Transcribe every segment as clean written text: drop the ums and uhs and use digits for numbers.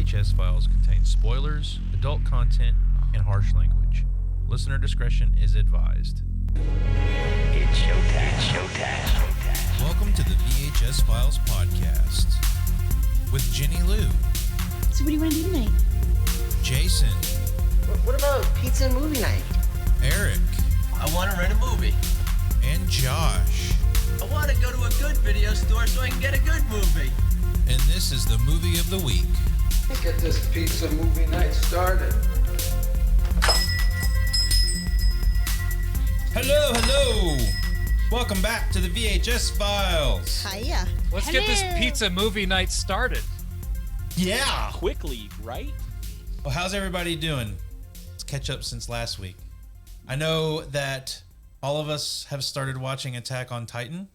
VHS Files contains spoilers, adult content, and harsh language. Listener discretion is advised. It's showtime. It's showtime. Welcome to the VHS Files Podcast with Jenny Lou, So what do you want to do tonight? Jason, What about pizza and movie night? Eric, I want to rent a movie. and Josh. I want to go to a good video store so I can get a good movie. And this is the movie of the week. Let's get this pizza movie night started. Hello. Welcome back to the VHS Files. Hiya. Let's get this pizza movie night started. Yeah. Quickly, right? Well, how's everybody doing? Let's catch up since last week. I know that all of us have started watching Attack on Titan.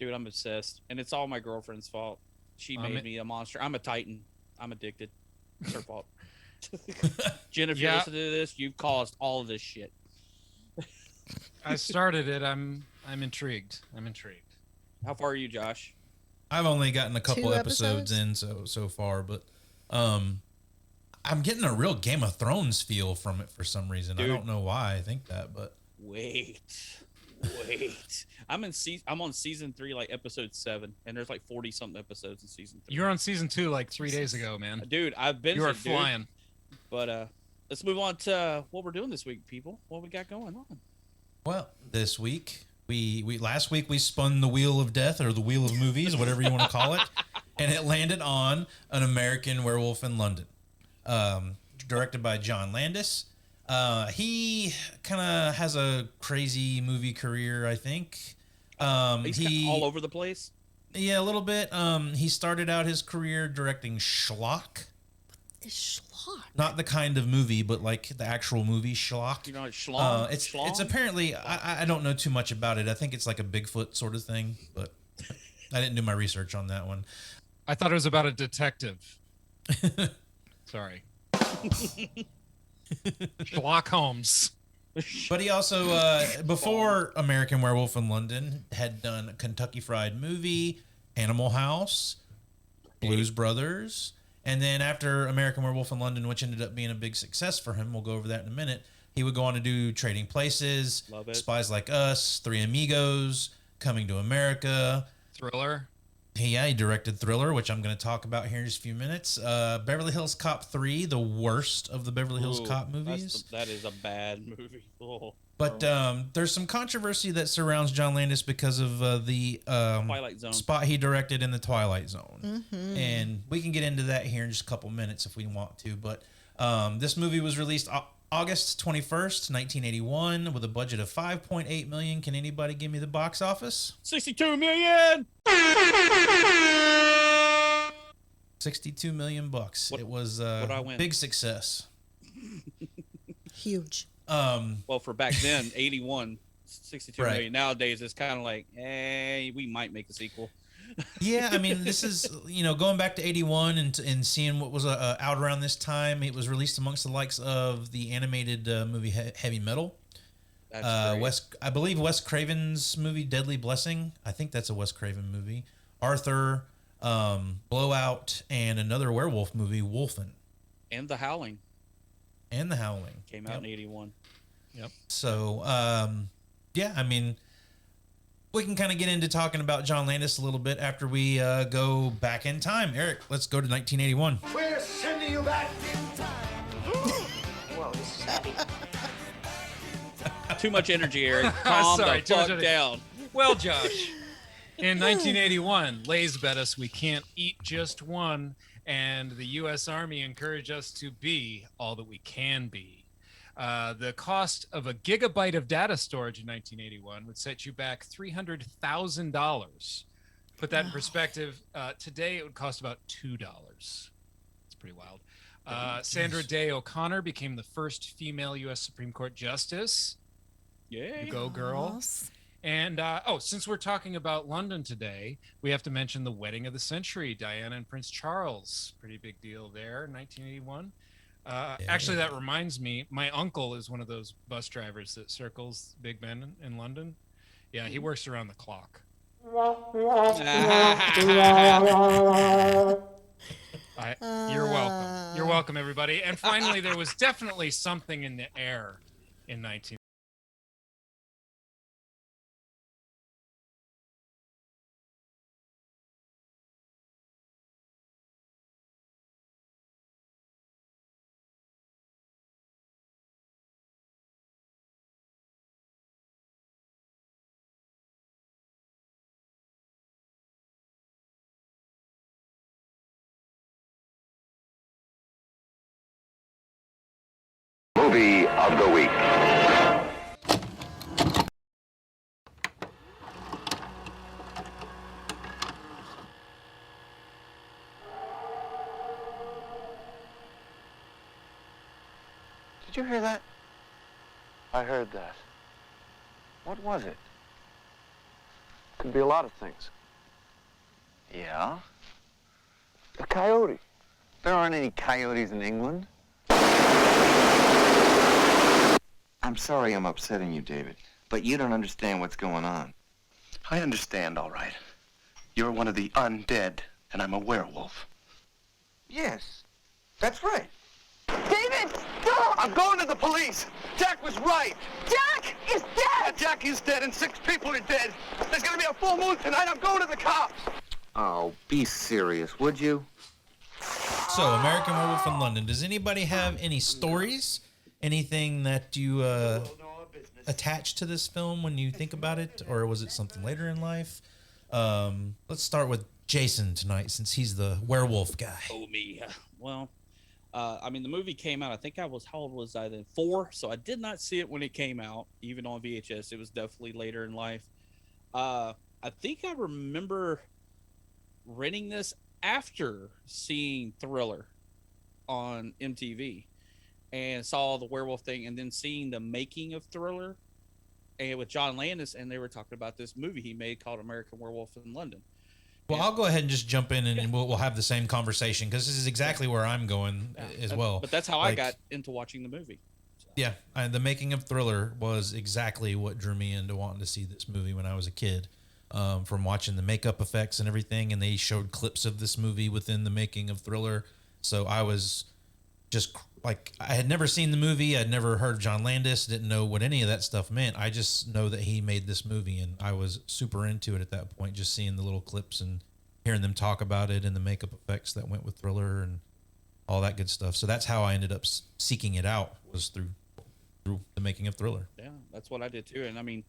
Dude, I'm obsessed. And it's all my girlfriend's fault. She made me a monster. I'm a Titan. I'm addicted. It's her fault. Jen, if you listen to this, you've caused all of this shit. I started it. I'm intrigued. How far are you, Josh? I've only gotten a couple 2 episodes in so far, but I'm getting a real Game of Thrones feel from it for some reason. Dude. I don't know why I think that, but Wait. I'm on season 3, like episode 7, and there's like 40 something episodes in season 3. You're on season 2 like 3 days ago, man. Dude, I've been You are flying. But let's move on to what we're doing this week, people. What we got going on? well, this week we last week we spun the wheel of death or the wheel of movies, whatever you want to call it, and it landed on An American Werewolf in London, directed by John Landis. He kind of has a crazy movie career, I think. He's kinda all over the place. Yeah, a little bit. He started out his career directing schlock. Schlock. Not the kind of movie, but like the actual movie schlock. You know, like schlong. It's apparently, I don't know too much about it. I think it's like a Bigfoot sort of thing, but I didn't do my research on that one. I thought it was about a detective. Sorry. Sherlock Holmes. But he also, before American Werewolf in London, had done Kentucky Fried Movie, Animal House, Blues Brothers, and then after American Werewolf in London, which ended up being a big success for him, we'll go over that in a minute, he would go on to do Trading Places, Love it. Spies Like Us, Three Amigos, Coming to America. Thriller. He directed Thriller, which I'm going to talk about here in just a few minutes. Beverly Hills Cop 3, the worst of the Beverly Hills Cop movies. That is a bad movie. Oh. But there's some controversy that surrounds John Landis because of the Twilight Zone spot he directed in the Twilight Zone. And we can get into that here in just a couple minutes if we want to. But this movie was released August 21st, 1981 with a budget of $5.8 million. Can anybody give me the box office? 62 million. 62 million bucks. It was I win? big success. Huge. Well, for back then, 81, 62 Right. million. Nowadays, it's kind of like, we might make a sequel. Yeah, I mean, this is, going back to 81 and seeing what was out around this time. It was released amongst the likes of the animated movie Heavy Metal. That's great. I believe Wes Craven's movie Deadly Blessing. I think that's a Wes Craven movie. Arthur, Blowout, and another werewolf movie, Wolfen. And The Howling And The Howling. came out in 81. Yep. So, yeah, I mean, we can kind of get into talking about John Landis a little bit after we go back in time. Eric, let's go to 1981. We're sending you back in time. Whoa, this is heavy. Too much energy, Eric. Calm Sorry, the too much fuck energy. down. Well, Josh, in 1981, Lay's bet us we can't eat just one, and the U.S. Army encouraged us to be all that we can be. The cost of a gigabyte of data storage in 1981 would set you back $300,000. Put that in perspective, today it would cost about $2. It's pretty wild. Sandra Day O'Connor became the first female U.S. Supreme Court justice. Yeah. You go, girl. Yes. And since we're talking about London today, we have to mention the wedding of the century, Diana and Prince Charles. Pretty big deal there, 1981. Actually, that reminds me, my uncle is one of those bus drivers that circles Big Ben in London. Yeah, he works around the clock. You're welcome. You're welcome, everybody. And finally, there was definitely something in the air in 19. Movie of the week. Did you hear that? I heard that. What was it? Could be a lot of things. Yeah? A coyote. There aren't any coyotes in England. I'm sorry I'm upsetting you, David, but you don't understand what's going on. I understand, all right. You're one of the undead, and I'm a werewolf. Yes, that's right. David, stop! I'm going to the police! Jack was right! Jack is Yeah, dead! Jack is dead, and 6 people are dead! There's gonna be a full moon tonight! I'm going to the cops! Oh, be serious, would you? So, American Werewolf in London. Does anybody have any stories? Anything that you attach to this film when you think about it? Or was it something later in life? Let's start with Jason tonight, since he's the werewolf guy. Oh, me. Well, I mean, the movie came out, I think how old was I then? 4, so I did not see it when it came out, even on VHS. It was definitely later in life. I think I remember renting this after seeing Thriller on MTV and saw the werewolf thing, and then seeing the making of Thriller and with John Landis, and they were talking about this movie he made called American Werewolf in London. Well, I'll go ahead and just jump in, and we'll have the same conversation, because this is exactly where I'm going as well. But that's how I got into watching the movie. So. Yeah, the making of Thriller was exactly what drew me into wanting to see this movie when I was a kid. From watching the makeup effects and everything, and they showed clips of this movie within the making of Thriller. So I was just like, I had never seen the movie. I'd never heard of John Landis, didn't know what any of that stuff meant. I just know that he made this movie, and I was super into it at that point, just seeing the little clips and hearing them talk about it and the makeup effects that went with Thriller and all that good stuff. So that's how I ended up seeking it out, was through the making of Thriller. Yeah, that's what I did too. And I mean,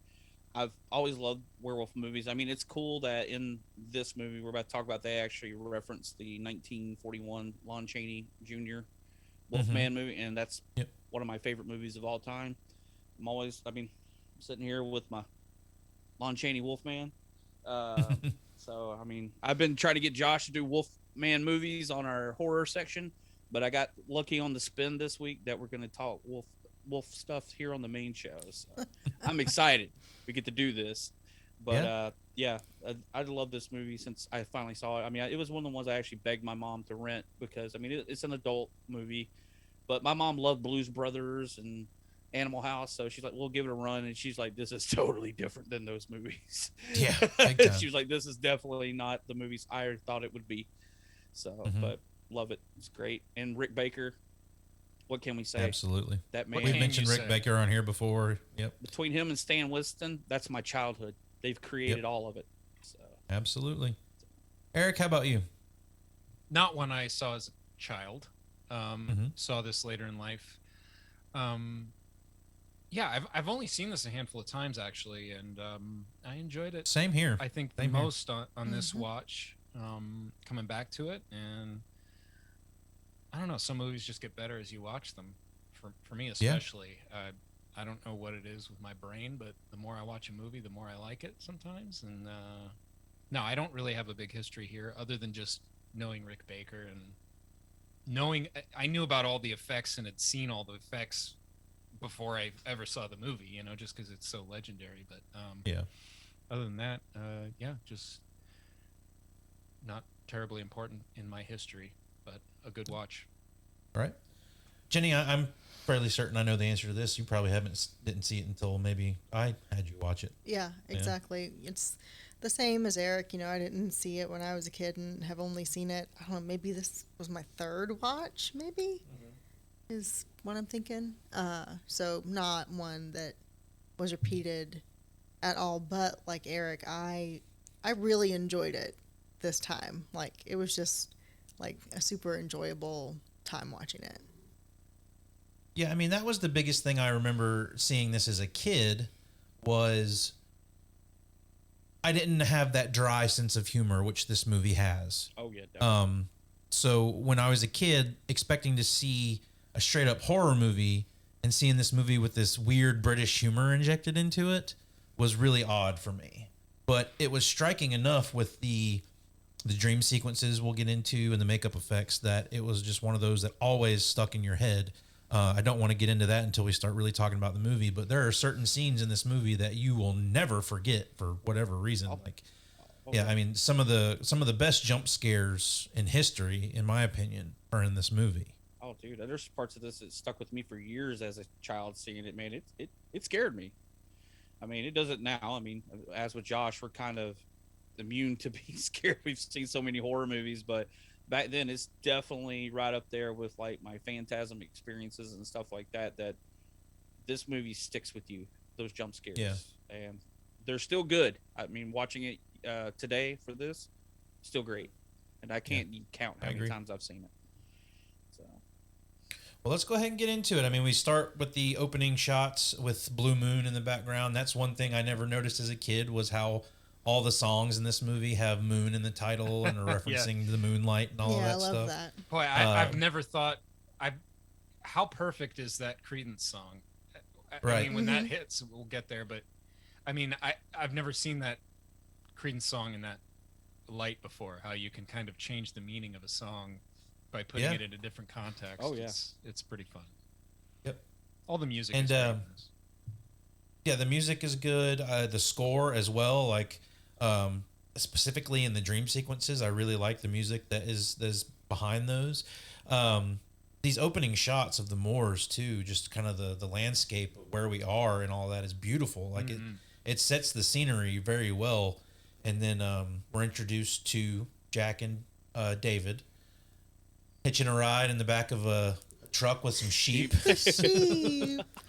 I've always loved werewolf movies. I mean, it's cool that in this movie we're about to talk about, they actually reference the 1941 Lon Chaney Jr. Wolfman movie, and that's one of my favorite movies of all time. I'm sitting here with my Lon Chaney Wolfman. So, I mean, I've been trying to get Josh to do Wolfman movies on our horror section, but I got lucky on the spin this week that we're going to talk wolf stuff here on the main show. So I'm excited we get to do this. But I love this movie since I finally saw it. I mean, it was one of the ones I actually begged my mom to rent, because I mean, it's an adult movie, but my mom loved Blues Brothers and Animal House, so she's like, we'll give it a run. And she's like, this is totally different than those movies. Yeah. She was like, this is definitely not the movies I thought it would be. So, but love it. It's great. And Rick Baker, what can we say? Absolutely. That man. We've mentioned Rick Baker on here before. Yep. Between him and Stan Winston, that's my childhood. They've created all of it. So. Absolutely. Eric, how about you? Not one I saw as a child. Saw this later in life. Yeah, I've only seen this a handful of times, actually, and I enjoyed it. Same here. I think the most on this watch, coming back to it, and I don't know, some movies just get better as you watch them. For me especially, I don't know what it is with my brain, but the more I watch a movie, the more I like it sometimes. And no, I don't really have a big history here, other than just knowing Rick Baker and knowing I knew about all the effects and had seen all the effects before I ever saw the movie, you know, just because it's so legendary. But other than that, just not terribly important in my history, but a good watch. All right. Jenny, I'm fairly certain I know the answer to this. You probably didn't see it until maybe I had you watch it. Yeah, exactly. Yeah. It's the same as Eric. You know, I didn't see it when I was a kid and have only seen it, I don't know, maybe this was my third watch, maybe, is what I'm thinking. So not one that was repeated at all, but like Eric, I really enjoyed it this time. Like, it was just like a super enjoyable time watching it. Yeah, I mean, that was the biggest thing I remember seeing this as a kid was I didn't have that dry sense of humor, which this movie has. Oh, yeah, definitely. So when I was a kid expecting to see a straight up horror movie and seeing this movie with this weird British humor injected into it was really odd for me. But it was striking enough with the dream sequences we'll get into and the makeup effects that it was just one of those that always stuck in your head. I don't want to get into that until we start really talking about the movie, but there are certain scenes in this movie that you will never forget for whatever reason. I mean, some of the best jump scares in history, in my opinion, are in this movie. Oh, dude, there's parts of this that stuck with me for years as a child seeing it, man. It scared me. I mean, it does it now. I mean, as with Josh, we're kind of immune to being scared. We've seen so many horror movies, but back then it's definitely right up there with like my phantasm experiences and stuff like that, that this movie sticks with you, those jump scares. Yeah. And they're still good. I mean, watching it today for this, still great. And I can't count how many times I've seen it. So, well, let's go ahead and get into it. I mean, we start with the opening shots with Blue Moon in the background. That's one thing I never noticed as a kid was how all the songs in this movie have moon in the title and are referencing the moonlight and all of that stuff. Yeah, I love that. Boy, I've never thought, how perfect is that Creedence song? I mean, when that hits, we'll get there, but I mean, I've never seen that Creedence song in that light before, how you can kind of change the meaning of a song by putting it in a different context. Oh, yeah. It's pretty fun. Yep. All the music is great. Yeah, the music is good. The score as well, like specifically in the dream sequences, I really like the music that is behind those. These opening shots of the moors too, just kind of the landscape of where we are and all that is beautiful. Like it sets the scenery very well. And then we're introduced to Jack and David hitching a ride in the back of a truck with some sheep.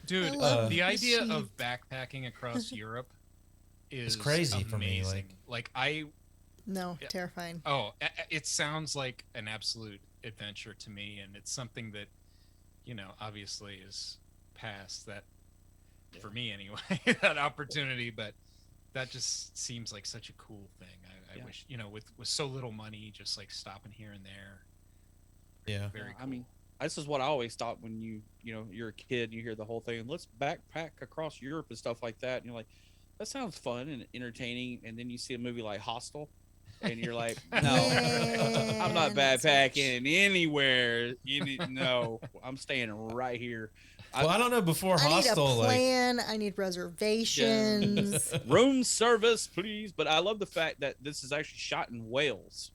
Dude, the idea of backpacking across Europe is crazy amazing. For me. Terrifying. Oh, it sounds like an absolute adventure to me, and it's something that, you know, obviously is past that for me anyway, that opportunity, but that just seems like such a cool thing. I wish, you know, with so little money, just like stopping here and there. Yeah. Very cool. I mean, this is what I always thought when you're a kid and you hear the whole thing, let's backpack across Europe and stuff like that. And you're like, that sounds fun and entertaining. And then you see a movie like Hostel and you're like, no, I'm not backpacking anywhere. No, I'm staying right here. Well, I don't know. Before Hostel, I need a plan. I need reservations. Room service, please. But I love the fact that this is actually shot in Wales.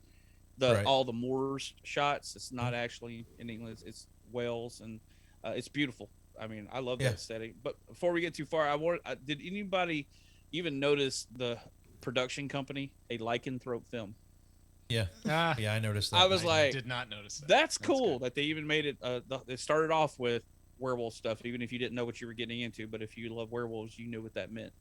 All the Moors shots. It's not actually in England. It's Wales, and it's beautiful. I mean, I love that setting. But before we get too far, did anybody even notice the production company, a lycanthrope film? Yeah, I noticed that. I was like, did not notice that. That's cool that they even made it. They started off with werewolf stuff, even if you didn't know what you were getting into. But if you love werewolves, you knew what that meant.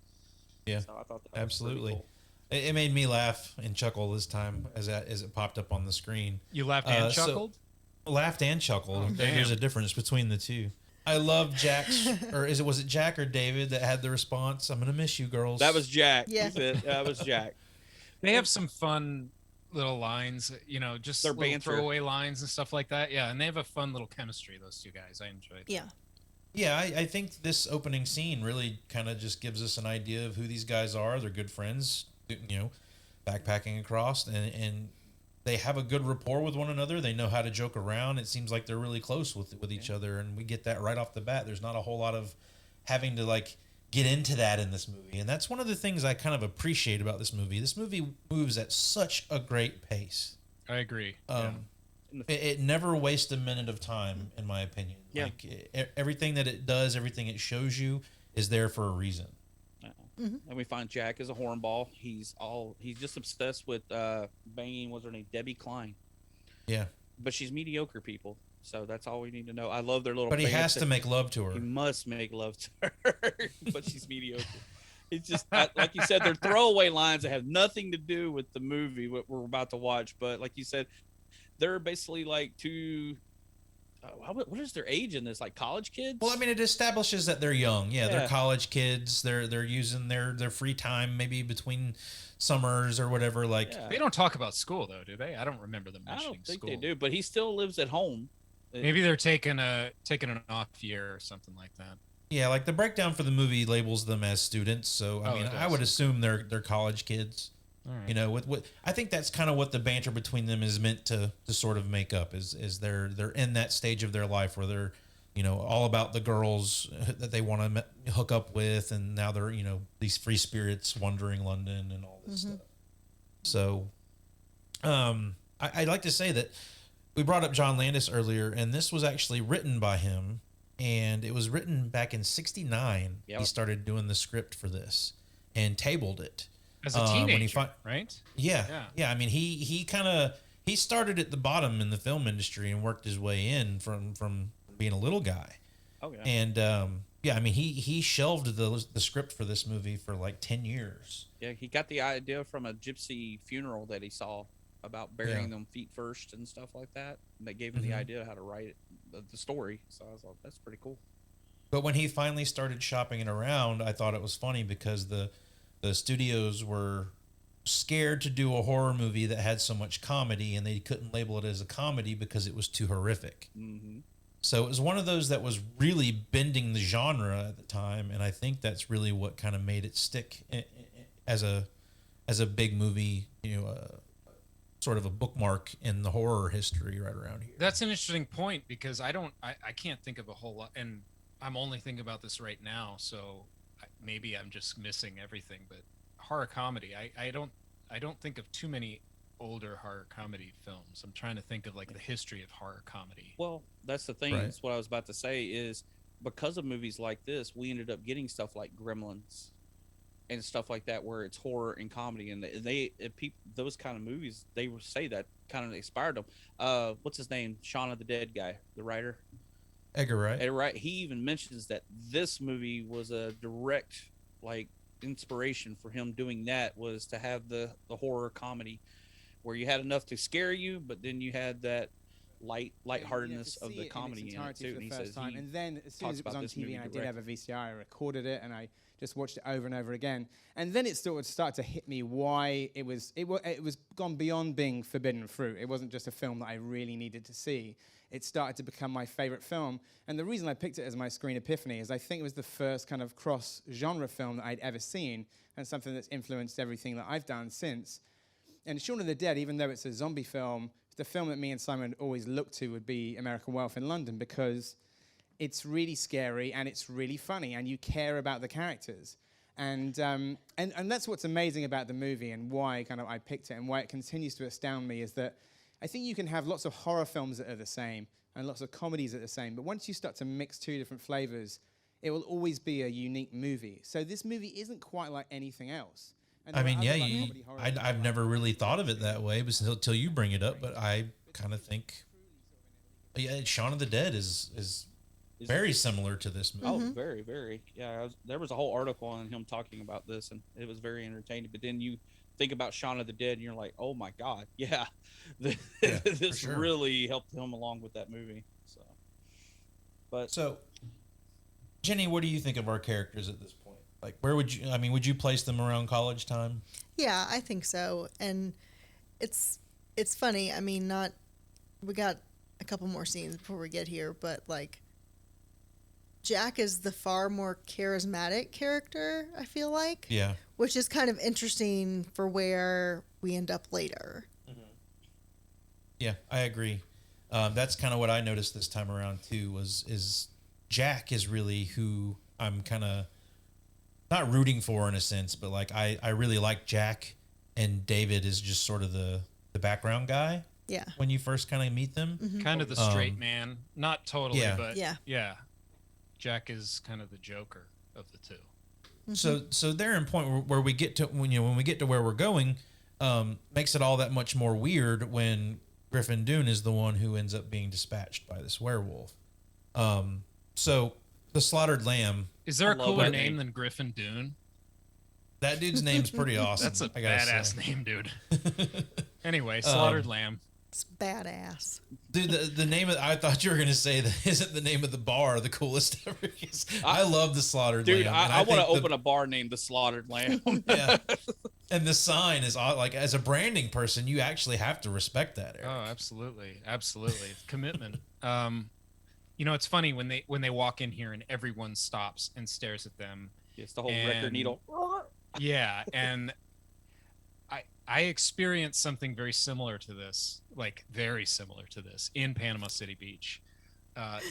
Yeah, so I thought that absolutely. Was cool. It made me laugh and chuckle this time as it popped up on the screen. You laughed and chuckled? Laughed and chuckled. Oh, there's a difference between the two. I love Jack's, or was it Jack or David that had the response? I'm gonna miss you, girls. That was Jack. Yeah, that was Jack. They have some fun little lines, you know, just their little throwaway lines and stuff like that. Yeah, and they have a fun little chemistry. Those two guys, I enjoyed. Yeah. Yeah, I think this opening scene really kind of just gives us an idea of who these guys are. They're good friends, you know, backpacking across, and they have a good rapport with one another. They know how to joke around. It seems like they're really close with each other, and we get that right off the bat. There's not a whole lot of having to like get into that in this movie, and that's one of the things I kind of appreciate about this movie. This movie moves at such a great pace. I agree. It never wastes a minute of time, in my opinion. Yeah. Like everything that it does, everything it shows you is there for a reason. And we find Jack is a hornball. He's just obsessed with banging. What's her name? Debbie Klein. Yeah. But she's mediocre, people. So that's all we need to know. I love their little. But he has to make love to her. He must make love to her, but she's mediocre. It's just like you said, they're throwaway lines that have nothing to do with the movie what we're about to watch. But like you said, they're basically like two. What is their age in this? Like college kids? Well, I mean, it establishes that they're young. Yeah, they're college kids. They're using their free time maybe between summers or whatever. Like they don't talk about school though, do they? I don't remember them mentioning I don't think school. they do, but he still lives at home. Maybe they're taking an off year or something like that. Yeah, like the breakdown for the movie labels them as students. So I mean, I would assume they're college kids. All right. You know, with I think that's kind of what the banter between them is meant to sort of make up. Is they're in that stage of their life where they're, you know, all about the girls that they want to hook up with, and now they're, you know, these free spirits wandering London and all this stuff. So, I'd like to say that we brought up John Landis earlier, and this was actually written by him, and it was written back in '69. Yep. He started doing the script for this and tabled it. As a teenager, right? Yeah. I mean, he started at the bottom in the film industry and worked his way in from being a little guy. Oh yeah. And I mean, he shelved the script for this movie for like 10 years. Yeah, he got the idea from a gypsy funeral that he saw about burying them feet first and stuff like that. And they gave him the idea how to write the story. So I was like, that's pretty cool. But when he finally started shopping it around, I thought it was funny because the studios were scared to do a horror movie that had so much comedy, and they couldn't label it as a comedy because it was too horrific. Mm-hmm. So it was one of those that was really bending the genre at the time, and I think that's really what kind of made it stick as a big movie, you know, sort of a bookmark in the horror history right around here. That's an interesting point because I can't think of a whole lot, and I'm only thinking about this right now, so maybe I'm just missing everything. But horror comedy, I don't think of too many older horror comedy films. I'm trying to think of like the history of horror comedy. Well, that's the thing. Right. That's what I was about to say is because of movies like this, we ended up getting stuff like Gremlins and stuff like that where it's horror and comedy, and those kind of movies, they would say that kind of inspired them. What's his name? Shaun of the Dead guy, the writer. Edgar Wright. Edgar Wright. He even mentions that this movie was a direct like inspiration for him doing that, was to have the horror comedy where you had enough to scare you, but then you had that lightheartedness of the comedy in it too. And he says and then as soon as it was on TV and I did have a VCR, I recorded it and I just watched it over and over again. And then it sort of started to hit me why it was gone beyond being forbidden fruit. It wasn't just a film that I really needed to see. It started to become my favorite film. And the reason I picked it as my screen epiphany is I think it was the first kind of cross-genre film that I'd ever seen, and something that's influenced everything that I've done since. And Shaun of the Dead, even though it's a zombie film, the film that me and Simon always looked to would be American Werewolf in London, because it's really scary and it's really funny and you care about the characters. And that's what's amazing about the movie, and why kind of I picked it and why it continues to astound me, is that I think you can have lots of horror films that are the same and lots of comedies that are the same, but once you start to mix two different flavors, it will always be a unique movie. So this movie isn't quite like anything else. I mean, I've never really thought of it that way, but until you bring it up. But I kind of think, Shaun of the Dead is very similar to this movie. Oh, very, very. Yeah, there was a whole article on him talking about this, and it was very entertaining. But then you think about Shaun of the Dead, and you're like, oh my God, this sure. really helped him along with that movie. So, Jenny, what do you think of our characters at this point? Like, where would you place them around college time? Yeah, I think so. And it's funny. I mean, we got a couple more scenes before we get here, but like Jack is the far more charismatic character, I feel like. Yeah. Which is kind of interesting for where we end up later. Mm-hmm. Yeah, I agree. That's kind of what I noticed this time around too, is Jack is really who I'm kind of not rooting for in a sense, but like I really like Jack, and David is just sort of the background guy. Yeah. When you first kind of meet them. Mm-hmm. Kind of the straight man. Not totally, yeah. but Yeah. yeah. Jack is kind of the Joker of the two. Mm-hmm. So they're in point where we get to when we get to where we're going, makes it all that much more weird when Griffin Dunne is the one who ends up being dispatched by this werewolf. So the slaughtered lamb. Is there a cooler name than Griffin Dunne? That dude's name's pretty awesome. That's a badass name, dude. Anyway, slaughtered lamb. It's badass. Dude, the name of I thought you were gonna say that isn't the name of the bar the coolest ever. I love the slaughtered lamb. Dude, I want to open a bar named the Slaughtered Lamb. Yeah. And the sign is like, as a branding person, you actually have to respect that, Eric. Oh, absolutely, absolutely, commitment. You know, it's funny when they walk in here and everyone stops and stares at them. It's the whole record needle. Yeah, and I experienced something very similar to this, like very similar to this, in Panama City Beach.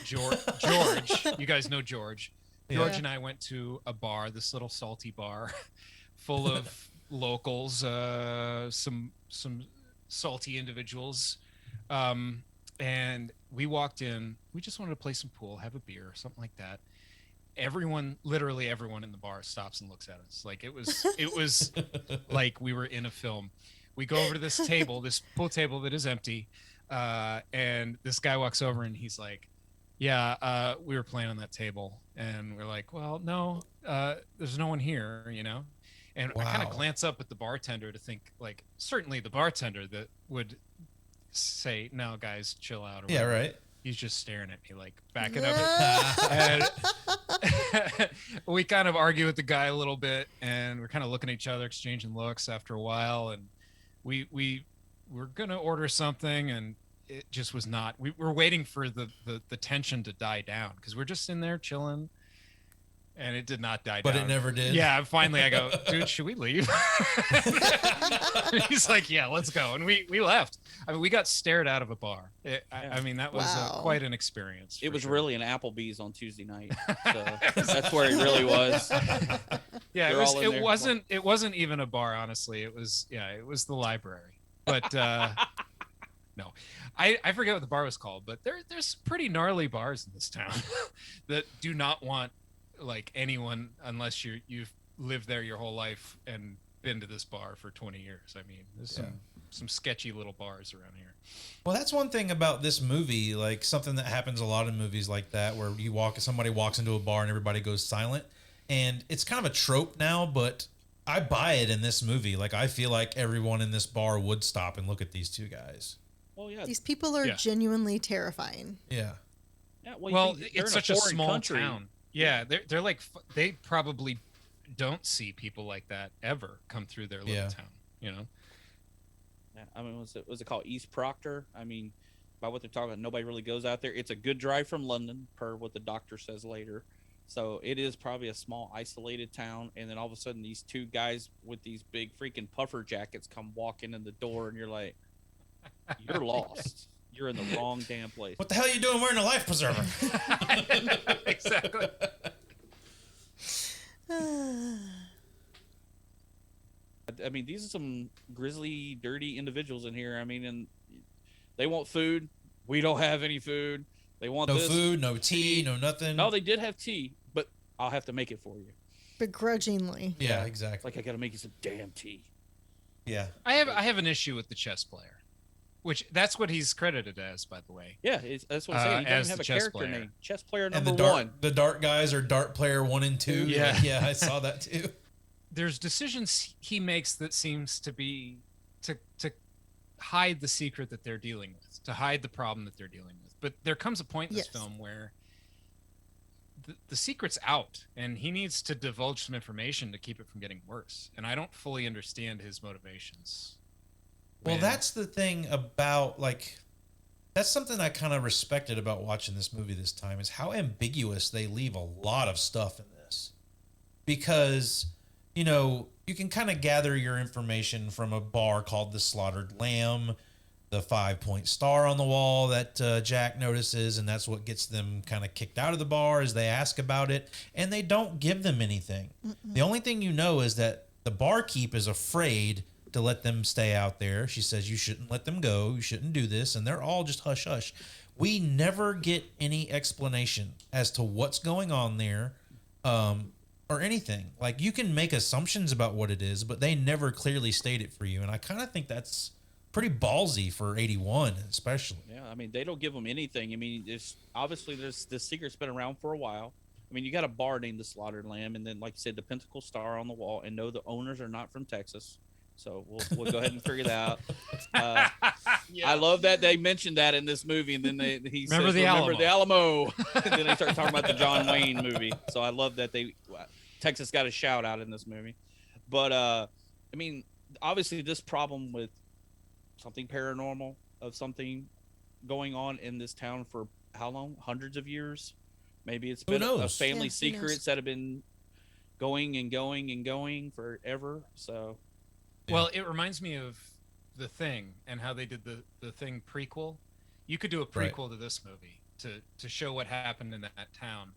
George, you guys know George. George and I went to a bar, this little salty bar, full of locals, some salty individuals, and we walked in. We just wanted to play some pool, have a beer, or something like that. Literally everyone in the bar stops and looks at us. Like it was like we were in a film. We go over to this table, this pool table that is empty, and this guy walks over and he's like, "Yeah, we were playing on that table." And we're like, "Well, no, there's no one here, you know." And I kind of glance up at the bartender to think, like, certainly the bartender that would say, "No, guys, chill out." Or yeah, whatever. right. He's just staring at me, like backing up. And we kind of argue with the guy a little bit, and we're kind of looking at each other, exchanging looks after a while. And we were gonna order something, and it just was not. We were waiting for the tension to die down because we're just in there chilling. And it did not die down. But it never did? Yeah, finally I go, "Dude, should we leave?" He's like, "Yeah, let's go." And we left. I mean, we got stared out of a bar. I mean, that was quite an experience. It was really an Applebee's on Tuesday night. So that's where he really was. Yeah, it wasn't even a bar, honestly. It was the library. But no. I forget what the bar was called, but there's pretty gnarly bars in this town that do not want like anyone unless you've lived there your whole life and been to this bar for 20 years. I mean, there's some sketchy little bars around here. Well, that's one thing about this movie, like something that happens a lot in movies like that, where somebody walks into a bar and everybody goes silent, and it's kind of a trope now, but I buy it in this movie. Like, I feel like everyone in this bar would stop and look at these two guys. Well, yeah. These people are genuinely terrifying. Yeah. Yeah. Well, it's such a small town. Yeah, they're like, they probably don't see people like that ever come through their little town, you know? Yeah, I mean, was it called East Proctor? I mean, by what they're talking about, nobody really goes out there. It's a good drive from London, per what the doctor says later. So it is probably a small, isolated town. And then all of a sudden, these two guys with these big freaking puffer jackets come walking in the door, and you're like, you're lost. You're in the wrong damn place. What the hell are you doing wearing a life preserver? Exactly. I mean, these are some grisly, dirty individuals in here. I mean, and they want food. We don't have any food. They want no food, no tea, no nothing. No, they did have tea, but I'll have to make it for you. Begrudgingly. Yeah, exactly. Like, I got to make you some damn tea. Yeah. I have an issue with the chess player. Which that's what he's credited as, by the way. Yeah, that's what I'm saying. He doesn't have a character name. Chess player number one. The dart guys are dart player 1 and 2. Yeah, yeah, I saw that too. There's decisions he makes that seems to be to hide the secret that they're dealing with, to hide the problem that they're dealing with. But there comes a point in this film where the secret's out, and he needs to divulge some information to keep it from getting worse. And I don't fully understand his motivations. Well, that's the thing about, like, that's something I kind of respected about watching this movie this time, is how ambiguous they leave a lot of stuff in this. Because, you know, you can kind of gather your information from a bar called the Slaughtered Lamb, the 5-point star on the wall that Jack notices, and that's what gets them kind of kicked out of the bar as they ask about it, and they don't give them anything. The only thing you know is that the barkeep is afraid to let them stay out there. She says, you shouldn't let them go. You shouldn't do this. And they're all just hush hush. We never get any explanation as to what's going on there, or anything. Like, you can make assumptions about what it is, but they never clearly state it for you. And I kind of think that's pretty ballsy for 81, especially. Yeah, I mean, they don't give them anything. I mean, it's obviously this secret's been around for a while. I mean, you got a bar named the Slaughtered Lamb, and then, like you said, the Pentacle Star on the wall. And no, the owners are not from Texas, so we'll go ahead and figure that out. I love that they mentioned that in this movie, and then he remember says, the "Remember Alamo." the Alamo," and then they start talking about the John Wayne movie. So I love that Texas got a shout out in this movie. But I mean, obviously, this problem with something paranormal, of something going on in this town for how long? Hundreds of years. Maybe it's been a family secrets that have been going and going and going forever. So, well, it reminds me of The Thing and how they did the Thing prequel. You could do a prequel to this movie to show what happened in that town.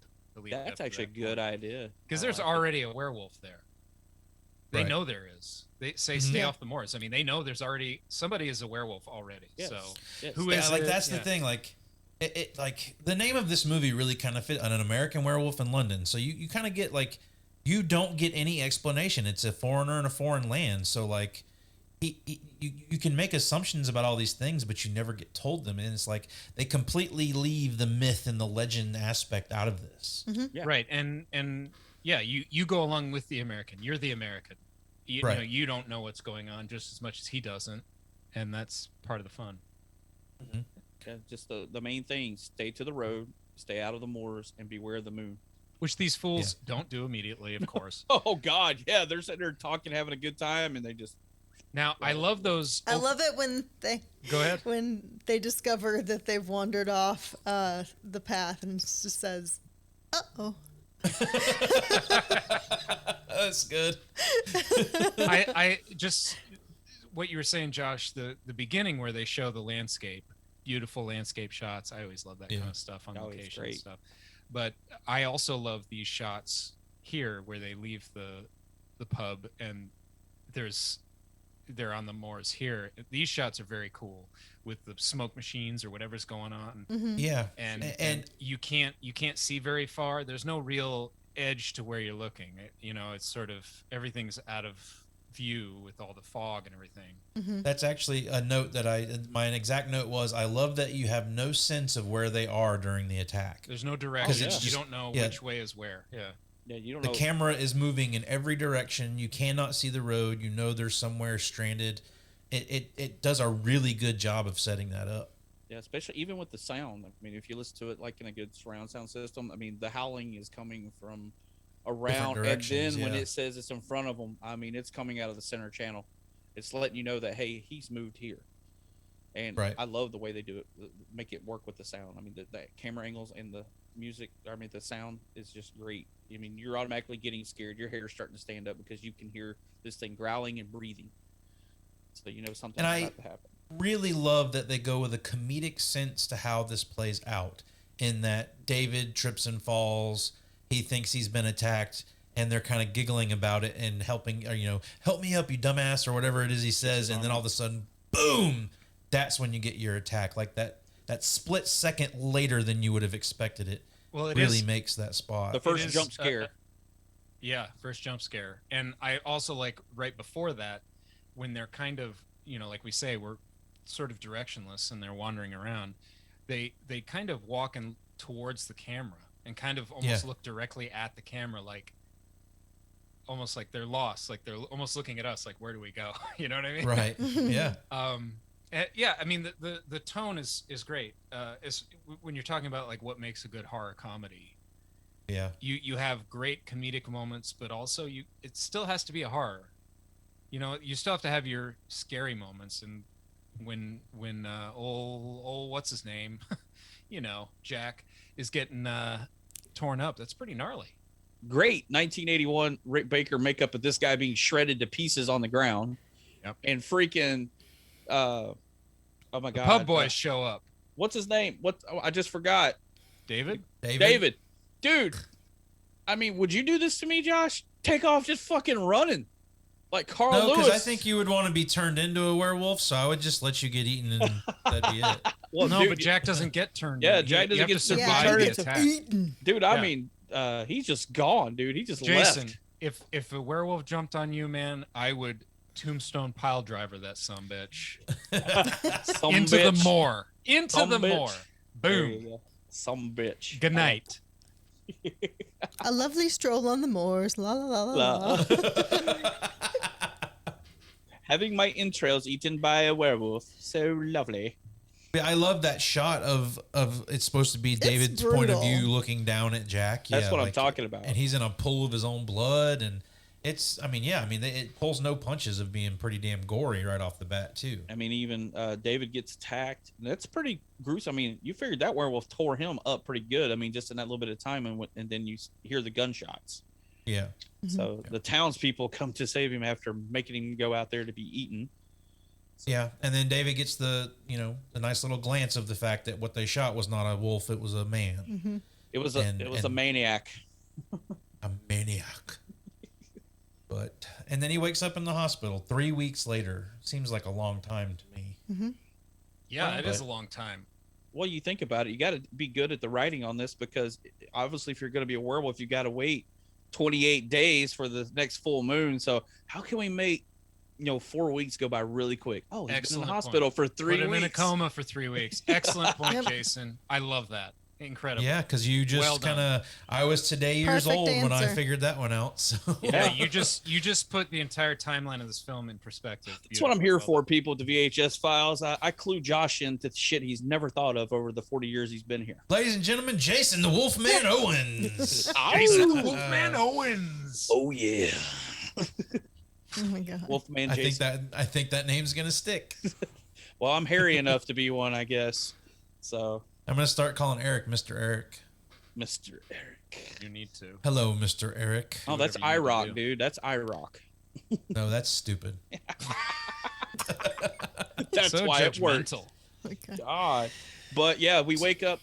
That's actually a good idea. Because there's already a werewolf there. They know there is. They say stay off the moors. I mean, they know there's already somebody is a werewolf already. Yes. So Who is like it? That's the thing. Like it like the name of this movie really kind of fit on An American Werewolf in London. So you kind of get like, you don't get any explanation. It's a foreigner in a foreign land. So like you can make assumptions about all these things, but you never get told them. And it's like they completely leave the myth and the legend aspect out of this. Yeah. Right. And yeah, you go along with the American. You're the American. You know, you don't know what's going on just as much as he doesn't, and that's part of the fun. Mm-hmm. Yeah, just the main thing: stay to the road, stay out of the moors, and beware of the moon. Which these fools don't do immediately, of course. Oh God, yeah, they're sitting there talking, having a good time, and they just. Now I love those. I love it when they go ahead when they discover that they've wandered off the path, and it just says, "Uh-oh." That's good. I just what you were saying, Josh, the beginning where they show the landscape, beautiful landscape shots. I always love that kind of stuff on location and stuff. But I also love these shots here where they leave the pub and they're on the moors here. These shots are very cool with the smoke machines or whatever's going on. Mm-hmm. Yeah. And you can't see very far. There's no real edge to where you're looking. It's sort of everything's out of view with all the fog and everything. Mm-hmm. That's actually a note that my exact note was, I love that you have no sense of where they are during the attack. There's no direction. You don't know which way is where. Yeah. Yeah, you don't know. The camera is moving in every direction. You cannot see the road. You know they're somewhere stranded. It does a really good job of setting that up. Yeah, especially even with the sound. I mean, if you listen to it like in a good surround sound system, I mean, the howling is coming from around, and then when it says it's in front of them, I mean, it's coming out of the center channel. It's letting you know that, hey, he's moved here. And I love the way they do it, make it work with the sound. I mean, the camera angles and the music, I mean, the sound is just great. I mean, you're automatically getting scared. Your hair's starting to stand up because you can hear this thing growling and breathing. So you know something's about to happen. Really love that they go with a comedic sense to how this plays out, in that David trips and falls. He thinks he's been attacked, and they're kind of giggling about it and helping, help me up, you dumbass, or whatever it is he says. And then all of a sudden, boom, that's when you get your attack. Like that split second later than you would have expected it. Well, it really makes that spot. The first jump scare. First jump scare. And I also like right before that, when they're kind of, like we say, we're sort of directionless and they're wandering around. They kind of walk towards the camera and kind of almost look directly at the camera, like almost like they're lost, like they're almost looking at us, like, where do we go? You know what I mean? Right. Yeah. I mean, the tone is great. When you're talking about like what makes a good horror comedy. Yeah. You have great comedic moments, but also it still has to be a horror. You still have to have your scary moments, and when old what's his name, Jack is getting torn up, that's pretty gnarly. Great 1981 Rick Baker makeup of this guy being shredded to pieces on the ground. Yep. And freaking oh my god, pub boys show up. What's his name? I just forgot. David. Dude, I mean, would you do this to me, Josh? Take off just fucking running. Like Carl No, Lewis. because I think you would want to be turned into a werewolf, so I would just let you get eaten and that'd be it. Well, no, but Jack doesn't get turned. Yeah, in. Jack doesn't get to survive the attack. Dude, I mean, he's just gone, dude. He just Jason, left. if a werewolf jumped on you, man, I would tombstone pile driver that sumbitch into the moor. Into the moor. Boom. Some bitch. Good night. A lovely stroll on the moors. La la la la. La. Having my entrails eaten by a werewolf. So lovely. I love that shot of it's supposed to be David's point of view looking down at Jack. That's what I'm talking about. And he's in a pool of his own blood, and it pulls no punches of being pretty damn gory right off the bat too. I mean, even David gets attacked. That's pretty gruesome. I mean, you figured that werewolf tore him up pretty good. I mean, just in that little bit of time, and then you hear the gunshots. Yeah. So the townspeople come to save him after making him go out there to be eaten. So. Yeah, and then David gets the nice little glance of the fact that what they shot was not a wolf; it was a man. Mm-hmm. It was a maniac. A maniac. And then he wakes up in the hospital 3 weeks later. Seems like a long time to me. Mm-hmm. Yeah, it is a long time. Well, you think about it, you got to be good at the writing on this, because obviously if you're going to be a werewolf, you got to wait 28 days for the next full moon. So how can we make 4 weeks go by really quick? Oh, he's been in the hospital for 3 weeks. Put him in a coma for 3 weeks. Excellent point, Jason. I love that. Incredible. Yeah, because you just I was today years old when I figured that one out. So yeah, you just put the entire timeline of this film in perspective. That's what I'm here for, people at the VHS Files. I clue Josh into shit he's never thought of over the 40 years he's been here. Ladies and gentlemen, Jason the Wolfman Owens. Jason the Wolfman Owens. Oh yeah. Oh my god. Wolfman Jason. I think that name's gonna stick. Well, I'm hairy enough to be one, I guess. So I'm going to start calling Eric Mr. Eric. Mr. Eric. You need to. Hello, Mr. Eric. Oh, that's IROC, dude. That's IROC. No, that's stupid. That's so why it works. Okay. God. But yeah, we wake up.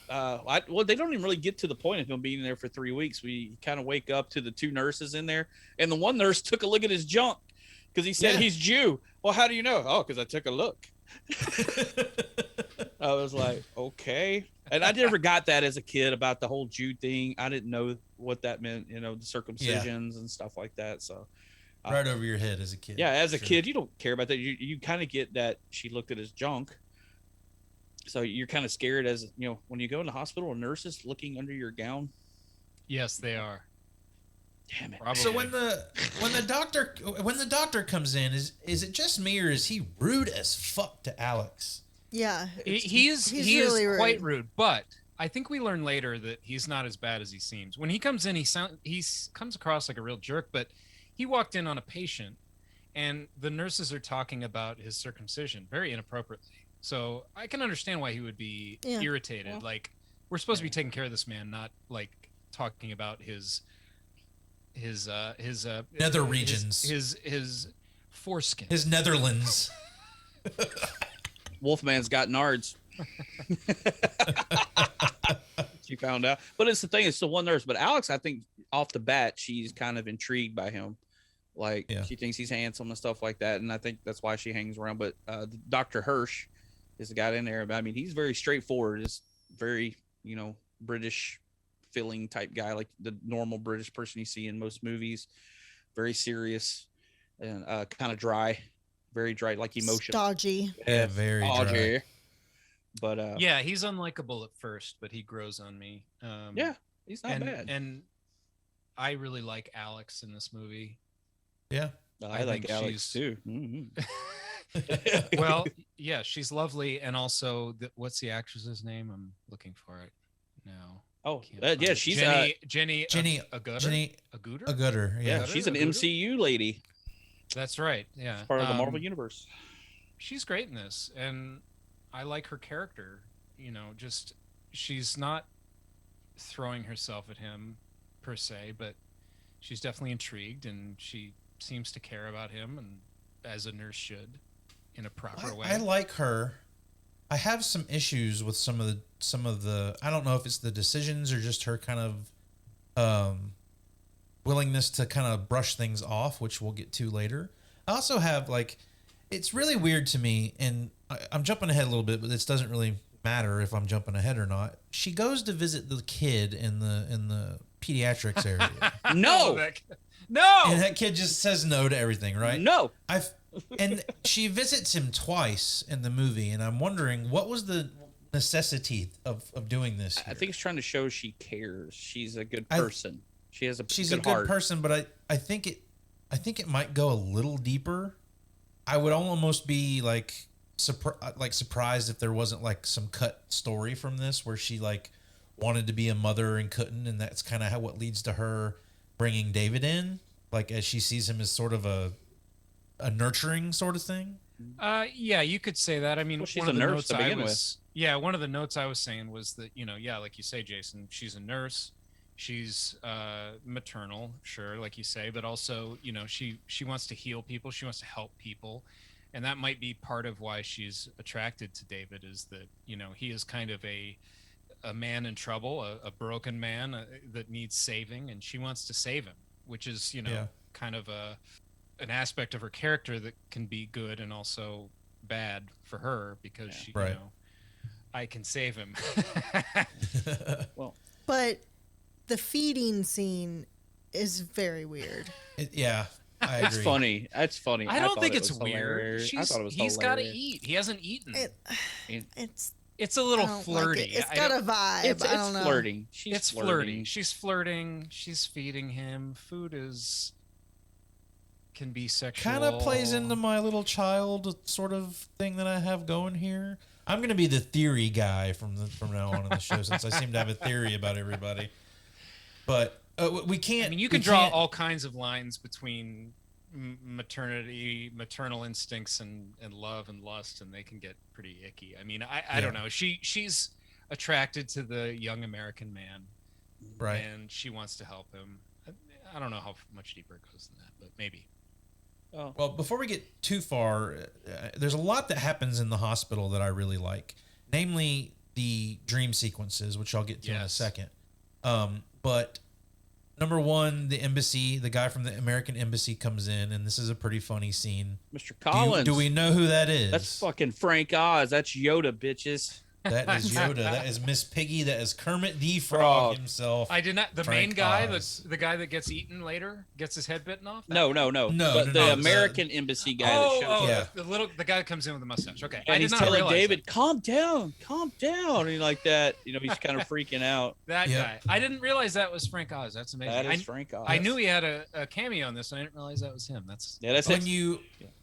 They don't even really get to the point of him being there for 3 weeks. We kind of wake up to the two nurses in there. And the one nurse took a look at his junk because he said he's Jew. Well, how do you know? Oh, because I took a look. I was like, okay. And I never got that as a kid about the whole Jew thing. I didn't know what that meant, the circumcisions and stuff like that. So right over your head as a kid. Yeah, as a kid, you don't care about that. You kind of get that she looked at his junk. So you're kind of scared as, when you go in the hospital, a nurse is looking under your gown. Yes, they are. Damn it. Probably. So when the doctor comes in, is it just me or is he rude as fuck to Alex? Yeah, he is really quite rude, but I think we learn later that he's not as bad as he seems. When he comes in, he comes across like a real jerk, but he walked in on a patient, and the nurses are talking about his circumcision very inappropriately. So I can understand why he would be irritated. Yeah. Like, we're supposed to be taking care of this man, not like talking about his nether regions, his foreskin, his Netherlands. Wolfman's got nards. She found out, but it's the thing. It's the one nurse. But Alex, I think off the bat, she's kind of intrigued by him. Like she thinks he's handsome and stuff like that, and I think that's why she hangs around. But Dr. Hirsch is the guy in there. I mean, he's very straightforward. Is very British feeling type guy, like the normal British person you see in most movies. Very serious and kind of dry. Very dry, like emotional. Stodgy. Yeah, very dry. But yeah, he's unlikable at first, but he grows on me. Yeah, he's not bad. And I really like Alex in this movie. Yeah, I like Alex too. Mm-hmm. Well, yeah, she's lovely, and also what's the actress's name? I'm looking for it now. Oh, yeah, she's Jenny Agutter. Yeah, she's an MCU lady. That's right. Yeah, part of the Marvel universe. She's great in this, and I like her character. Just she's not throwing herself at him per se, but she's definitely intrigued, and she seems to care about him, and as a nurse should, in a proper way. I like her. I have some issues with some of the. I don't know if it's the decisions or just her kind of willingness to kind of brush things off, which we'll get to later. I also have like, it's really weird to me, and I'm jumping ahead a little bit, but this doesn't really matter if I'm jumping ahead or not. She goes to visit the kid in the pediatrics area. No. No. And that kid just says no to everything, right? No. And she visits him twice in the movie, and I'm wondering what was the necessity of doing this here? I think it's trying to show she cares. She's a good person. She's a good good person, but I think it might go a little deeper. I would almost be like surprised if there wasn't like some cut story from this where she like wanted to be a mother and couldn't, and that's kind of what leads to her bringing David in, like as she sees him as sort of a nurturing sort of thing. Yeah, you could say that. I mean, Well, she's one a of the nurse notes to I begin was, yeah, one of the notes I was saying was that, you know, yeah, like you say, Jason, she's a nurse. She's maternal, sure, like you say, but also, you know, she wants to heal people. She wants to help people. And that might be part of why she's attracted to David, is that, you know, he is kind of a man in trouble, a broken man that needs saving, and she wants to save him, which is, you know, kind of an aspect of her character that can be good and also bad for her, because she, you know, I can save him. Well, but the feeding scene is very weird. Yeah, I agree. It's funny. That's funny. I don't think it it's was weird. hilarious. I thought it was He's got to hilarious. eat. He hasn't eaten. It's a little I don't flirty. like it. It's got a vibe. It's I don't know. flirting. It's flirty. She's flirting. She's feeding him. Food can be sexual. Kind of plays into my little child sort of thing that I have going here. I'm going to be the theory guy from now on in the show, since I seem to have a theory about everybody. But we can't. I mean, you can draw all kinds of lines between maternal instincts and love and lust, and they can get pretty icky. I mean, I don't know. She's attracted to the young American man, right? And she wants to help him. I don't know how much deeper it goes than that, but maybe. Oh. Well, before we get too far, there's a lot that happens in the hospital that I really like, namely the dream sequences, which I'll get to in a second. But number one, the embassy, the guy from the American embassy comes in, and this is a pretty funny scene. Mr. Collins. Do we know who that is? That's fucking Frank Oz. That's Yoda, bitches. That is Yoda. That is Miss Piggy. That is Kermit the Frog himself. I did not. The Frank main guy, Oz. the guy that gets eaten later, gets his head bitten off. No. But the American embassy guy that shows up. The guy that comes in with a mustache. Okay, And I did he's not telling realize David, that. calm down, and like that. You know, he's kind of freaking out. That guy. I didn't realize that was Frank Oz. That's amazing. That is Frank Oz. I knew he had a cameo in this, and I didn't realize that was him. That's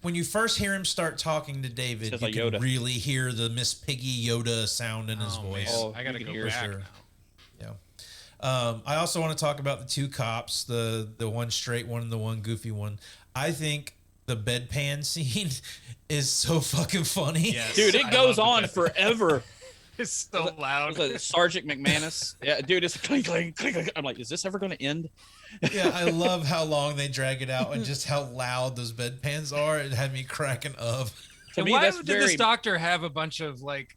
when you first hear him start talking to David, Sounds you like can Yoda. really hear the Miss Piggy Yoda sound in his voice. Oh, I gotta you can go hear back it. now. Yeah. I also want to talk about the two cops, the one straight one and the one goofy one. I think the bedpan scene is so fucking funny. Yes, Dude, it goes on forever. It's so loud. Was it Sergeant McManus? Yeah, dude, it's clink, clink, clink, clink. I'm like, is this ever going to end? Yeah, I love how long they drag it out and just how loud those bedpans are. It had me cracking up. And why did this doctor have a bunch of like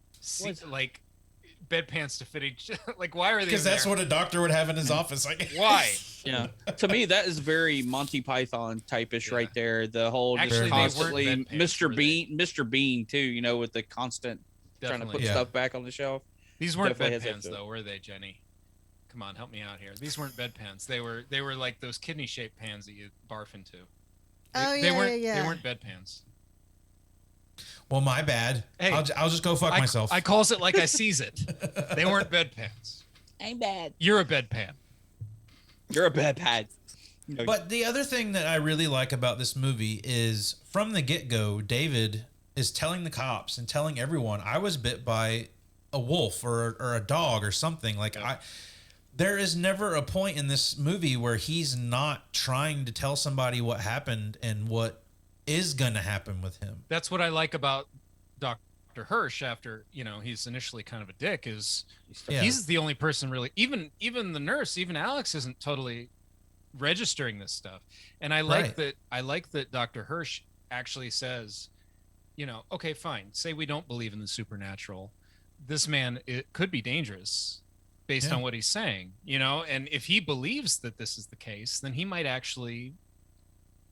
bedpans to fit each? Like, why are they? Because that's what a doctor would have in his office. Like, why? Yeah, to me that is very Monty Python type-ish right there. The whole Actually, just constantly they weren't bedpans, Mr. Bean too. You know, with the constant trying to put stuff back on the shelf. These weren't Definitely has bedpans that though, were they, Jenny? Come on, help me out here. These weren't bedpans. They were like those kidney-shaped pans that you barf into. They weren't bedpans. Well, my bad. Hey, I'll just go fuck myself. I calls it like I sees it. They weren't bedpans. I'm bad. You're a bedpan. You're a bedpan. But the other thing that I really like about this movie is from the get-go, David is telling the cops and telling everyone, I was bit by a wolf or a dog or something. Like there is never a point in this movie where he's not trying to tell somebody what happened and what is going to happen with him. That's what I like about Dr. Hirsch after, he's initially kind of a dick, is he's the only person really, even the nurse, even Alex isn't totally registering this stuff. And I like that Dr. Hirsch actually says, okay, fine. Say we don't believe in the supernatural. This man, it could be dangerous. based on what he's saying, you know, and if he believes that this is the case, then he might actually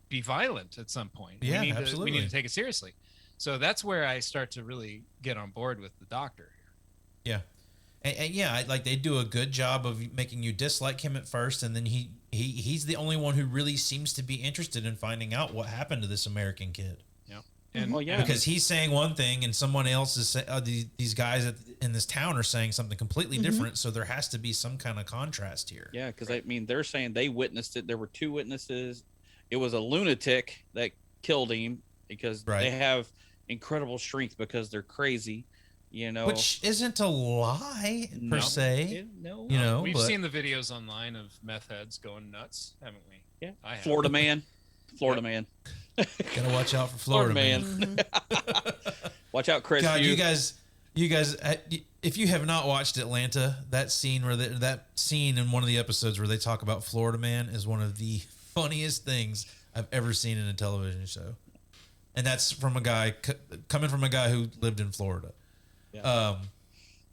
be violent at some point. Yeah, we need absolutely. We need to take it seriously. So that's where I start to really get on board with the doctor. Yeah. And yeah, like they do a good job of making you dislike him at first, and then he's the only one who really seems to be interested in finding out what happened to this American kid. Yeah. And because he's saying one thing and someone else is these guys in this town are saying something completely different. So there has to be some kind of contrast here. Yeah, because I mean, they're saying they witnessed it. There were 2 witnesses. It was a lunatic that killed him because they have incredible strength because they're crazy, you know. Which isn't a lie per se. No, you know, we've seen the videos online of meth heads going nuts, haven't we? Yeah, I have. Florida man. Man. Gotta watch out for Florida man. Watch out, Chris. God, you guys, if you have not watched Atlanta, that scene in one of the episodes where they talk about Florida man is one of the funniest things I've ever seen in a television show, and that's from a guy coming from a guy who lived in Florida. Yeah.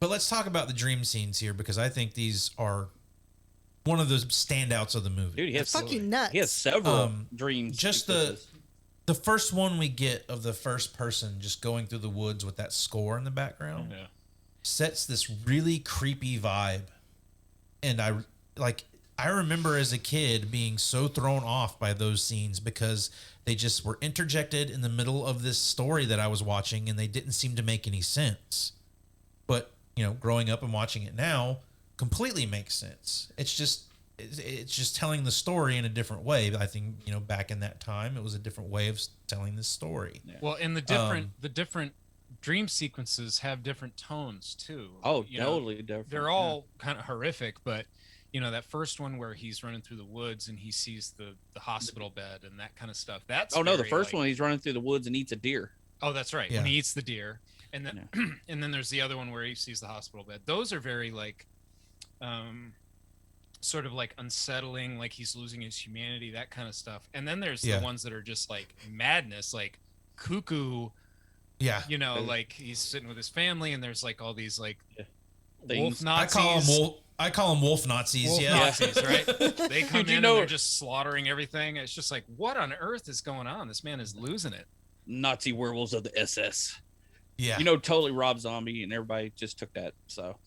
But let's talk about the dream scenes here because I think these are one of those standouts of the movie. Dude, he has fucking nuts. He has several dreams. Just the first one we get of the first person just going through the woods with that score in the background sets this really creepy vibe. And I remember as a kid being so thrown off by those scenes because they just were interjected in the middle of this story that I was watching and they didn't seem to make any sense. But, you know, growing up and watching it now completely makes sense. It's just telling the story in a different way. I think, you know, back in that time, it was a different way of telling this story. Yeah. Well, and the different dream sequences have different tones too. Oh, totally different. They're all kind of horrific, but you know, that first one where he's running through the woods and he sees the hospital bed and that kind of stuff. That's the first one he's running through the woods and eats a deer. Oh, that's right. Yeah. When he eats the deer, and then and then there's the other one where he sees the hospital bed. Those are very like sort of like unsettling, like he's losing his humanity, that kind of stuff. And then there's the ones that are just like madness, like cuckoo. Yeah. You know, like he's sitting with his family and there's like all these like wolf Nazis. I call them wolf Nazis. Wolf Nazis, right? They come in and they're just slaughtering everything. It's just like, what on earth is going on? This man is losing it. Nazi werewolves of the SS. Yeah. You know, totally Rob Zombie and everybody just took that. So,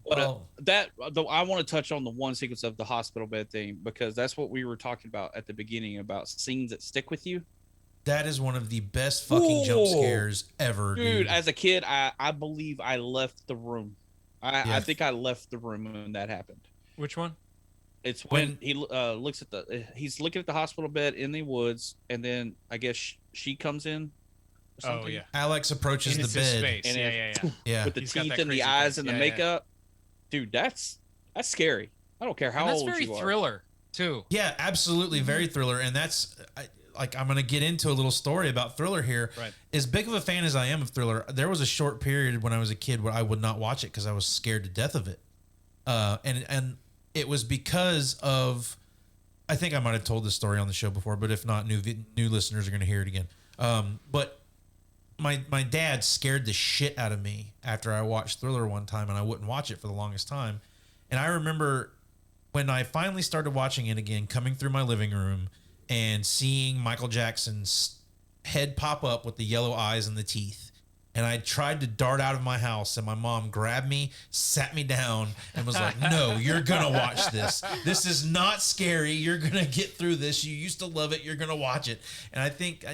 but I want to touch on the one sequence of the hospital bed thing because that's what we were talking about at the beginning about scenes that stick with you. That is one of the best fucking jump scares ever, dude. As a kid, I believe I left the room. I think I left the room when that happened. Which one? It's when he he's looking at the hospital bed in the woods, and then I guess she comes in. Oh yeah. Alex approaches the bed. And yeah. With the teeth and the eyes and the makeup. Dude, that's scary. I don't care how old you are. That's very thriller too. Yeah, absolutely, very thriller, and that's I'm going to get into a little story about Thriller here. Right. As big of a fan as I am of Thriller, there was a short period when I was a kid where I would not watch it because I was scared to death of it. And it was because of, I think I might have told this story on the show before, but if not, new listeners are going to hear it again. But my dad scared the shit out of me after I watched Thriller one time, and I wouldn't watch it for the longest time. And I remember when I finally started watching it again, coming through my living room and seeing Michael Jackson's head pop up with the yellow eyes and the teeth. And I tried to dart out of my house, and my mom grabbed me, sat me down, and was like, no, you're going to watch this. This is not scary. You're going to get through this. You used to love it. You're going to watch it. And I think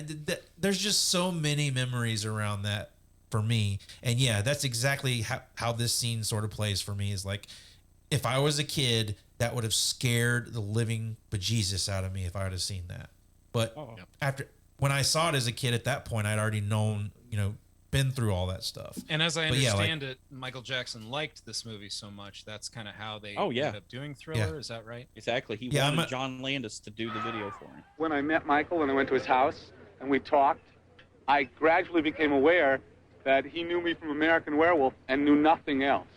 there's just so many memories around that for me. And yeah, that's exactly how this scene sort of plays for me, is like, if I was a kid, that would have scared the living bejesus out of me if I would have seen that. But when I saw it as a kid at that point, I'd already known, been through all that stuff. And as I understand it, Michael Jackson liked this movie so much. That's kind of how they ended up doing Thriller. Is that right? Exactly. He wanted John Landis to do the video for him. When I met Michael and I went to his house and we talked, I gradually became aware that he knew me from American Werewolf and knew nothing else.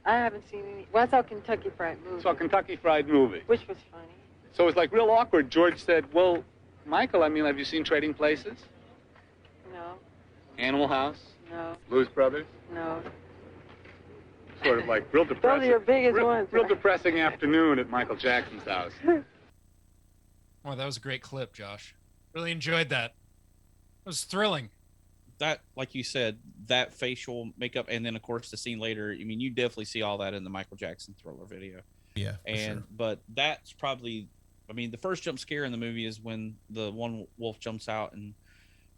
I haven't seen any. Well, I saw Kentucky Fried Movie. Saw Kentucky Fried Movie. Which was funny. So it was like real awkward. George said, well, Michael, I mean, have you seen Trading Places? No. Animal House? No. Blues Brothers? No. Sort of like real depressing. Those are your biggest ones. Real right? depressing afternoon at Michael Jackson's house. Oh, that was a great clip, Josh. Really enjoyed that. It was thrilling. That, like you said, that facial makeup, and then of course the scene later. I mean, you definitely see all that in the Michael Jackson Thriller video. Yeah, and sure. But that's probably, I mean, the first jump scare in the movie is when the one wolf jumps out and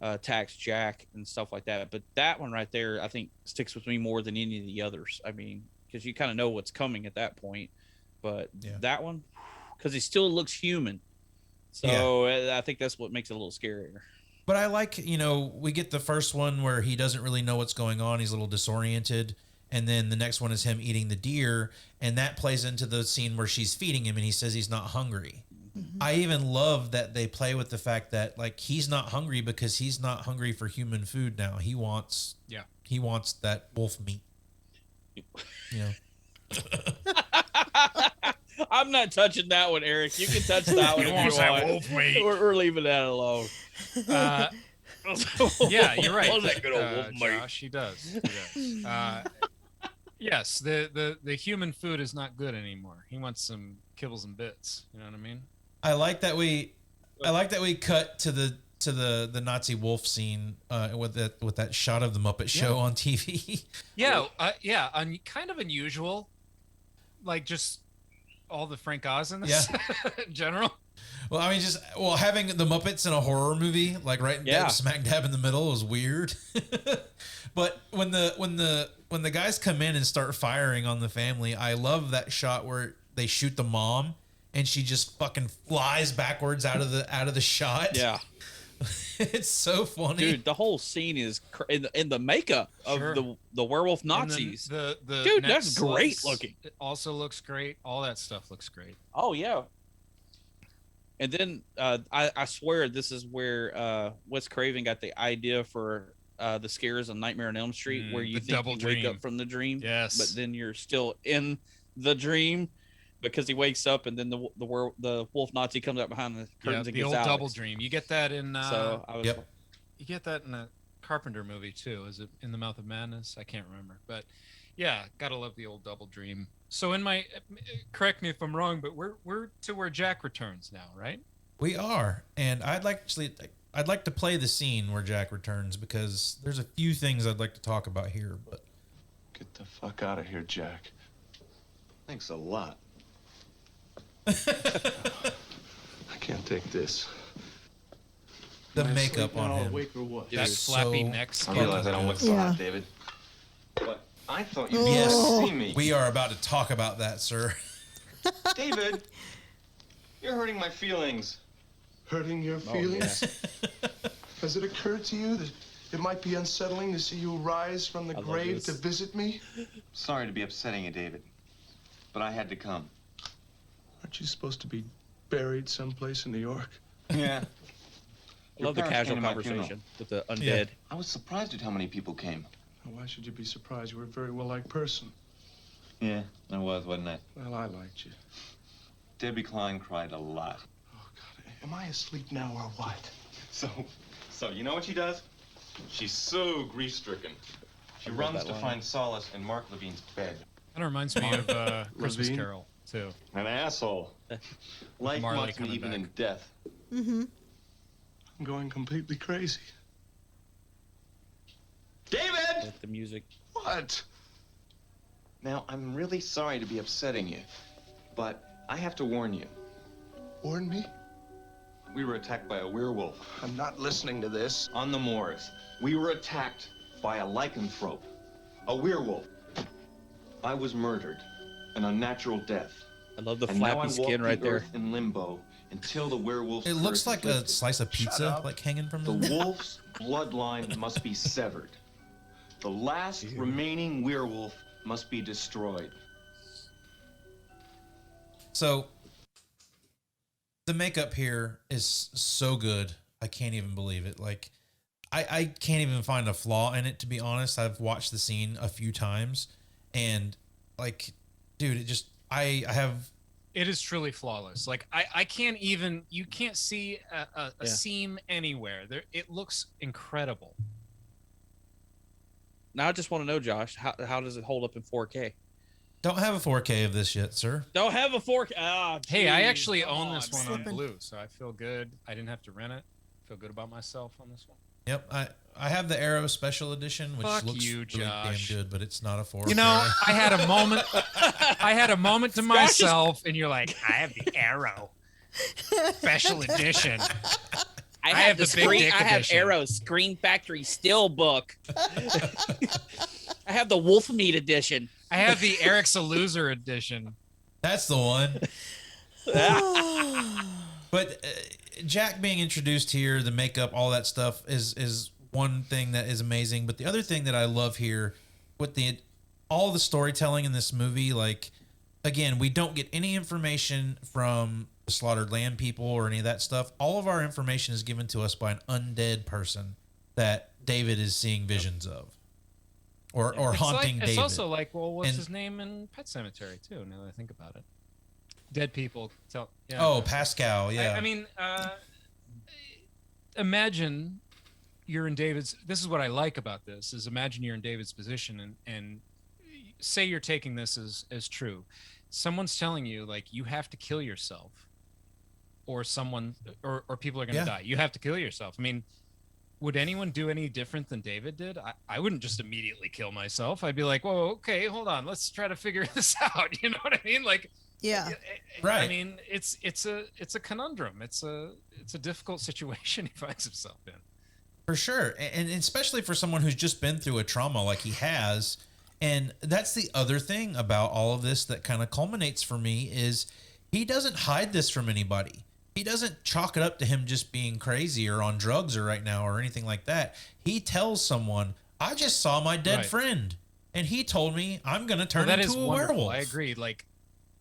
attacks Jack and stuff like that. But that one right there, I think, sticks with me more than any of the others. I mean, because you kind of know what's coming at that point. But that one, because he still looks human. So I think that's what makes it a little scarier. But I like, we get the first one where he doesn't really know what's going on. He's a little disoriented. And then the next one is him eating the deer. And that plays into the scene where she's feeding him and he says he's not hungry. Mm-hmm. I even love that they play with the fact that, like, he's not hungry because he's not hungry for human food now. He wants that wolf meat. I'm not touching that one, Eric. You can touch that one. He wants that wolf meat. We're leaving that alone. Yeah, you're right. That good old wolf meat. Josh, he does. Yes, the human food is not good anymore. He wants some kibbles and bits. You know what I mean? I like that we cut to the Nazi wolf scene with that shot of the Muppet Show on TV. Kind of unusual. Like just all the Frank Oz in this in general. Well, I mean, having the Muppets in a horror movie, like smack dab in the middle, was weird. But when the guys come in and start firing on the family, I love that shot where they shoot the mom and she just fucking flies backwards out of the shot. Yeah. It's so funny, dude. The whole scene is in the makeup of the werewolf Nazis. The dude, that's great looking. It also looks great. All that stuff looks great. Oh yeah. And then I swear this is where Wes Craven got the idea for the scares on Nightmare on Elm Street, where you think you wake up from the dream, but then you're still in the dream. Because he wakes up and then the wolf Nazi comes out behind the curtains and the gets old out. double dream. You get that in you get that in a Carpenter movie too. Is it In the Mouth of Madness? I can't remember, but yeah, gotta love the old double dream. So correct me if I'm wrong, but we're to where Jack returns now, right? We are, and I'd like to play the scene where Jack returns because there's a few things I'd like to talk about here. But get the fuck out of here, Jack. Thanks a lot. I can't take this. The makeup on him. That flappy neck. I realize I don't look so hot, David. But I thought you'd see me. We are about to talk about that, sir. David, you're hurting my feelings. Hurting your feelings? Has it occurred to you that it might be unsettling to see you rise from the grave to visit me? Sorry to be upsetting you, David, but I had to come. Aren't you supposed to be buried someplace in New York? Yeah. I love the casual conversation with the undead. Yeah. I was surprised at how many people came. Why should you be surprised? You were a very well-liked person. Yeah, I was, wasn't I? Well, I liked you. Debbie Klein cried a lot. Oh, God. Am I asleep now or what? So you know what she does? She's so grief-stricken. She runs to find solace in Mark Levine's bed. That reminds me of Christmas Carol, too. An asshole. Life mocks me even in death. Mm-hmm. I'm going completely crazy. David! Like the music. What? Now, I'm really sorry to be upsetting you, but I have to warn you. Warn me? We were attacked by a werewolf. I'm not listening to this. On the moors. We were attacked by a lycanthrope. A werewolf. I was murdered. An unnatural death. I love the flappy skin right there. In limbo until the werewolf's It looks like a slice of pizza, like hanging from the wolf's bloodline must be severed. The last remaining werewolf must be destroyed. So the makeup here is so good. I can't even believe it. Like I can't even find a flaw in it, to be honest. I've watched the scene a few times and like, dude, it is truly flawless. Like I can't even, you can't see a seam anywhere there. It looks incredible. Now I just want to know, Josh, how does it hold up in 4K? Don't have a 4K of this yet, sir. Don't have a 4K. Oh, Hey, I geez, actually come own this one on Slipping. Blue, so I feel good. I didn't have to rent it. I feel good about myself on this one. Yep, I have the Arrow Special Edition, which Fuck looks you, really damn Josh. good, but it's not a 4K. You know, I had a moment. I had a moment to myself, and you're like, I have the Arrow Special Edition. I have have the the big screen. dick I have edition. Arrow Screen Factory Steelbook. I have the Wolf Meat edition. I have the Eric's a Loser edition. That's the one. But Jack being introduced here, the makeup, all that stuff is one thing that is amazing. But the other thing that I love here with all the storytelling in this movie, like, again, we don't get any information from the slaughtered lamb people or any of that stuff. All of our information is given to us by an undead person that David is seeing visions of. Or haunting David. It's also like, well, what's And- his name in Pet Cemetery too? Now that I think about it, dead people tell. Yeah. Oh, Pascal. Yeah. I mean, imagine you're in David's. This is what I like about this: is imagine you're in David's position, and say you're taking this as true. Someone's telling you like you have to kill yourself, or someone, or people are going to die. You have to kill yourself. I mean. Would anyone do any different than David did? I wouldn't just immediately kill myself. I'd be like, whoa, okay, hold on. Let's try to figure this out. You know what I mean? Like, Yeah. Right. I mean, it's a conundrum. It's a difficult situation he finds himself in. For sure. And especially for someone who's just been through a trauma like he has. And that's the other thing about all of this that kind of culminates for me is he doesn't hide this from anybody. He doesn't chalk it up to him just being crazy or on drugs or right now or anything like that. He tells someone, I just saw my dead friend. And he told me I'm going to turn into a werewolf. I agree. Like,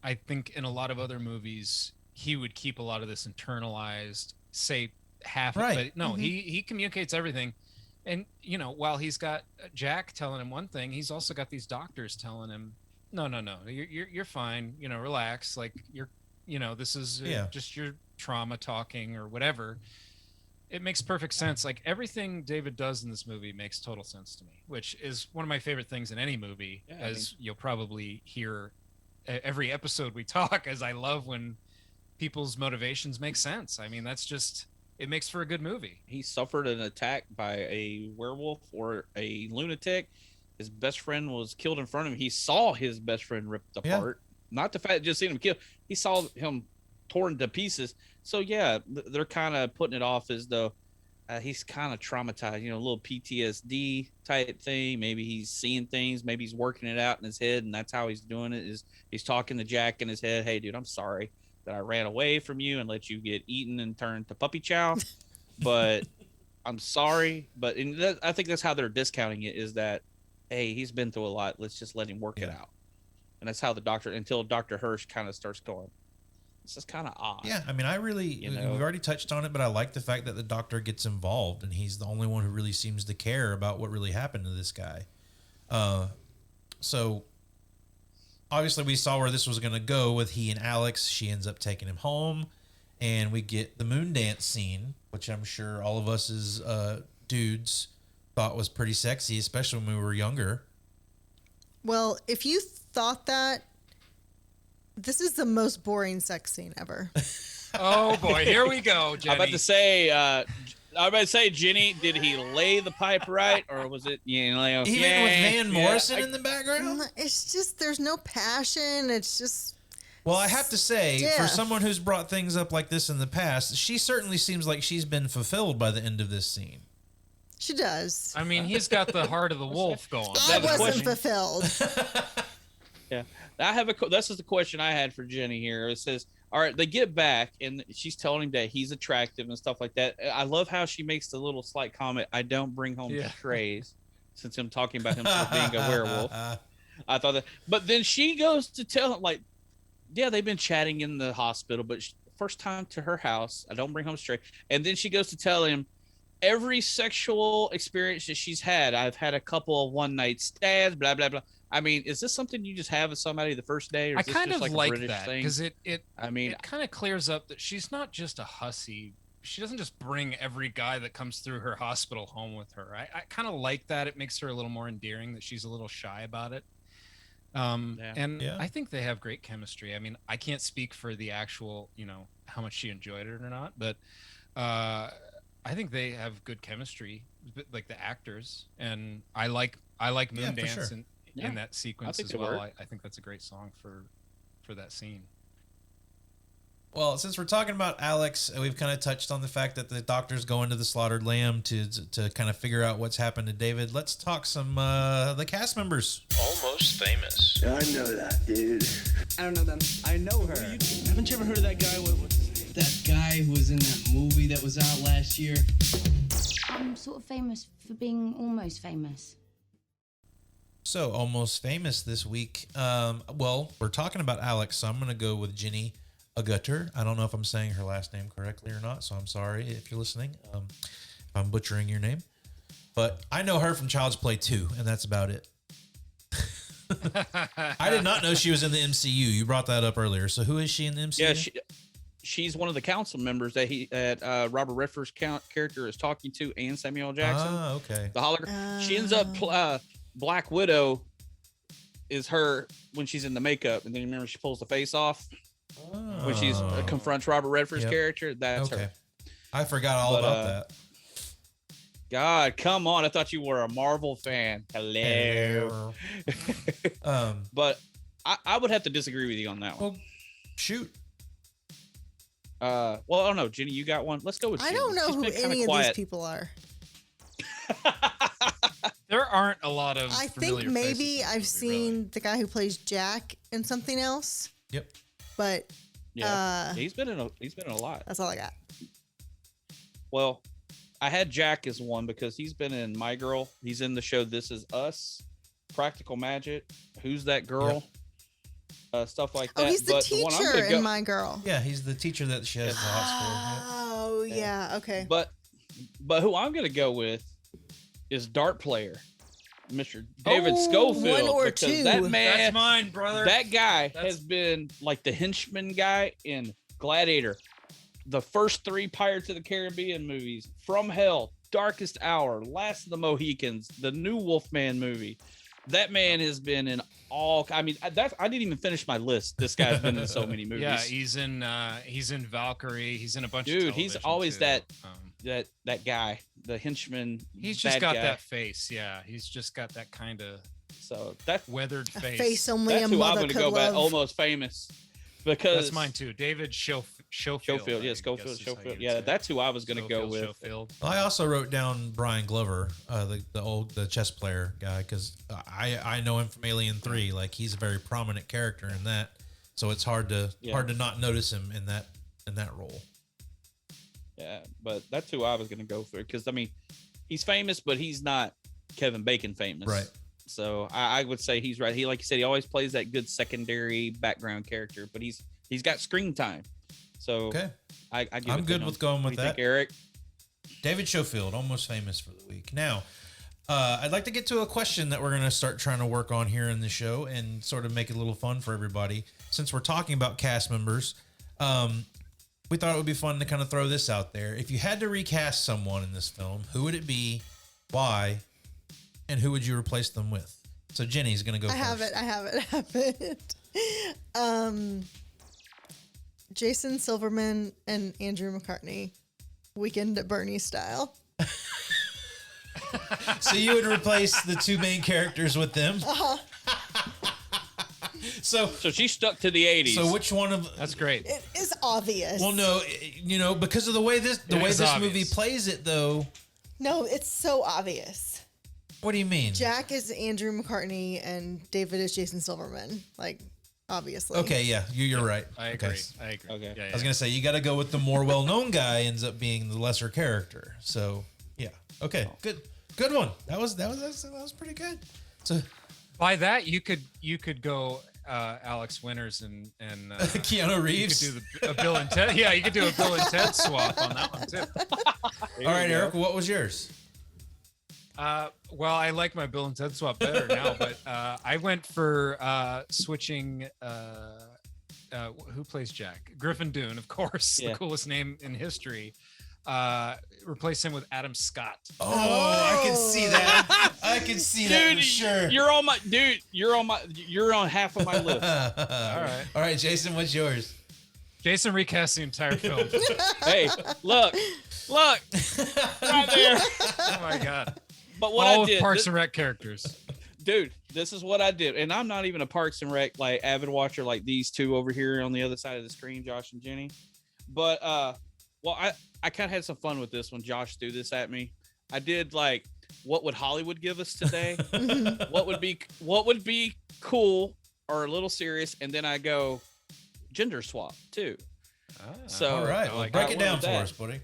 I think in a lot of other movies, he would keep a lot of this internalized, say half of it. But no, he communicates everything. And, you know, while he's got Jack telling him one thing, he's also got these doctors telling him, no, you're fine. You know, relax. Like, this is just your trauma talking or whatever. It makes perfect sense. Like everything David does in this movie makes total sense to me, which is one of my favorite things in any movie, you'll probably hear every episode we talk, as I love when people's motivations make sense. I mean, that's just, it makes for a good movie. He suffered an attack by a werewolf or a lunatic. His best friend was killed in front of him. He saw his best friend ripped apart. Not the fact just seeing him killed. He saw him torn to pieces. So yeah, they're kind of putting it off as though he's kind of traumatized, a little PTSD type thing. Maybe he's seeing things, maybe he's working it out in his head, and that's how he's doing it, is he's talking to Jack in his head. Hey dude, I'm sorry that I ran away from you and let you get eaten and turned to puppy chow, but I'm sorry. But I think that's how they're discounting it, is that, hey, he's been through a lot, let's just let him work it out. And that's how until Dr. Hirsch kind of starts going, this is kind of odd. Yeah, I mean, we've already touched on it, but I like the fact that the doctor gets involved, and he's the only one who really seems to care about what really happened to this guy. So, obviously, we saw where this was going to go with he and Alex. She ends up taking him home, and we get the moon dance scene, which I'm sure all of us as dudes thought was pretty sexy, especially when we were younger. Well, if you thought that, this is the most boring sex scene ever. Oh boy, here we go, Jenny. I'm about to say, Jenny, did he lay the pipe right, or was it, even with Van Morrison in the background? It's just, there's no passion. It's just. Well, I have to say, for someone who's brought things up like this in the past, she certainly seems like she's been fulfilled by the end of this scene. She does. I mean, he's got the heart of the wolf going. I wasn't fulfilled. Yeah, this is the question I had for Jenny here. It says, all right, they get back and she's telling him that he's attractive and stuff like that. I love how she makes the little slight comment, I don't bring home strays, since him talking about himself being a werewolf. I thought that, but then she goes to tell him, like, yeah, they've been chatting in the hospital, but first time to her house, I don't bring home stray. And then she goes to tell him, every sexual experience that she's had, I've had a couple of one night stands, blah, blah, blah. I mean, is this something you just have with somebody the first day, or is this kind just of like like a British that, thing? because it kind of clears up that she's not just a hussy. She doesn't just bring every guy that comes through her hospital home with her. I kind of like that. It makes her a little more endearing, that she's a little shy about it. And Yeah. I think they have great chemistry. I mean, I can't speak for the actual, how much she enjoyed it or not, but I think they have good chemistry, like the actors. And I like Moondance in that sequence as well. I think that's a great song for that scene. Well, since we're talking about Alex, we've kind of touched on the fact that the doctor's going to the slaughtered lamb to kind of figure out what's happened to David. Let's talk some the cast members. Almost Famous. I know that, dude. I don't know them. I know her. Haven't you ever heard of that guy? That guy who was in that movie that was out last year. I'm sort of famous for being almost famous. So, Almost Famous this week. Well, we're talking about Alex, so I'm going to go with Jenny Agutter. I don't know if I'm saying her last name correctly or not, so I'm sorry if you're listening. If I'm butchering your name. But I know her from Child's Play 2, and that's about it. I did not know she was in the MCU. You brought that up earlier. So who is she in the MCU? Yeah, she's one of the council members that Robert Redford's character is talking to, and Samuel L. Jackson. Ah, okay. The hologram. She ends up Black Widow is her when she's in the makeup, and then remember she pulls the face off when she confronts Robert Redford's character. That's her. I forgot all about that. God, come on! I thought you were a Marvel fan. Hello. But I would have to disagree with you on that one. Well, shoot. Well, I don't know, Jenny. You got one. Let's go with. I don't know who any of these people are. There aren't a lot of. I think maybe I've seen the guy who plays Jack in something else. Yep. But he's been in a lot. That's all I got. Well, I had Jack as one because he's been in My Girl. He's in the show This Is Us, Practical Magic, Who's That Girl, stuff like that. Oh, he's the teacher in My Girl. Yeah, he's the teacher that she has in the hospital. Oh, yeah. Okay. But who I'm going to go with is Dart Player, Mr. David Schofield. One or because two. That man, that's mine, brother. That guy has been like the henchman guy in Gladiator, the first 3 Pirates of the Caribbean movies, From Hell, Darkest Hour, Last of the Mohicans, the new Wolfman movie. That man has been in all. I mean, I didn't even finish my list. This guy's been in so many movies. Yeah, he's in Valkyrie. He's in a bunch of Dude, he's always too. that guy, the henchman. He's just got that face. Yeah, he's just got that kind of weathered face. Face only that's a who mother I'm could go love. By Almost Famous. Because that's mine too. David Schofield. Yeah, Schofield. Yeah, that's who I was going to go with. Schofield. Well, I also wrote down Brian Glover, the chess player guy, because I know him from Alien 3. Like, he's a very prominent character in that, so it's hard to not notice him in that role. Yeah, but that's who I was going to go for because I mean, he's famous, but he's not Kevin Bacon famous, right? So I would say he's right. He, like you said, he always plays that good secondary background character, but he's got screen time. So okay, I'm good with going with that. Think, Eric? David Schofield, Almost Famous for the week. Now, I'd like to get to a question that we're going to start trying to work on here in the show and sort of make it a little fun for everybody. Since we're talking about cast members, we thought it would be fun to kind of throw this out there. If you had to recast someone in this film, who would it be, why, and who would you replace them with? So Jenny's going to go first. I have it. Jason Silverman and Andrew McCartney, Weekend at Bernie's style. So you would replace the 2 main characters with them? Uh-huh. So she stuck to the 80s. So which one of that's great? It is obvious. Well, no, because of the way this movie plays it, though. No, it's so obvious. What do you mean? Jack is Andrew McCartney and David is Jason Silverman. Like, obviously. Okay, yeah, you're right. I agree. Okay. Okay. Yeah, I was gonna say you got to go with the more well-known guy ends up being the lesser character. So yeah, okay, good one. That was pretty good. So by that you could go Alex Winters and Keanu Reeves. You could do a Bill and Ted. Yeah, you could do a Bill and Ted swap on that one too. All right, Eric, what was yours? Well, I like my Bill and Ted swap better now, but I went for switching. Who plays Jack? Griffin Dunne, of course, the coolest name in history. replace him with Adam Scott. Oh, I can see that. I can see that for sure. You're on half of my list. All right, Jason, what's yours? Jason recast the entire film. Hey, look, right there. Oh my God. But what all I did, of Parks and Rec characters. Dude, this is what I did, and I'm not even a Parks and Rec like avid watcher like these two over here on the other side of the screen, Josh and Jenny. But well, I kind of had some fun with this when Josh threw this at me. I did like, what would Hollywood give us today? what would be cool or a little serious, and then I go gender swap too. So all right, well, break it down for us, buddy.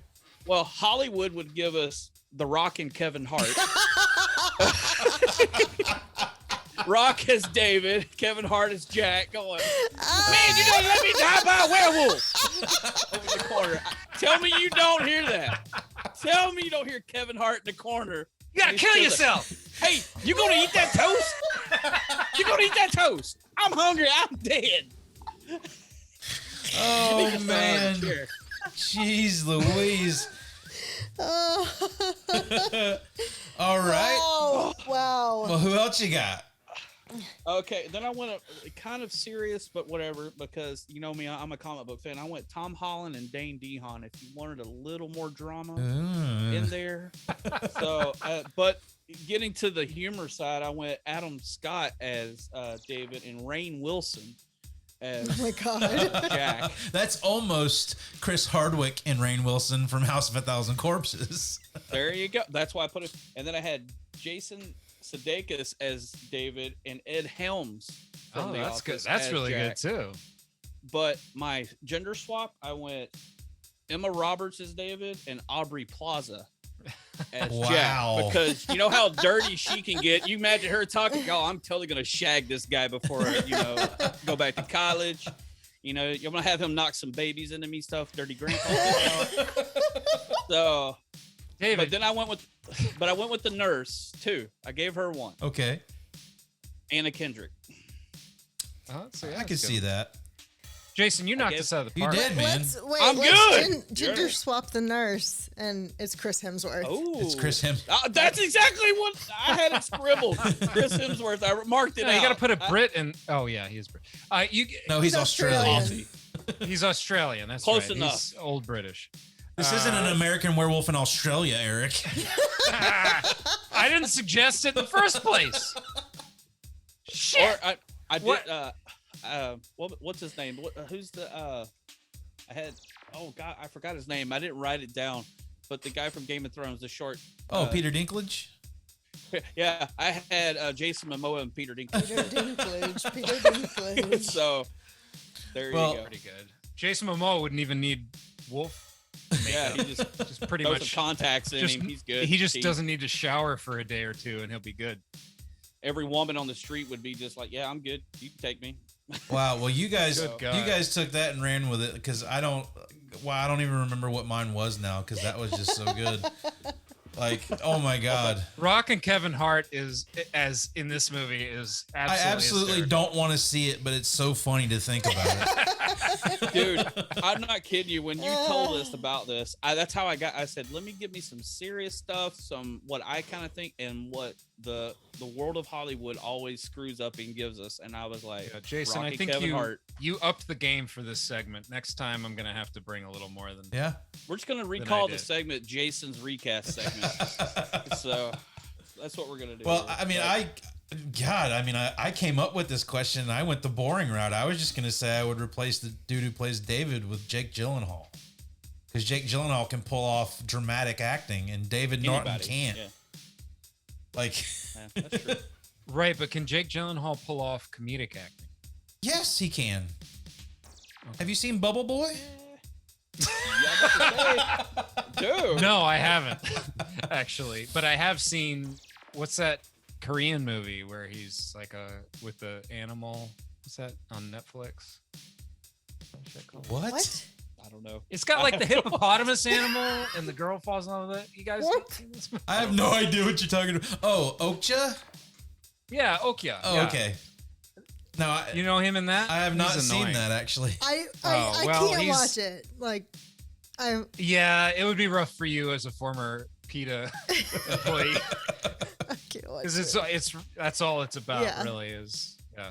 Well, Hollywood would give us The Rock and Kevin Hart. Rock as David, Kevin Hart as Jack. Going, man, you don't let me die by a werewolf. Over the corner. Tell me you don't hear that. Tell me you don't hear Kevin Hart in the corner. You gotta kill yourself. Like, hey, you gonna eat that toast? You gonna eat that toast? I'm hungry. I'm dead. Oh man, jeez Louise. All right. Oh, wow. Well, who else you got? Okay, then I went kind of serious, but whatever, because you know me, I'm a comic book fan. I went Tom Holland and Dane DeHaan if you wanted a little more drama in there. So, but getting to the humor side, I went Adam Scott as David and Rainn Wilson as oh my God. Jack. That's almost Chris Hardwick and Rainn Wilson from House of a Thousand Corpses. There you go. That's why I put it. And then I had Jason Sudeikis as David and Ed Helms from The that's Office good. That's as really Jack. good too. But my gender swap, I went Emma Roberts as David and Aubrey Plaza as Jack. Because you know how dirty she can get. You imagine her talking, oh, I'm totally going to shag this guy before, go back to college. You know, you're going to have him knock some babies into me stuff, dirty grandpa. So, David. But then I went with the nurse too. I gave her one. Okay. Anna Kendrick. I can see that. Jason, you knocked us out of the park. You did, man. I'm good. Gender swap the nurse, and it's Chris Hemsworth. Oh, It's Chris Hemsworth. That's exactly what I had it scribbled. Chris Hemsworth. I marked it out. You got to put a Brit in. Oh yeah, he's Brit. No, he's Australian. He's Australian. That's close right. enough. He's old British. This isn't an American Werewolf in Australia, Eric. I didn't suggest it in the first place. Shit. Or I did. What's his name? Who's the? I had. Oh God, I forgot his name. I didn't write it down. But the guy from Game of Thrones, the short. Peter Dinklage. Yeah, I had Jason Momoa and Peter Dinklage. Peter Dinklage. So there you go. Pretty good. Jason Momoa wouldn't even need wolf. Yeah, he just pretty throw much some contacts in him. He's good. He just doesn't need to shower for a day or two, and he'll be good. Every woman on the street would be just like, "Yeah, I'm good. You can take me." Wow. Well, you guys took that and ran with it because I don't even remember what mine was now because that was just so good. Like, oh my God. Rock and Kevin Hart as in this movie is absolutely I absolutely hysterical. don't want to see it, but it's so funny to think about it. Dude, I'm not kidding you. When you told us about this, that's how I said, let me give me some serious stuff, some what I kind of think and what the world of Hollywood always screws up and gives us. And I was like, yeah, Jason, Rocky, I think Kevin Hart. you upped the game for this segment. Next time I'm going to have to bring a little more than Yeah. We're just going to recall the segment Jason's Recast segment. So that's what we're going to do. Well, I mean, I came up with this question and I went the boring route. I was just going to say I would replace the dude who plays David with Jake Gyllenhaal. Because Jake Gyllenhaal can pull off dramatic acting and David Norton can't. Yeah. Like, yeah, that's true. Right, but can Jake Gyllenhaal pull off comedic acting? Yes, he can. Okay. Have you seen Bubble Boy? Dude. No, I haven't actually, but I have seen what's that Korean movie where he's like with the animal? What's that on Netflix? What's that called? What? I don't know. It's got like the hippopotamus animal and the girl falls in love with it. You guys? I have no idea what you're talking about. Oh, Okja? Yeah, Okja. Oh, yeah. okay. No, you know him in that? I have not seen that actually. I can't watch it. Like, Yeah, it would be rough for you as a former PETA employee. Because that's all it's about, really.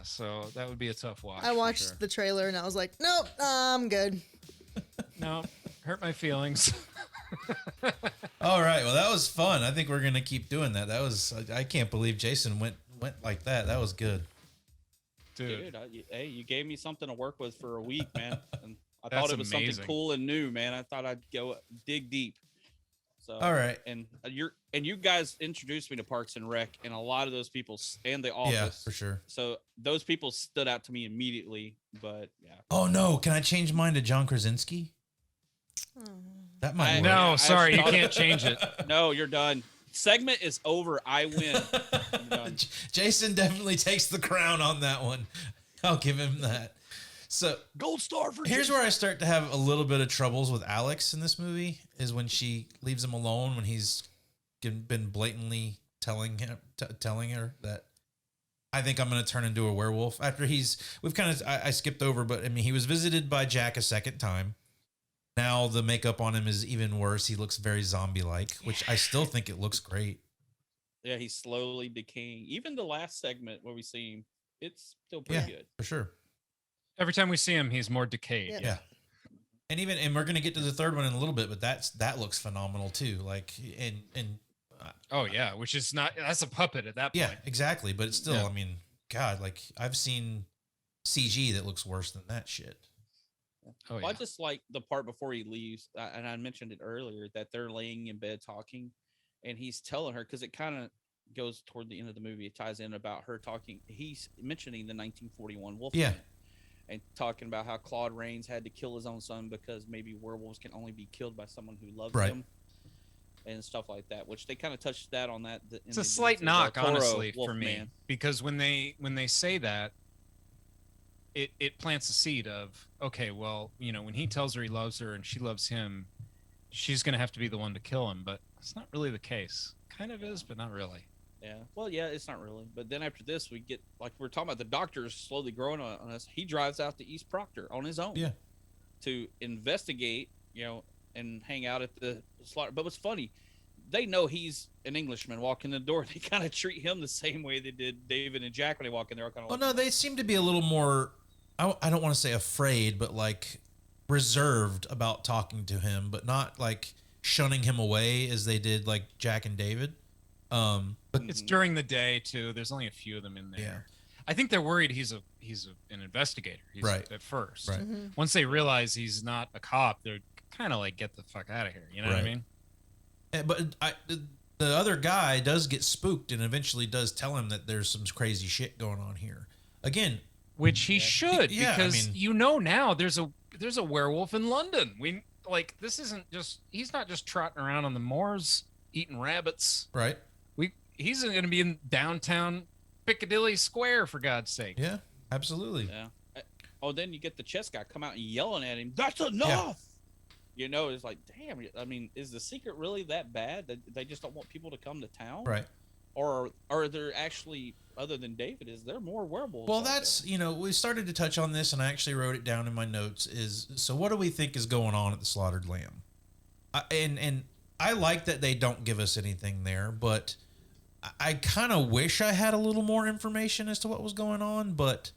So that would be a tough watch. I watched the trailer and I was like, nope, I'm good. No, hurt my feelings. All right, well, that was fun. I think we're gonna keep doing that. I can't believe Jason went like that. That was good, dude. Hey, you gave me something to work with for a week, man. And I thought it was something cool and new, man. I thought I'd go dig deep. So, all right, and you guys introduced me to Parks and Rec, and a lot of those people and The Office, yeah, for sure. So those people stood out to me immediately. But yeah. Oh no, can I change mine to John Krasinski? That might. No, sorry, you can't change it. No, you're done. Segment is over. I win. I'm done. Jason definitely takes the crown on that one. I'll give him that. So gold star for here's where I start to have a little bit of troubles with Alex in this movie is when she leaves him alone when he's been blatantly telling her that I think I'm going to turn into a werewolf after I skipped over, but I mean, he was visited by Jack a second time. Now the makeup on him is even worse. He looks very zombie-like, which I still think it looks great. Yeah, he's slowly decaying. Even the last segment where we see him, it's still pretty good. For sure. Every time we see him, he's more decayed. Yeah. And we're going to get to the third one in a little bit, but that looks phenomenal too. Like, oh yeah, which is that's a puppet at that point. Yeah, exactly. But it's still, I mean, God, like I've seen CG that looks worse than that shit. Oh, I just like the part before he leaves, and I mentioned it earlier, that they're laying in bed talking, and he's telling her, because it kind of goes toward the end of the movie, it ties in about her talking. He's mentioning the 1941 Wolf. Yeah. And talking about how Claude Rains had to kill his own son because maybe werewolves can only be killed by someone who loves them, and stuff like that. Which they kind of touched that on that. It's a slight knock, honestly, for me, because when they say that, it plants a seed of, okay, well, when he tells her he loves her and she loves him, she's gonna have to be the one to kill him. But it's not really the case. Kind of is, but not really. Yeah, well, yeah, it's not really. But then after this, we get, like we're talking about, the doctor's slowly growing on us. He drives out to East Proctor on his own, to investigate, and hang out at the slaughter. But what's funny, they know he's an Englishman walking in the door. They kind of treat him the same way they did David and Jack when they walk in there. Well, no, they seem to be a little more, I don't want to say afraid, but like reserved about talking to him, but not like shunning him away as they did like Jack and David. But it's during the day too. There's only a few of them in there. Yeah. I think they're worried he's an investigator. At first. Right. Mm-hmm. Once they realize he's not a cop, they're kind of like, get the fuck out of here. You know what I mean? But the other guy does get spooked and eventually does tell him that there's some crazy shit going on here. Again, which he should, because now there's a werewolf in London. This isn't just, he's not just trotting around on the moors eating rabbits. Right. He's going to be in downtown Piccadilly Square, for God's sake. Yeah, absolutely. Yeah. Oh, then you get the chess guy come out and yelling at him, "That's enough!" Yeah. It's like, damn. I mean, is the secret really that bad that they just don't want people to come to town? Right. Or are there actually, other than David, is there more werewolves? Well, that's, we started to touch on this, and I actually wrote it down in my notes, so what do we think is going on at the Slaughtered Lamb? And I like that they don't give us anything there, but I kind of wish I had a little more information as to what was going on, but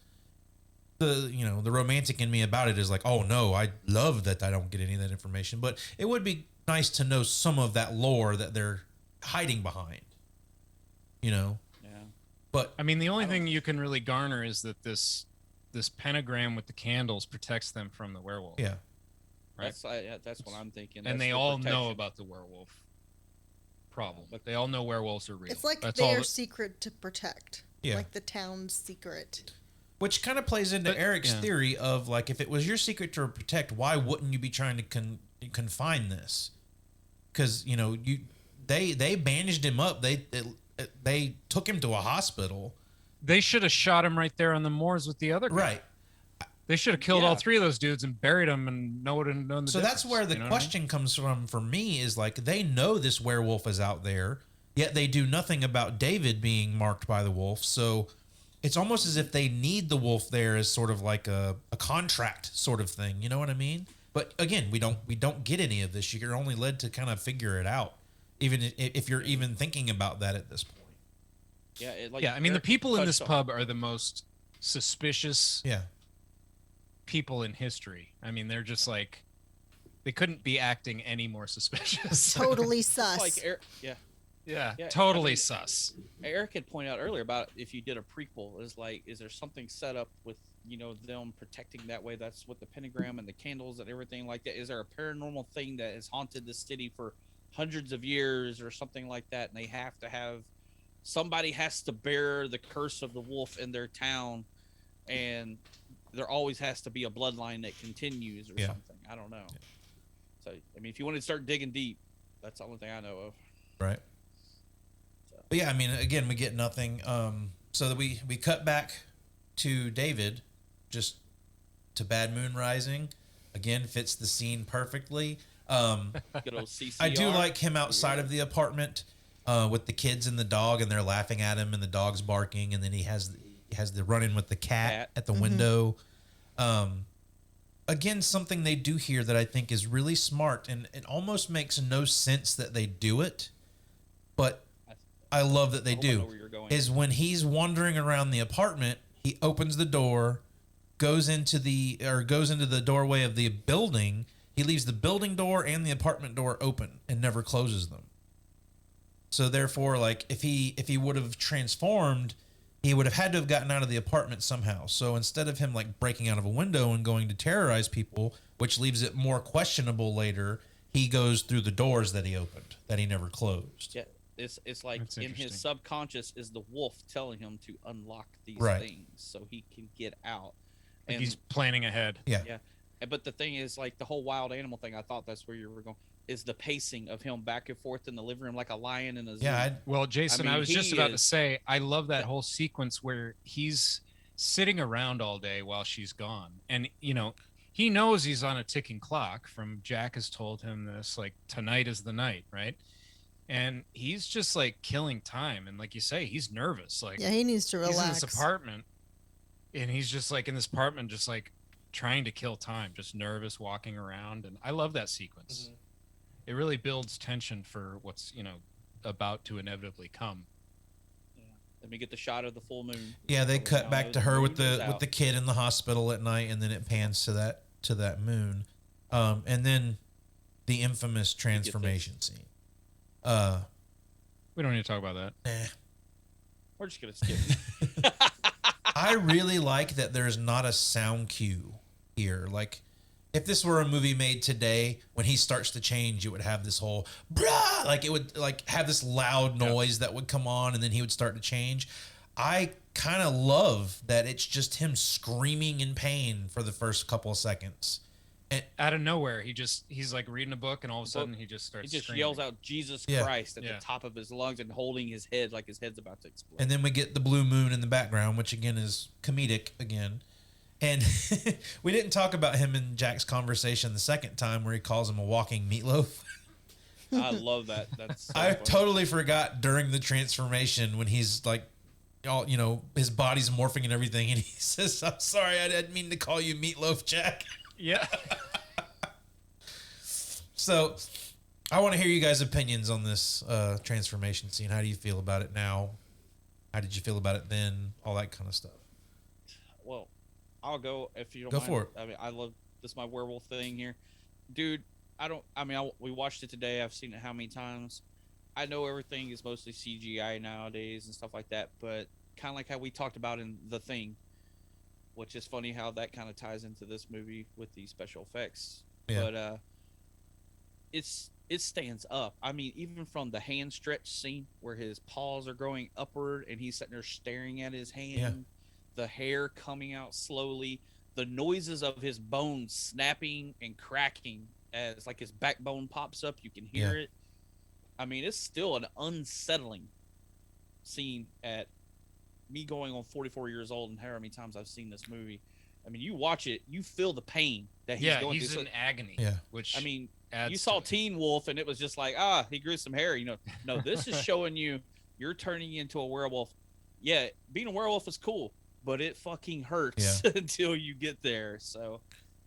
the romantic in me about it is like, oh no, I love that I don't get any of that information, but it would be nice to know some of that lore that they're hiding behind, Yeah. But I mean, the only thing you can really garner is that this pentagram with the candles protects them from the werewolf. Yeah. Right. That's what I'm thinking. And they all know about the werewolf problem. But they all know werewolves are real. It's like That's their secret to protect. Yeah. Like the town's secret. Which kind of plays into Eric's theory of like, if it was your secret to protect, why wouldn't you be trying to confine this? Because they bandaged him up. They took him to a hospital. They should have shot him right there on the moors with the other guy. Right. They should have killed all three of those dudes and buried them, and no one would have known the difference. That's where the question comes from for me, is like, they know this werewolf is out there, yet they do nothing about David being marked by the wolf. So it's almost as if they need the wolf there as sort of like a contract sort of thing. You know what I mean? But again, we don't get any of this. You're only led to kind of figure it out, even if you're even thinking about that at this point. Yeah, I mean, the people in this pub are the most suspicious Yeah. people in history. I mean, they're just like, they couldn't be acting any more suspicious. Totally sus. Like Yeah, totally sus. Eric had pointed out earlier about if you did a prequel, is there something set up with them protecting that way? That's with the pentagram and the candles and everything like that. Is there a paranormal thing that has haunted the city for hundreds of years or something like that? And they have to have somebody has to bear the curse of the wolf in their town, and there always has to be a bloodline that continues or something. I don't know. So I mean, if you want to start digging deep, that's the only thing I know of. Right. But yeah, I mean, again, we get nothing. So that we cut back to David, just to Bad Moon Rising. Again, fits the scene perfectly. Good old CCR. I do like him outside of the apartment with the kids and the dog, and they're laughing at him, and the dog's barking, and then he has the run-in with the cat at the window. Again, something they do here that I think is really smart, and it almost makes no sense that they do it, but I love that they do, is when he's wandering around the apartment, he opens the door, goes into the doorway of the building. He leaves the building door and the apartment door open and never closes them. So therefore, like, if he would have transformed, he would have had to have gotten out of the apartment somehow. So instead of him like breaking out of a window and going to terrorize people, which leaves it more questionable later, he goes through the doors that he opened, that he never closed. Yeah. It's like in his subconscious is the wolf telling him to unlock these things so he can get out. And he's planning ahead. Yeah. Yeah. But the thing is, like, the whole wild animal thing, I thought that's where you were going, is the pacing of him back and forth in the living room like a lion in a zoo. Yeah. Well, Jason, I was just about to say, I love that whole sequence where he's sitting around all day while she's gone. And, he knows he's on a ticking clock from Jack has told him this, like, tonight is the night, right? And he's just like killing time, and like you say, he's nervous. Like, yeah, he needs to relax. He's in this apartment, and he's just like in this apartment, just like trying to kill time, just nervous, walking around. And I love that sequence. It really builds tension for what's about to inevitably come. Yeah. Let me get the shot of the full moon. Yeah, they cut back to her with the kid in the hospital at night, and then it pans to that moon, and then the infamous transformation scene. We don't need to talk about that. We're just gonna skip. I really like that there's not a sound cue here. Like, if this were a movie made today, when he starts to change, it would have this whole brah, like it would like have this loud noise that would come on, and then he would start to change. I kind of love that it's just him screaming in pain for the first couple of seconds. And out of nowhere, he's like reading a book, and all of a sudden he just starts. He just screaming. yells out Jesus Christ at the top of his lungs and holding his head like his head's about to explode. And then we get the blue moon in the background, which again is comedic again. And we didn't talk about him in Jack's conversation the second time where he calls him a walking meatloaf. I love that. That's so I funny. totally forgot during the transformation when he's like, all his body's morphing and everything, and he says, "I'm sorry, I didn't mean to call you meatloaf, Jack." Yeah. So, I want to hear you guys' opinions on this transformation scene. How do you feel about it now? How did you feel about it then? All that kind of stuff. Well, I'll go if you don't Go mind. for it. I mean, I love this. My werewolf thing here, dude. We watched it today. I've seen it how many times? I know everything is mostly CGI nowadays and stuff like that, but kind of like how we talked about in The Thing, which is funny how that kind of ties into this movie with the special effects. Yeah. But it stands up. I mean, even from the hand stretch scene where his paws are growing upward and he's sitting there staring at his hand, the hair coming out slowly, the noises of his bones snapping and cracking as like his backbone pops up, you can hear it. I mean, it's still an unsettling scene at me going on 44 years old and however many times I've seen this movie. I mean, you watch it, you feel the pain that he's going he's through. in agony. Yeah. Which I mean, adds you saw to it. Teen Wolf and it was just like, he grew some hair. No, this is showing you're turning into a werewolf. Yeah, being a werewolf is cool, but it fucking hurts until you get there. So,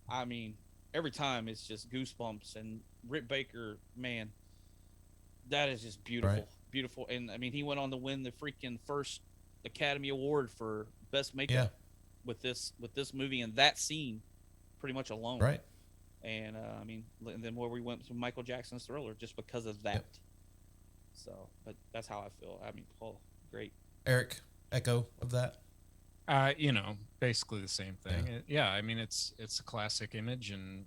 I mean, every time it's just goosebumps. And Rick Baker, man, that is just beautiful, Right. beautiful. And I mean, he went on to win the freaking first Academy Award for best makeup with this movie and that scene, pretty much alone. Right. And I mean, and then where we went to Michael Jackson's Thriller just because of that. Yep. So, but that's how I feel. I mean, Paul, great. Eric, echo of that? Basically the same thing. I mean, it's a classic image, and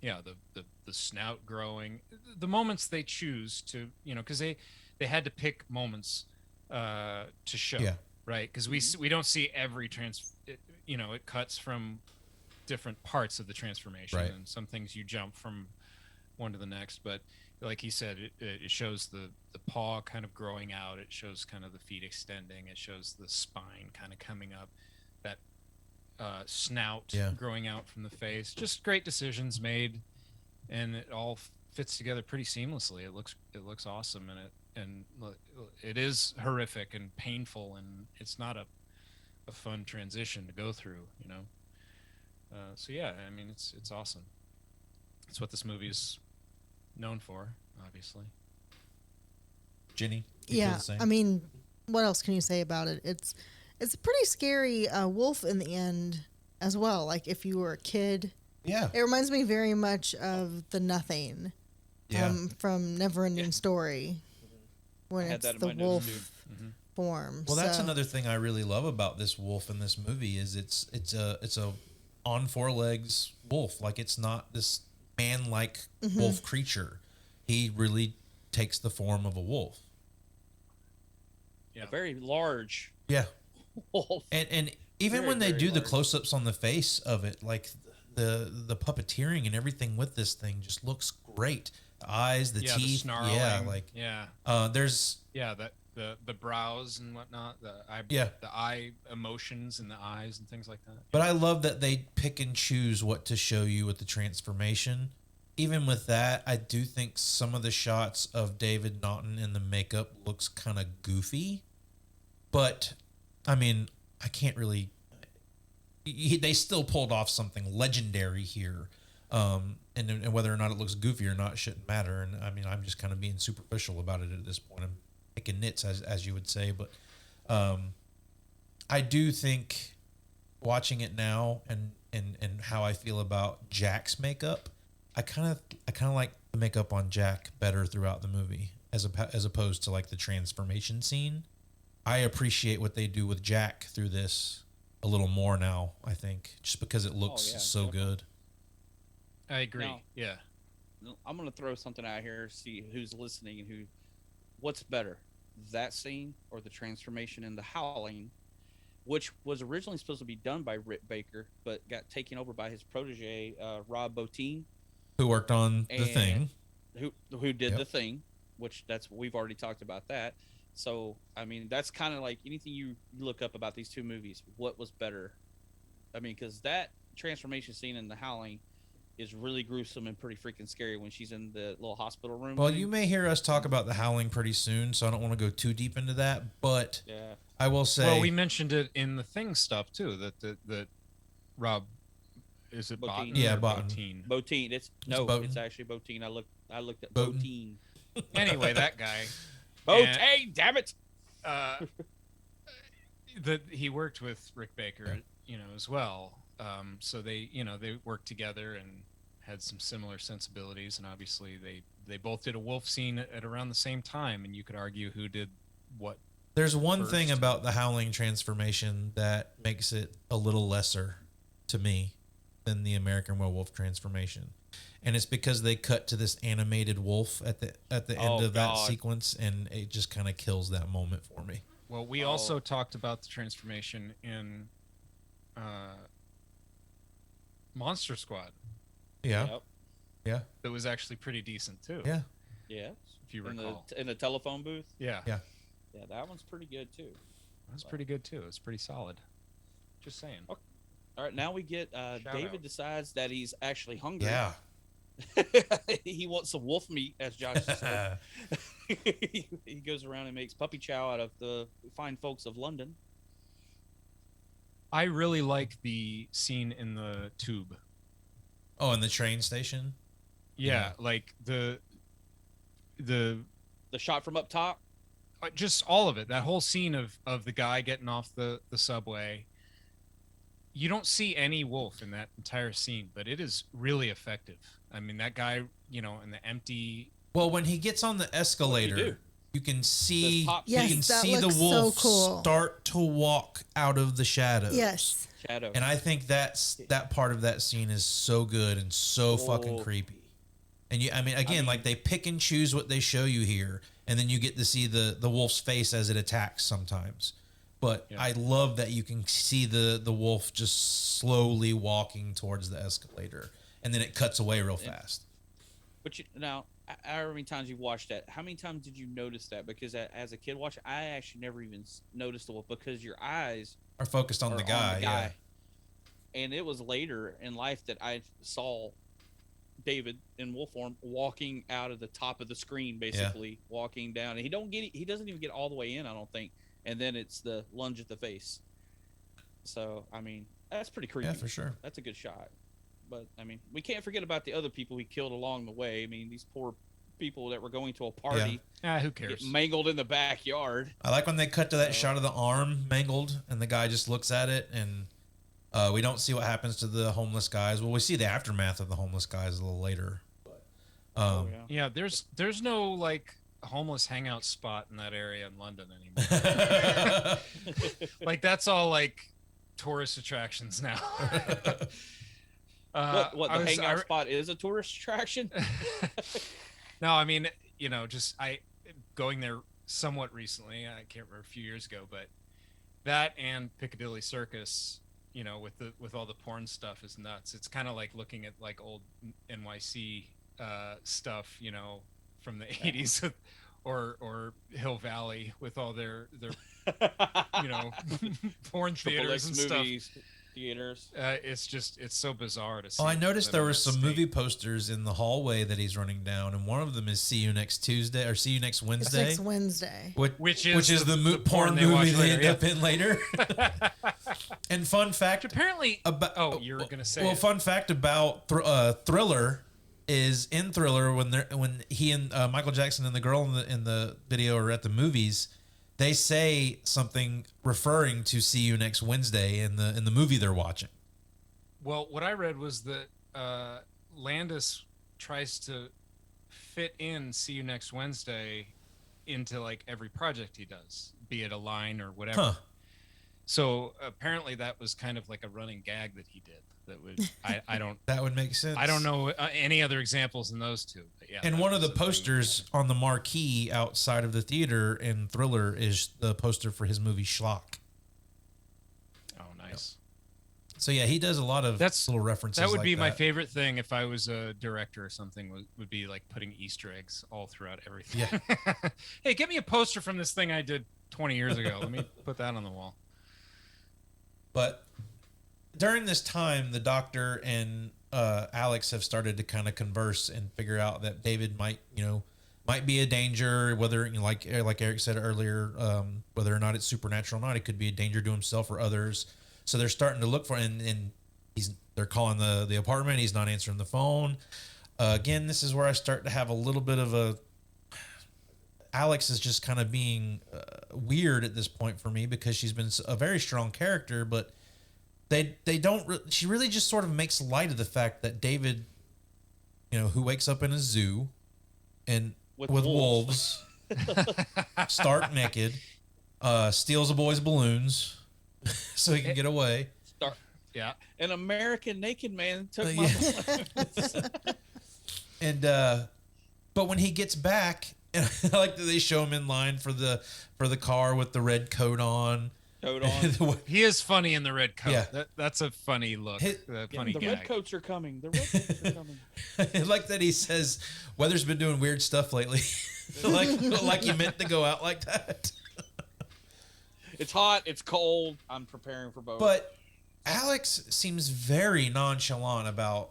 yeah, the snout growing, the moments they choose to, because they had to pick moments to show, right? Because we don't see every it cuts from different parts of the transformation, Right. and some things you jump from one to the next, but like he said, it shows the paw kind of growing out, it shows kind of the feet extending, it shows the spine kind of coming up, that snout growing out from the face. Just great decisions made, and it all fits together pretty seamlessly. It looks awesome, and it is horrific and painful, and it's not a fun transition to go through, so yeah, I mean, it's awesome. It's what this movie is known for, obviously. Jenny? Yeah, I mean, what else can you say about it? It's a pretty scary wolf in the end as well. Like, if you were a kid, it reminds me very much of The Nothing from Neverending Story, when it's the wolf form. Well, that's another thing I really love about this wolf in this movie is it's a on four legs wolf. Like, it's not this man-like wolf creature. He really takes the form of a wolf. Yeah, a very large. Yeah. Wolf. And even when they do the close-ups on the face of it, like the puppeteering and everything with this thing just looks great. The eyes, the teeth, the snarling, there's the brows and whatnot, the eye emotions in the eyes and things like that. But I love that they pick and choose what to show you with the transformation. Even with that, I do think some of the shots of David Naughton in the makeup looks kind of goofy. But, I mean, I can't really... They still pulled off something legendary here. And whether or not it looks goofy or not shouldn't matter. And, I mean, I'm just kind of being superficial about it at this point. I'm picking nits, as you would say. But I do think watching it now and how I feel about Jack's makeup... I kind of like the makeup on Jack better throughout the movie as opposed to like the transformation scene. I appreciate what they do with Jack through this a little more now, I think, just because it looks so good. I agree. Now, I'm going to throw something out here, see who's listening and what's better, that scene or the transformation in The Howling, which was originally supposed to be done by Rick Baker, but got taken over by his protege, Rob Bottin. Who worked on The Thing. Who did The Thing, which we've already talked about that. So, I mean, that's kind of like anything you look up about these two movies. What was better? I mean, because that transformation scene in The Howling is really gruesome and pretty freaking scary when she's in the little hospital room. Well, you may hear us talk about The Howling pretty soon, so I don't want to go too deep into that. But I will say... Well, we mentioned it in the Thing stuff, too, that Rob... Is it Bottin? Yeah, Bottin. Bottin. It's actually Bottin. I looked at Bottin. Anyway, that guy. Bottin, damn it. He worked with Rick Baker, as well. So they worked together and had some similar sensibilities, and obviously they both did a wolf scene at around the same time, and you could argue who did what. There's one thing about the Howling transformation that makes it a little lesser to me than the American Werewolf transformation, and it's because they cut to this animated wolf at the end of that sequence, and it just kind of kills that moment for me. Well, we also talked about the transformation in Monster Squad. Yeah. It was actually pretty decent too. Yeah. Yeah. If you recall. In the telephone booth. Yeah. Yeah, that one's pretty good too. That's pretty good too. It's pretty solid. Just saying. Okay. All right, now we get David decides that he's actually hungry. Yeah. He wants some wolf meat, as Josh said. He goes around and makes puppy chow out of the fine folks of London. I really like the scene in the tube Oh, in the train station. Yeah, like the shot from up top. Just all of it. That whole scene of the guy getting off the subway. You don't see any wolf in that entire scene, but it is really effective. I mean, that guy, in the empty. Well, when he gets on the escalator, you can see the wolf so cool. start to walk out of the shadows. Yes. Shadow. And I think that part of that scene is so good and so fucking creepy. And like they pick and choose what they show you here, and then you get to see the wolf's face as it attacks sometimes. But I love that you can see the wolf just slowly walking towards the escalator, and then it cuts away real fast. But now, however many times you've watched that, how many times did you notice that? Because as a kid watching, I actually never even noticed the wolf because your eyes are focused on the guy. Yeah. And it was later in life that I saw David in wolf form walking out of the top of the screen, basically walking down, and he doesn't even get all the way in, I don't think. And then it's the lunge at the face. So I mean, that's pretty creepy. Yeah, for sure. That's a good shot. But I mean, we can't forget about the other people he killed along the way. I mean, these poor people that were going to a party. Yeah. Who cares? Get mangled in the backyard. I like when they cut to that shot of the arm mangled, and the guy just looks at it, and we don't see what happens to the homeless guys. Well, we see the aftermath of the homeless guys a little later. Yeah, there's no like homeless hangout spot in that area in London anymore. Like that's all like tourist attractions now. What the hangout spot is a tourist attraction? No, I mean, just going there somewhat recently. I can't remember, a few years ago, but that and Piccadilly Circus, with all the porn stuff is nuts. It's kind of like looking at like old NYC stuff, from the 80s, or Hill Valley with all their porn theaters and stuff. Theaters. It's so bizarre to see. Oh, I noticed there were some movie posters in the hallway that he's running down, and one of them is "See you next Tuesday" or "See you next Wednesday." Next Wednesday. Which is the porn movie they end up in later. And fun fact, apparently about you were gonna say. Well, fun fact about Thriller is in Thriller when he and Michael Jackson and the girl in the video are at the movies. They say something referring to "See you next Wednesday" in the movie they're watching. Well, what I read was that Landis tries to fit in "See you next Wednesday" into like every project he does, be it a line or whatever. Huh. So apparently that was kind of like a running gag that he did. That would I don't. That would make sense. I don't know any other examples than those two. But yeah. And one of the posters on the marquee outside of the theater in Thriller is the poster for his movie Schlock. Oh, nice. So yeah, he does a lot of little references. That would like be my favorite thing if I was a director or something. Would be like putting Easter eggs all throughout everything. Yeah. Hey, get me a poster from this thing I did 20 years ago. Let me put that on the wall. But during this time, the doctor and Alex have started to kind of converse and figure out that David might be a danger, whether like Eric said earlier, whether or not it's supernatural or not, it could be a danger to himself or others. So they're starting to look for, and they're calling the apartment. He's not answering the phone. Again, this is where I start to have a little bit of Alex is just kind of being weird at this point for me because she's been a very strong character, but she really just sort of makes light of the fact that David, who wakes up in a zoo and with wolves stark naked, steals a boy's balloons so he can get away. Yeah. An American naked man took my balloons. And but when he gets back, and I like that they show him in line for the car with the red coat on. He is funny in the red coat. Yeah. That's a funny look. Funny the gag. red coats are coming. The red coats are coming. I like that he says, "Weather's been doing weird stuff lately." like he meant to go out like that. It's hot. It's cold. I'm preparing for both. But Alex seems very nonchalant about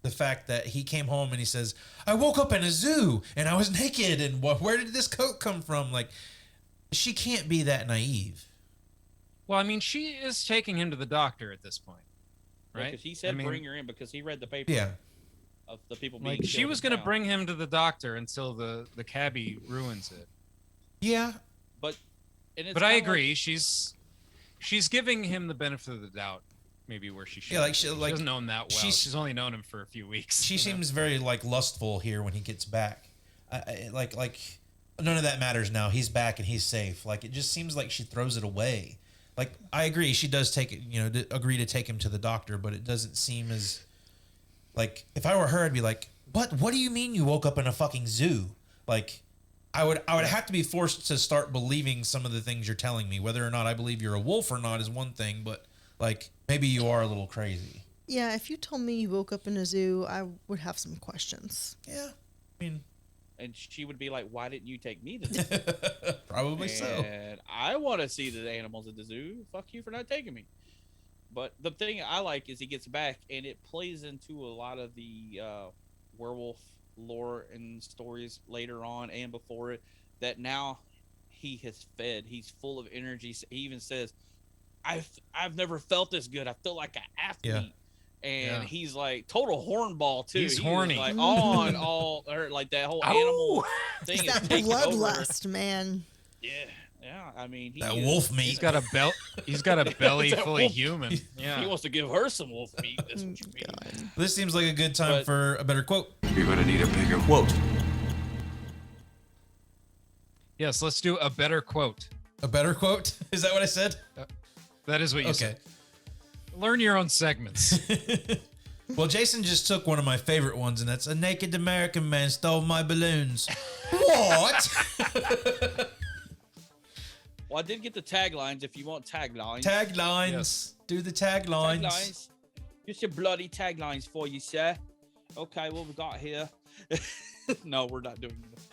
the fact that he came home and he says, "I woke up in a zoo and I was naked, and where did this coat come from?" Like, she can't be that naive. Well, I mean, she is taking him to the doctor at this point. right? Because he said bring her in because he read the paper. Yeah. Of the people being Like she killed was in going to town. bring him to the doctor until the cabbie ruins it. Yeah. But it's But I kinda agree. She's giving him the benefit of the doubt, maybe where she should. Yeah, like she doesn't know him that well. She's only known him for a few weeks. She seems very like lustful here when he gets back. Like none of that matters now. He's back and he's safe. Like it just seems like she throws it away. Like I agree, she does take it. Agree to take him to the doctor, but it doesn't seem as like if I were her, I'd be like, what? What do you mean you woke up in a fucking zoo? Like I would have to be forced to start believing some of the things you're telling me. Whether or not I believe you're a wolf or not is one thing, but like maybe you are a little crazy. Yeah, if you told me you woke up in a zoo, I would have some questions. Yeah, I mean, and she would be like, "Why didn't you take me to the zoo?" Probably so. And I want to see the animals at the zoo. Fuck you for not taking me. But the thing I like is he gets back, and it plays into a lot of the werewolf lore and stories later on and before it. That now he has fed. He's full of energy. He even says, "I've never felt this good. I feel like an athlete." And he's like total hornball too. He's horny. Like on all or like that whole animal thing It's is that taking over. bloodlust, man. Yeah. I mean, that wolf meat. He's got a belly That full of wolf- human. Yeah. He wants to give her some wolf meat. That's what you mean. This seems like a good time for a better quote. You're gonna need a bigger quote. Yes, let's do a better quote. A better quote? Is that what I said? That is what you said. Learn your own segments. Well, Jason just took one of my favorite ones, and that's a naked American man stole my balloons. What? Well, I did get the taglines. If you want taglines, Taglines. Do the taglines. Taglines. Just your bloody taglines for you, sir. Okay, what we got here? No, we're not doing this.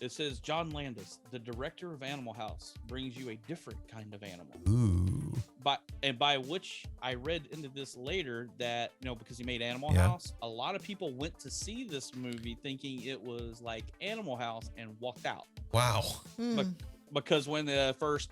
It says John Landis, the director of Animal House, brings you a different kind of animal. Ooh. By which I read into this later that, because he made Animal Yeah. House, a lot of people went to see this movie thinking it was like Animal House and walked out. Wow. Because when the first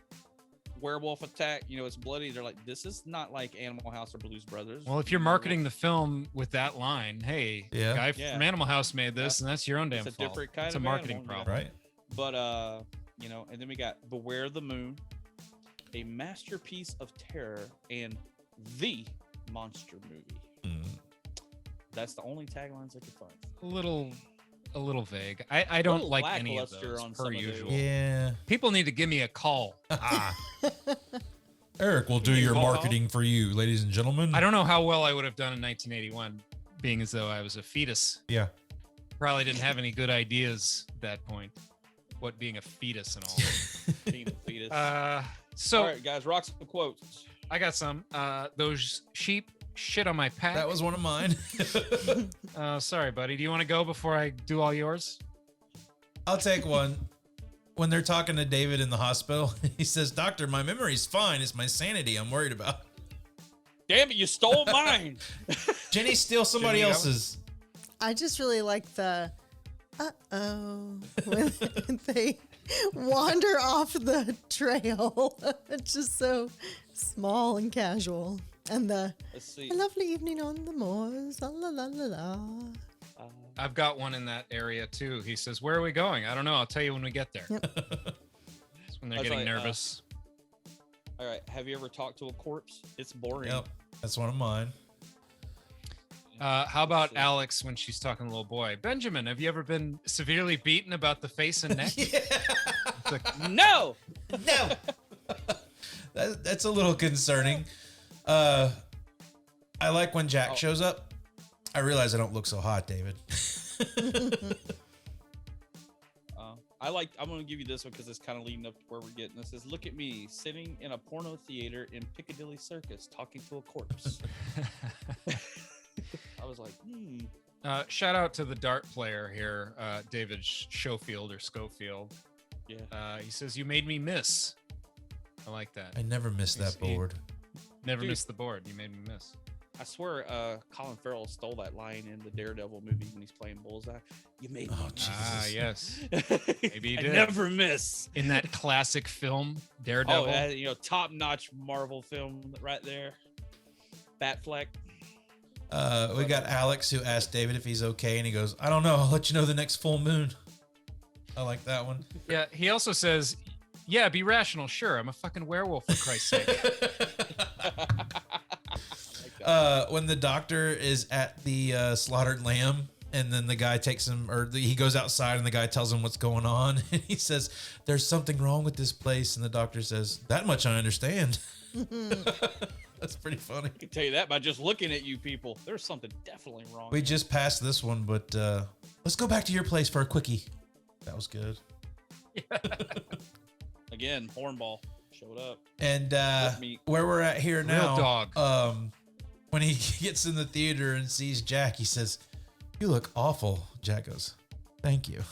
werewolf attack, it's bloody, they're like, this is not like Animal House or Blues Brothers. Well, if you're marketing the film with that line, hey, Yeah. guy Yeah. from Animal House made this, and that's your own damn It's a fault. different kind it's of a marketing animal, problem. Right. But and then we got Beware the Moon, a masterpiece of terror, and the monster movie. That's the only taglines I could find. A little vague. I don't Little like any of lackluster those on per some of usual. those. Yeah. People need to give me a call. Eric will do your marketing for you, ladies and gentlemen. I don't know how well I would have done in 1981, being as though I was a fetus. Yeah. Probably didn't have any good ideas at that point. What being a fetus and all. Being a fetus. So, all right, guys, rock some quotes. I got some. Those sheep shit on my pack. That was one of mine. Sorry, buddy. Do you want to go before I do all yours? I'll take one. When they're talking to David in the hospital, he says, "Doctor, my memory's fine. It's my sanity I'm worried about." Damn it, you stole mine. Jenny steals somebody Jenny, else's. I just really like the when they wander off the trail. It's just so small and casual. And the Let's see. a lovely evening on the moors. La la la la la. I've got one in that area too. He says, "Where are we going?" I don't know. I'll tell you when we get there. Yep. That's when they're That's getting right, nervous. All right, have you ever talked to a corpse? It's boring. Yep. That's one of mine. How about Alex when she's talking to the little boy? Benjamin, have you ever been severely beaten about the face and neck? It's like, No. No. That's a little concerning. I like when Jack shows up. I realize I don't look so hot, David. I'm going to give you this one because it's kind of leading up to where we're getting. This is, look at me sitting in a porno theater in Piccadilly Circus talking to a corpse. I was like, shout out to the dart player here, David Schofield or Schofield. Yeah. He says, "You made me miss." I like that. I never missed that board. Never Dude. missed the board. You made me miss. I swear Colin Farrell stole that line in the Daredevil movie when he's playing Bullseye. You made me miss. Ah, yes. Maybe he I did. never miss. In that classic film, Daredevil. Oh, top-notch Marvel film right there. Batfleck. We got Alex who asked David if he's okay, and he goes, "I don't know. I'll let you know the next full moon." I like that one. Yeah, he also says, "Yeah, be rational. Sure, I'm a fucking werewolf, for Christ's sake." When the doctor is at the slaughtered lamb, and then the guy takes him, he goes outside, and the guy tells him what's going on, and he says, "There's something wrong with this place," and the doctor says, "That much I understand." That's pretty funny. I can tell you that by just looking at you people. There's something definitely wrong. We just passed this one, but let's go back to your place for a quickie. That was good. Again, Hornball showed up. And where we're at here now, Real dog. When he gets in the theater and sees Jack, he says, "You look awful." Jack goes, "Thank you."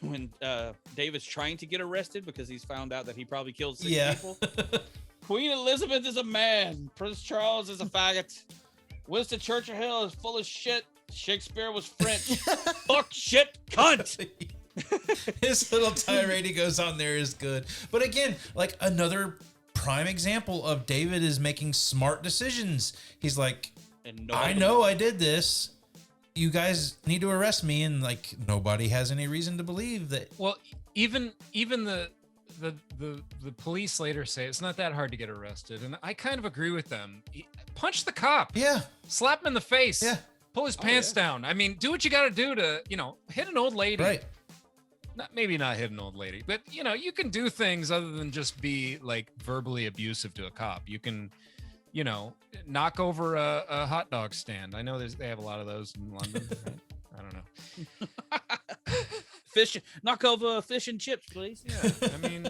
When David's trying to get arrested because he's found out that he probably killed 6 people. Queen Elizabeth is a man. Prince Charles is a faggot. Winston Churchill is full of shit. Shakespeare was French. Fuck, shit, cunt. His little tirade he goes on there is good. But again, like another prime example of David is making smart decisions. He's like, I know I did this. You guys need to arrest me, and like nobody has any reason to believe that. Well, even the police later say it's not that hard to get arrested, and I kind of agree with them. Punch the cop. Yeah. Slap him in the face. Yeah. Pull his pants down. I mean, do what you got to do to, hit an old lady. Right. Maybe not hit an old lady, but you can do things other than just be like verbally abusive to a cop. You can, knock over a hot dog stand. I know they have a lot of those in London. Right? I don't know. Knock over fish and chips, please. Yeah, I mean,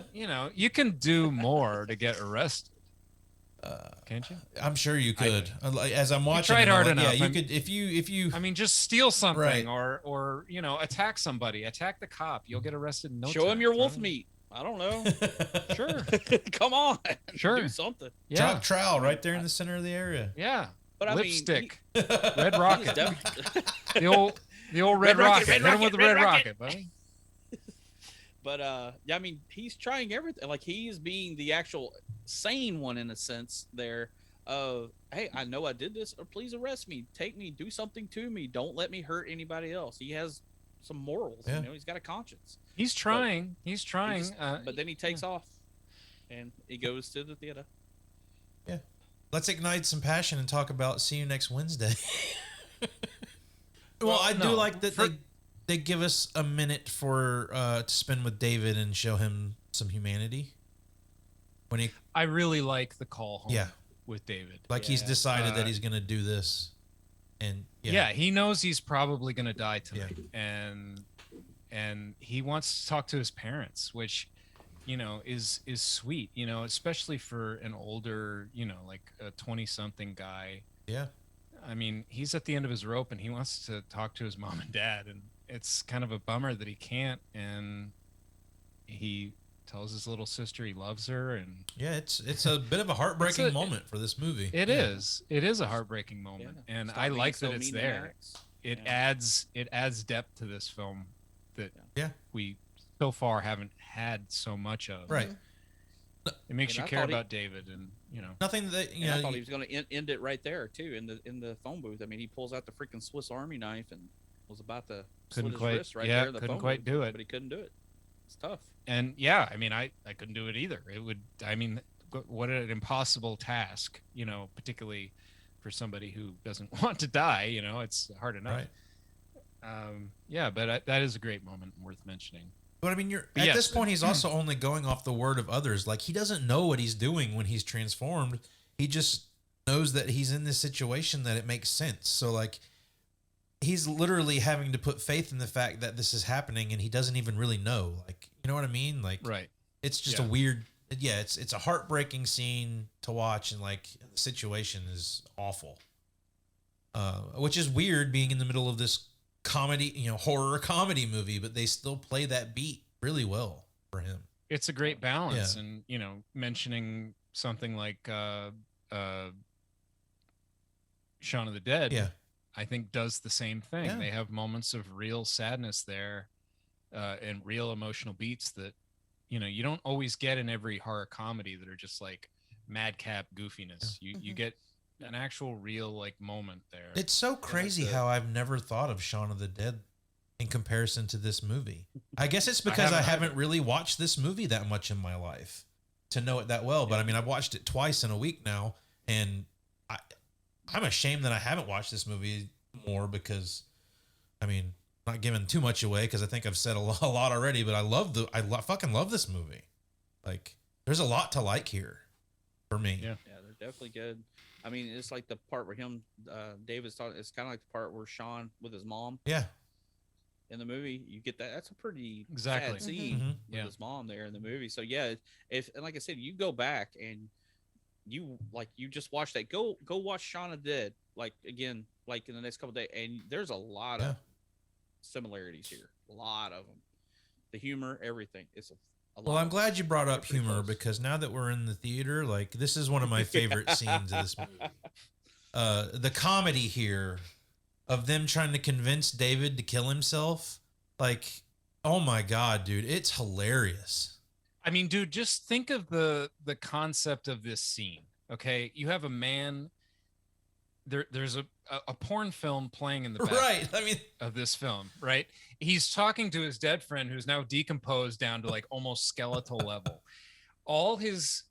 you can do more to get arrested. Can't you? I'm sure you could. As I'm watching, you tried hard enough. Yeah, you could if you. I mean, just steal something, right. or attack somebody, attack the cop. You'll get arrested in no time. Show him your wolf meat. I don't know. Sure. Come on. Sure. Do something. Yeah. Drop trowel right there in the center of the area. Yeah. But lipstick. Red rocket. the old red rocket. Hit him with the red rocket, buddy. But I mean, he's trying everything. Like he's being the actual sane one in a sense there. Of hey, I know I did this, or please arrest me, take me, do something to me. Don't let me hurt anybody else. He has some morals. Yeah. He's got a conscience. He's trying. But then he takes off, and he goes to the theater. Yeah. Let's ignite some passion and talk about See You Next Wednesday. Well, I do like that they give us a minute for to spend with David and show him some humanity. I really like the call home. Yeah. With David, like he's decided that he's going to do this, and he knows he's probably going to die tonight, and he wants to talk to his parents, which is sweet, especially for an older, like a 20-something guy. Yeah, I mean, he's at the end of his rope, and he wants to talk to his mom and dad, and it's kind of a bummer that he can't, and he tells his little sister he loves her, and it's a bit of a heartbreaking moment for this movie. It is a heartbreaking moment, and I like that it's there. It adds depth to this film that we so far haven't had so much of. Right. It makes you care about David, and nothing that I thought he was going to end it right there too in the phone booth. I mean, he pulls out the freaking Swiss Army knife and was about to slit his wrist right there in the phone booth, do it, but he couldn't do it. It's tough. And I mean, I couldn't do it either. It would, I mean, what an impossible task, particularly for somebody who doesn't want to die, it's hard enough. Right. But that is a great moment worth mentioning. But I mean, at this point, he's also only going off the word of others. Like he doesn't know what he's doing when he's transformed. He just knows that he's in this situation, that it makes sense. So like, he's literally having to put faith in the fact that this is happening, and he doesn't even really know. Like, you know what I mean? Like, right. It's just a weird, it's a heartbreaking scene to watch, and like the situation is awful. Which is weird being in the middle of this comedy, horror comedy movie, but they still play that beat really well for him. It's a great balance. And, mentioning something like Shaun of the Dead. Yeah. I think does the same thing. Yeah. They have moments of real sadness there, and real emotional beats that, you don't always get in every horror comedy that are just like madcap goofiness. You get an actual real like moment there. It's so crazy how I've never thought of Shaun of the Dead in comparison to this movie. I guess it's because I haven't really watched this movie that much in my life to know it that well. But I mean, I've watched it twice in a week now, and I'm ashamed that I haven't watched this movie more because, I mean, not giving too much away because I think I've said a lot already. But I fucking love this movie. Like, there's a lot to like here for me. Yeah, they're definitely good. I mean, it's like the part where David's talking. It's kind of like the part where Sean with his mom. Yeah. In the movie, you get that. That's a pretty sad scene with his mom there in the movie. So yeah, and like I said, you go back and you just watch that. Go watch Shaun of the Dead again, in the next couple of days, and there's a lot of similarities here. A lot of them. The humor, everything. It's a lot. Well, I'm glad you brought up humor because now that we're in the theater, this is one of my favorite scenes of this movie. The comedy here of them trying to convince David to kill himself. Oh my God, dude, it's hilarious. I mean, dude, just think of the concept of this scene. Okay, you have a man. There's a porn film playing in the back of this film, right? He's talking to his dead friend who's now decomposed down to almost skeletal level. All his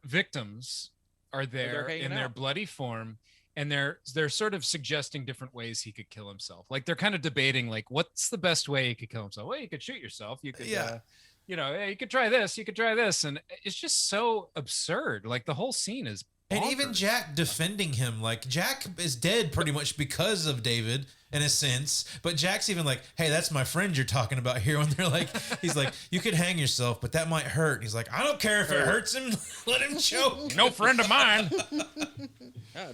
victims are there in their bloody form, and they're sort of suggesting different ways he could kill himself. They're kind of debating what's the best way he could kill himself. Well, you could shoot yourself. You could you could try this. You could try this, and it's just so absurd. The whole scene is. And even Jack defending him, Jack is dead pretty much because of David in a sense. But Jack's even hey, that's my friend you're talking about here. When they're he's you could hang yourself, but that might hurt. And he's I don't care if it hurts him. Let him choke. No friend of mine. Yeah,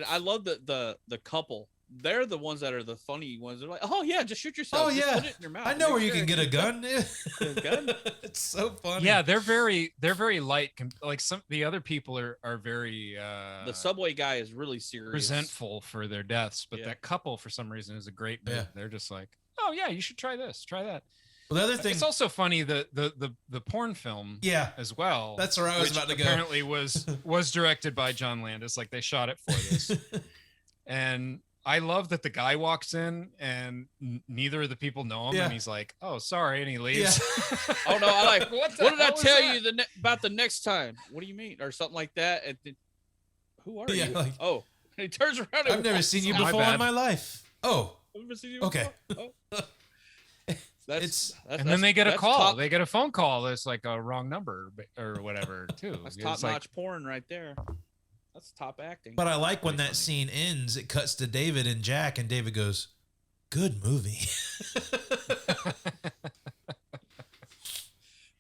I love the couple. They're the ones that are the funny ones. They're oh yeah, just shoot yourself. Oh just yeah, put it in your mouth. I know where you can get a gun. It's so funny. Yeah, they're very light. The other people are very. The subway guy is really serious, resentful for their deaths, but that couple for some reason is a great mood. They're just oh yeah, you should try this, try that. Well, the other thing, it's also funny the porn film, as well. That's where I was about to go. Apparently was directed by John Landis. They shot it for this, and I love that the guy walks in and neither of the people know him, and he's "Oh, sorry," and he leaves. Yeah. Oh no, I what did I tell you about the next time? What do you mean, or something like that? And who are you? And he turns around. I've never seen you before in my life. Oh, I've never seen you okay. Before? Oh. And then they get a call. They get a phone call. That's a wrong number or whatever too. That's top-notch porn right there. That's top acting. But I like when that scene ends, it cuts to David and Jack, and David goes, "Good movie."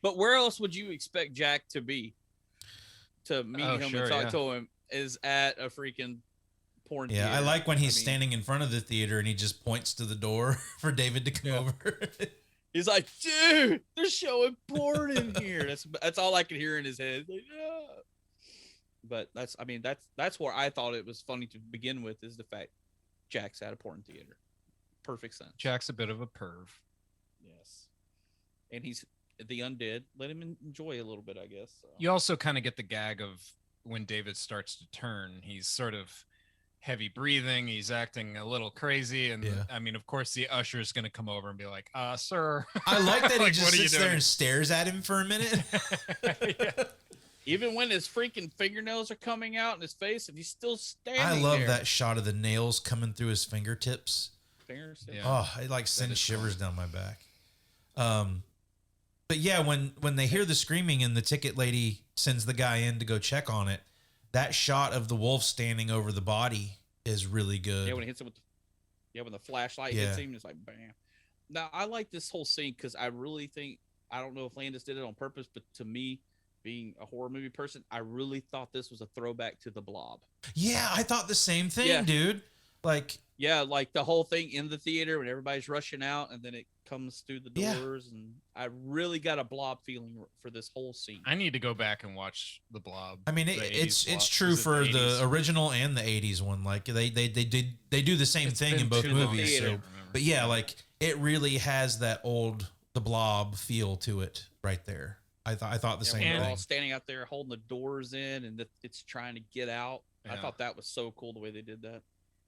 But where else would you expect Jack to be? To meet him and talk to him is at a freaking porn theater. I like when he's standing in front of the theater and he just points to the door for David to come over. He's dude, they're showing porn in here. That's all I could hear in his head. But that's where I thought it was funny to begin with, is the fact Jack's at a porn theater. Perfect sense. Jack's a bit of a perv. Yes. And he's the undead. Let him enjoy a little bit, I guess. So. You also kind of get the gag of when David starts to turn, he's sort of heavy breathing. He's acting a little crazy. And of course the usher is going to come over and be sir. I like that he just sits there and stares at him for a minute. Even when his freaking fingernails are coming out in his face and he's still standing I love there. that shot of the nails coming through his fingertips. Oh, it sends shivers down my back. But yeah, when they hear the screaming and the ticket lady sends the guy in to go check on it, that shot of the wolf standing over the body is really good. Yeah, when it hits him when the flashlight hits him, it's bam. Now, I like this whole scene because I really think, I don't know if Landis did it on purpose, but to me, being a horror movie person, I really thought this was a throwback to The Blob. Yeah, I thought the same thing, dude. The whole thing in the theater when everybody's rushing out and then it comes through the doors, and I really got a Blob feeling for this whole scene. I need to go back and watch The Blob. I mean, it's true for the original and the 80s one. They do the same thing in both movies. But yeah, it really has that old The Blob feel to it right there. I thought the same they're thing. all standing out there holding the doors in, and it's trying to get out. I thought that was so cool the way they did that.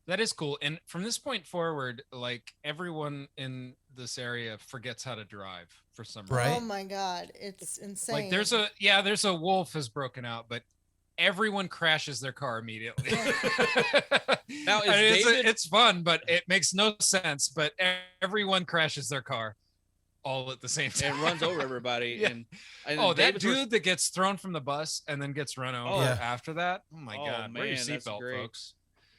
That is cool. And from this point forward, like everyone in this area forgets how to drive for some reason. Right. Oh my God, it's insane. Like there's a wolf has broken out, but everyone crashes their car immediately. Now it's fun, but it makes no sense. But everyone crashes their car all at the same time and runs over everybody. Yeah. And that dude that gets thrown from the bus and then gets run over Yeah. after that. Oh my God, wear your man, that's seatbelt, great. folks.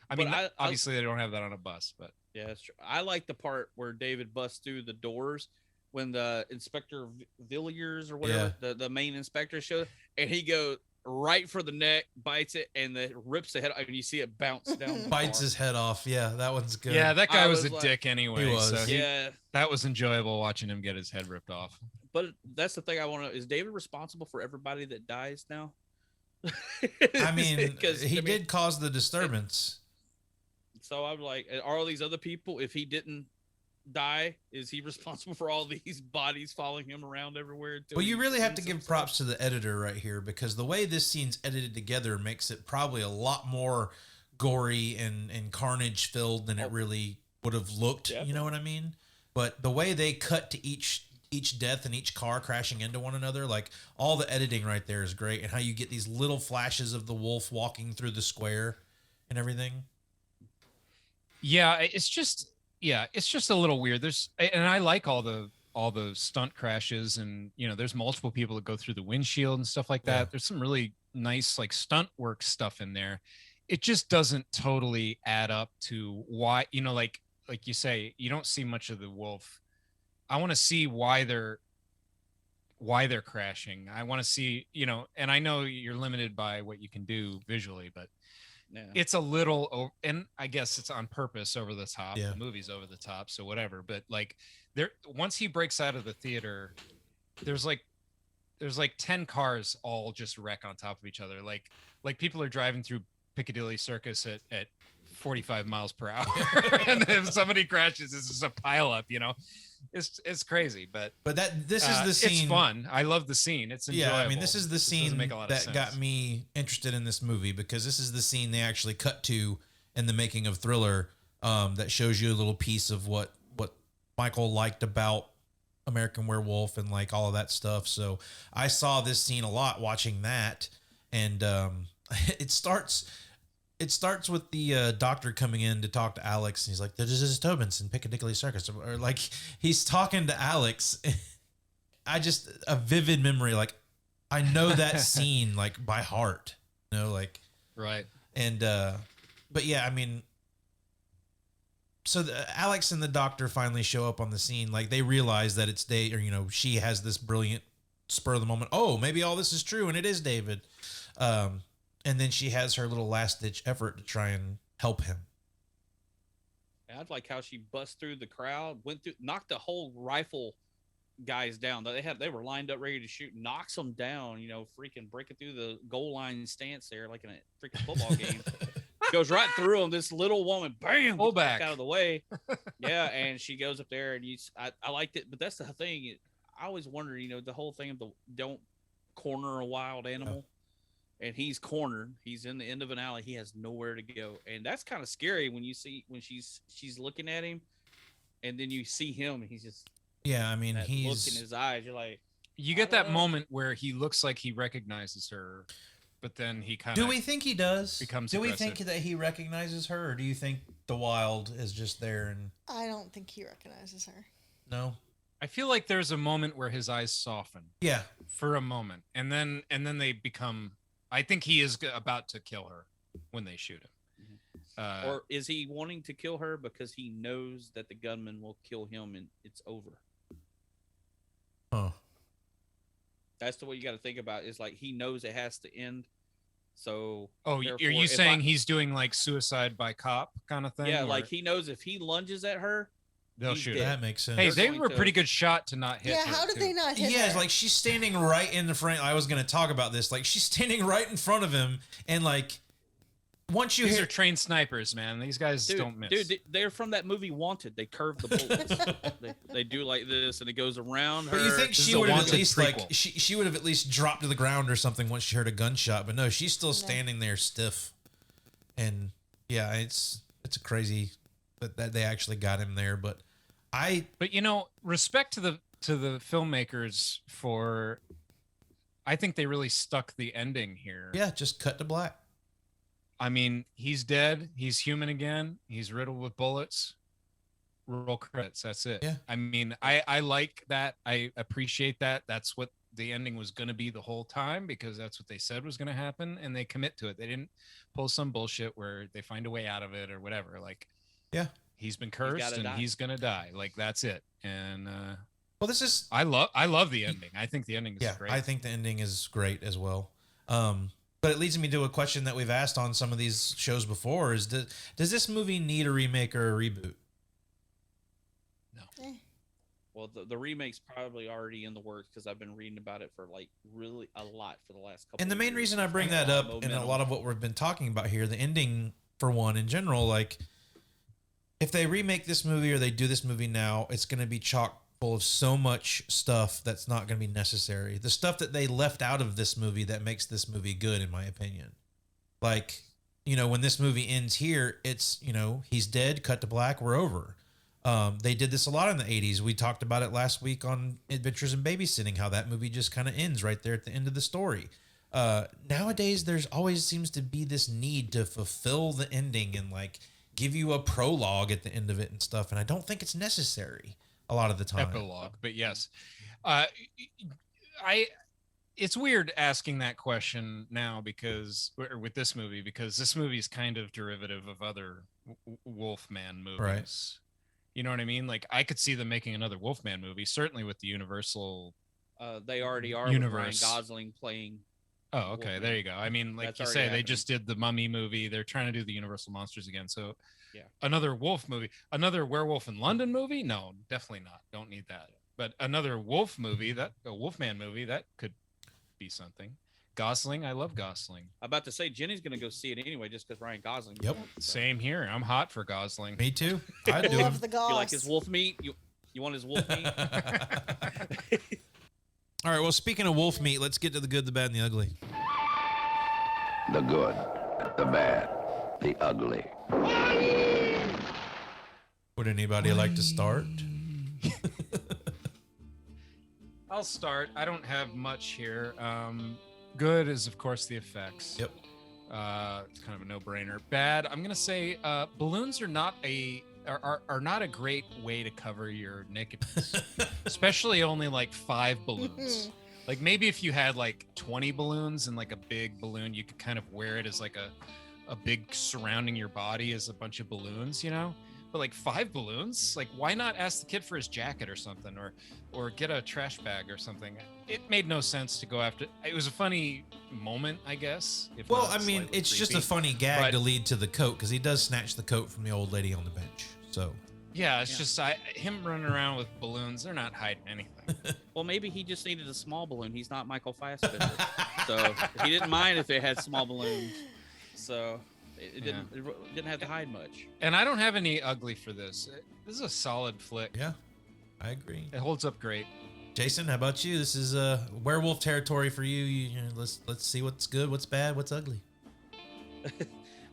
I mean, But obviously they don't have that on a bus, but yeah, that's true. I like the part where David busts through the doors when the Inspector Villiers or whatever, the main inspector shows, and he goes right for the neck, bites it, and then rips the head off, and you see it bounce down. The Bites car. his head off. Yeah, that one's good. yeah, that guy I was was a like- dick anyway. He was. So Yeah, that was enjoyable watching him get his head ripped off. but that's the thing I want to know. Is David responsible for everybody that dies now? I mean, 'Cause, he did cause the disturbance. So I'm like, are all these other people, if he didn't die, is he responsible for all these bodies following him around everywhere? Well, you really have to give props to the editor right here, because the way this scene's edited together makes it probably a lot more gory and carnage filled than it really would have looked. You know what I mean? But the way they cut to each death and each car crashing into one another, like all the editing right there is great, and how you get these little flashes of the wolf walking through the square and everything. Yeah, it's just a little weird. And I like all the stunt crashes, and there's multiple people that go through the windshield and stuff like that. Yeah. There's some really nice like stunt work stuff in there. It just doesn't totally add up to why, like you say, you don't see much of the wolf. I want to see why they're crashing. I want to see, and I know you're limited by what you can do visually, but it's a little, and I guess it's on purpose, over the top. Yeah. The movie's over the top, so whatever. But like, once he breaks out of the theater, there's like 10 cars all just wreck on top of each other. Like people are driving through Piccadilly Circus at 45 miles per hour, and if somebody crashes, it's just a pile up. It's crazy, but this is the scene. It's fun. I love the scene. It's enjoyable. Yeah, I mean, this is the scene make a lot of that sense. got me interested in this movie, because this is the scene they actually cut to in the making of Thriller, that shows you a little piece of what Michael liked about American Werewolf and like all of that stuff. So I saw this scene a lot watching that, and it starts with the doctor coming in to talk to Alex, and he's like, "This is Tobin's in Piccadilly Circus," or like he's talking to Alex. A vivid memory. Like I know that scene like by heart, like right. And but yeah, I mean, so Alex and the doctor finally show up on the scene. Like they realize that it's Dave, or she has this brilliant spur of the moment. Oh, maybe all this is true, and it is David. And then she has her little last ditch effort to try and help him. I'd like how she bust through the crowd, knocked the whole rifle guys down. They were lined up ready to shoot, knocks them down, freaking breaking through the goal line stance there like in a freaking football game. Goes right through them. This little woman, bam, pull back back out of the way. Yeah, and she goes up there, and I liked it, but that's the thing. I always wondered, the whole thing of the don't corner a wild animal. And he's cornered. He's in the end of an alley. He has nowhere to go, and that's kind of scary when she's looking at him, and then you see him, and he's just I mean, that he's look in his eyes. You're like, you get that moment where he looks like he recognizes her, but then he kind of. Do we think he does? Becomes. Do we aggressive. think that he recognizes her, or do you think the wild is just there and? I don't think he recognizes her. No. I feel like there's a moment where his eyes soften. Yeah. For a moment, and then they become. I think he is about to kill her when they shoot him. Or is he wanting to kill her because he knows that the gunman will kill him and it's over? Oh. That's the way you got to think about it, is like he knows it has to end. So. Oh, are you saying he's doing like suicide by cop kind of thing? Yeah, like he knows if he lunges at her, they'll shoot. Dead. That makes sense. Hey, they were a pretty good shot to not hit. Yeah, how did they not hit her? It's like she's standing right in the front. I was going to talk about this. Like she's standing right in front of him, and like once you These hear are trained snipers, man. These guys don't miss. Dude, they're from that movie Wanted. They curve the bullets. they do like this, and it goes around her. But you think she would have at least she would have at least dropped to the ground or something once she heard a gunshot? But no, she's still standing there stiff. And yeah, it's a crazy that they actually got him there. But you know, respect to the filmmakers for. I think they really stuck the ending here. Yeah, just cut to black. I mean, he's dead. He's human again. He's riddled with bullets. Roll credits. That's it. Yeah. I mean, I like that. I appreciate that. That's what the ending was going to be the whole time, because that's what they said was going to happen, and they commit to it. They didn't pull some bullshit where they find a way out of it or whatever. Like, yeah, he's been cursed and he's going to die. Like, that's it. And well, this is I love the ending. I think the ending is great. I think the ending is great as well. But it leads me to a question that we've asked on some of these shows before: is does this movie need a remake or a reboot? No. Well, the remake's probably already in the works, because I've been reading about it for like really a lot for the last couple. And the main reason I bring that up, and a lot of what we've been talking about here, the ending for one in general, like if they remake this movie or they do this movie now, it's going to be chock full of so much stuff that's not going to be necessary. The stuff that they left out of this movie that makes this movie good, in my opinion. Like, you know, when this movie ends here, it's, you know, he's dead, cut to black, we're over. They did this a lot in the 80s. We talked about it last week on Adventures in Babysitting, how that movie just kind of ends right there at the end of the story. Nowadays, there's always seems to be this need to fulfill the ending and like give you a prologue at the end of it and stuff. And I don't think it's necessary a lot of the time. Epilogue, but yes. It's weird asking that question now or with this movie, because this movie is kind of derivative of other Wolfman movies. Right. You know what I mean? Like, I could see them making another Wolfman movie, certainly with the Universal. They already are universe. With Ryan Gosling playing. Oh, okay. Wolfman. There you go. I mean, like That's you already say, happening. they just did the Mummy movie. They're trying to do the Universal Monsters again. So, yeah. Another Wolf movie, another Werewolf in London movie? No, definitely not. Don't need that. But another Wolf movie, a Wolfman movie, that could be something. Gosling, I love Gosling. I'm about to say Jenny's gonna go see it anyway, just because Ryan Gosling. Yep. Same here. I'm hot for Gosling. Me too. I do. Love the Goss. You like his wolf meat? You want his wolf meat? All right. Well, speaking of wolf meat, let's get to the good, the bad, and the ugly. The good, the bad, the ugly. Would anybody like to start? I'll start. I don't have much here. Good is, of course, the effects. Yep. It's kind of a no-brainer. Bad, I'm gonna say balloons are not a great way to cover your nakedness, especially only like 5 balloons. Like maybe if you had like 20 balloons and like a big balloon, you could kind of wear it as like a big surrounding your body as a bunch of balloons, you know? But like 5 balloons, like why not ask the kid for his jacket or something, or get a trash bag or something? It made no sense to go after. It was a funny moment, I guess. Well, I mean, it's just a funny gag to lead to the coat, because he does snatch the coat from the old lady on the bench. So yeah, it's just him running around with balloons. They're not hiding anything. Well, maybe he just needed a small balloon. He's not Michael Fassbender, so he didn't mind if they had small balloons. So. It didn't have to hide much. And I don't have any ugly for this. This is a solid flick. Yeah, I agree. It holds up great. Jason, how about you? This is werewolf territory for you. Let's see what's good, what's bad, what's ugly.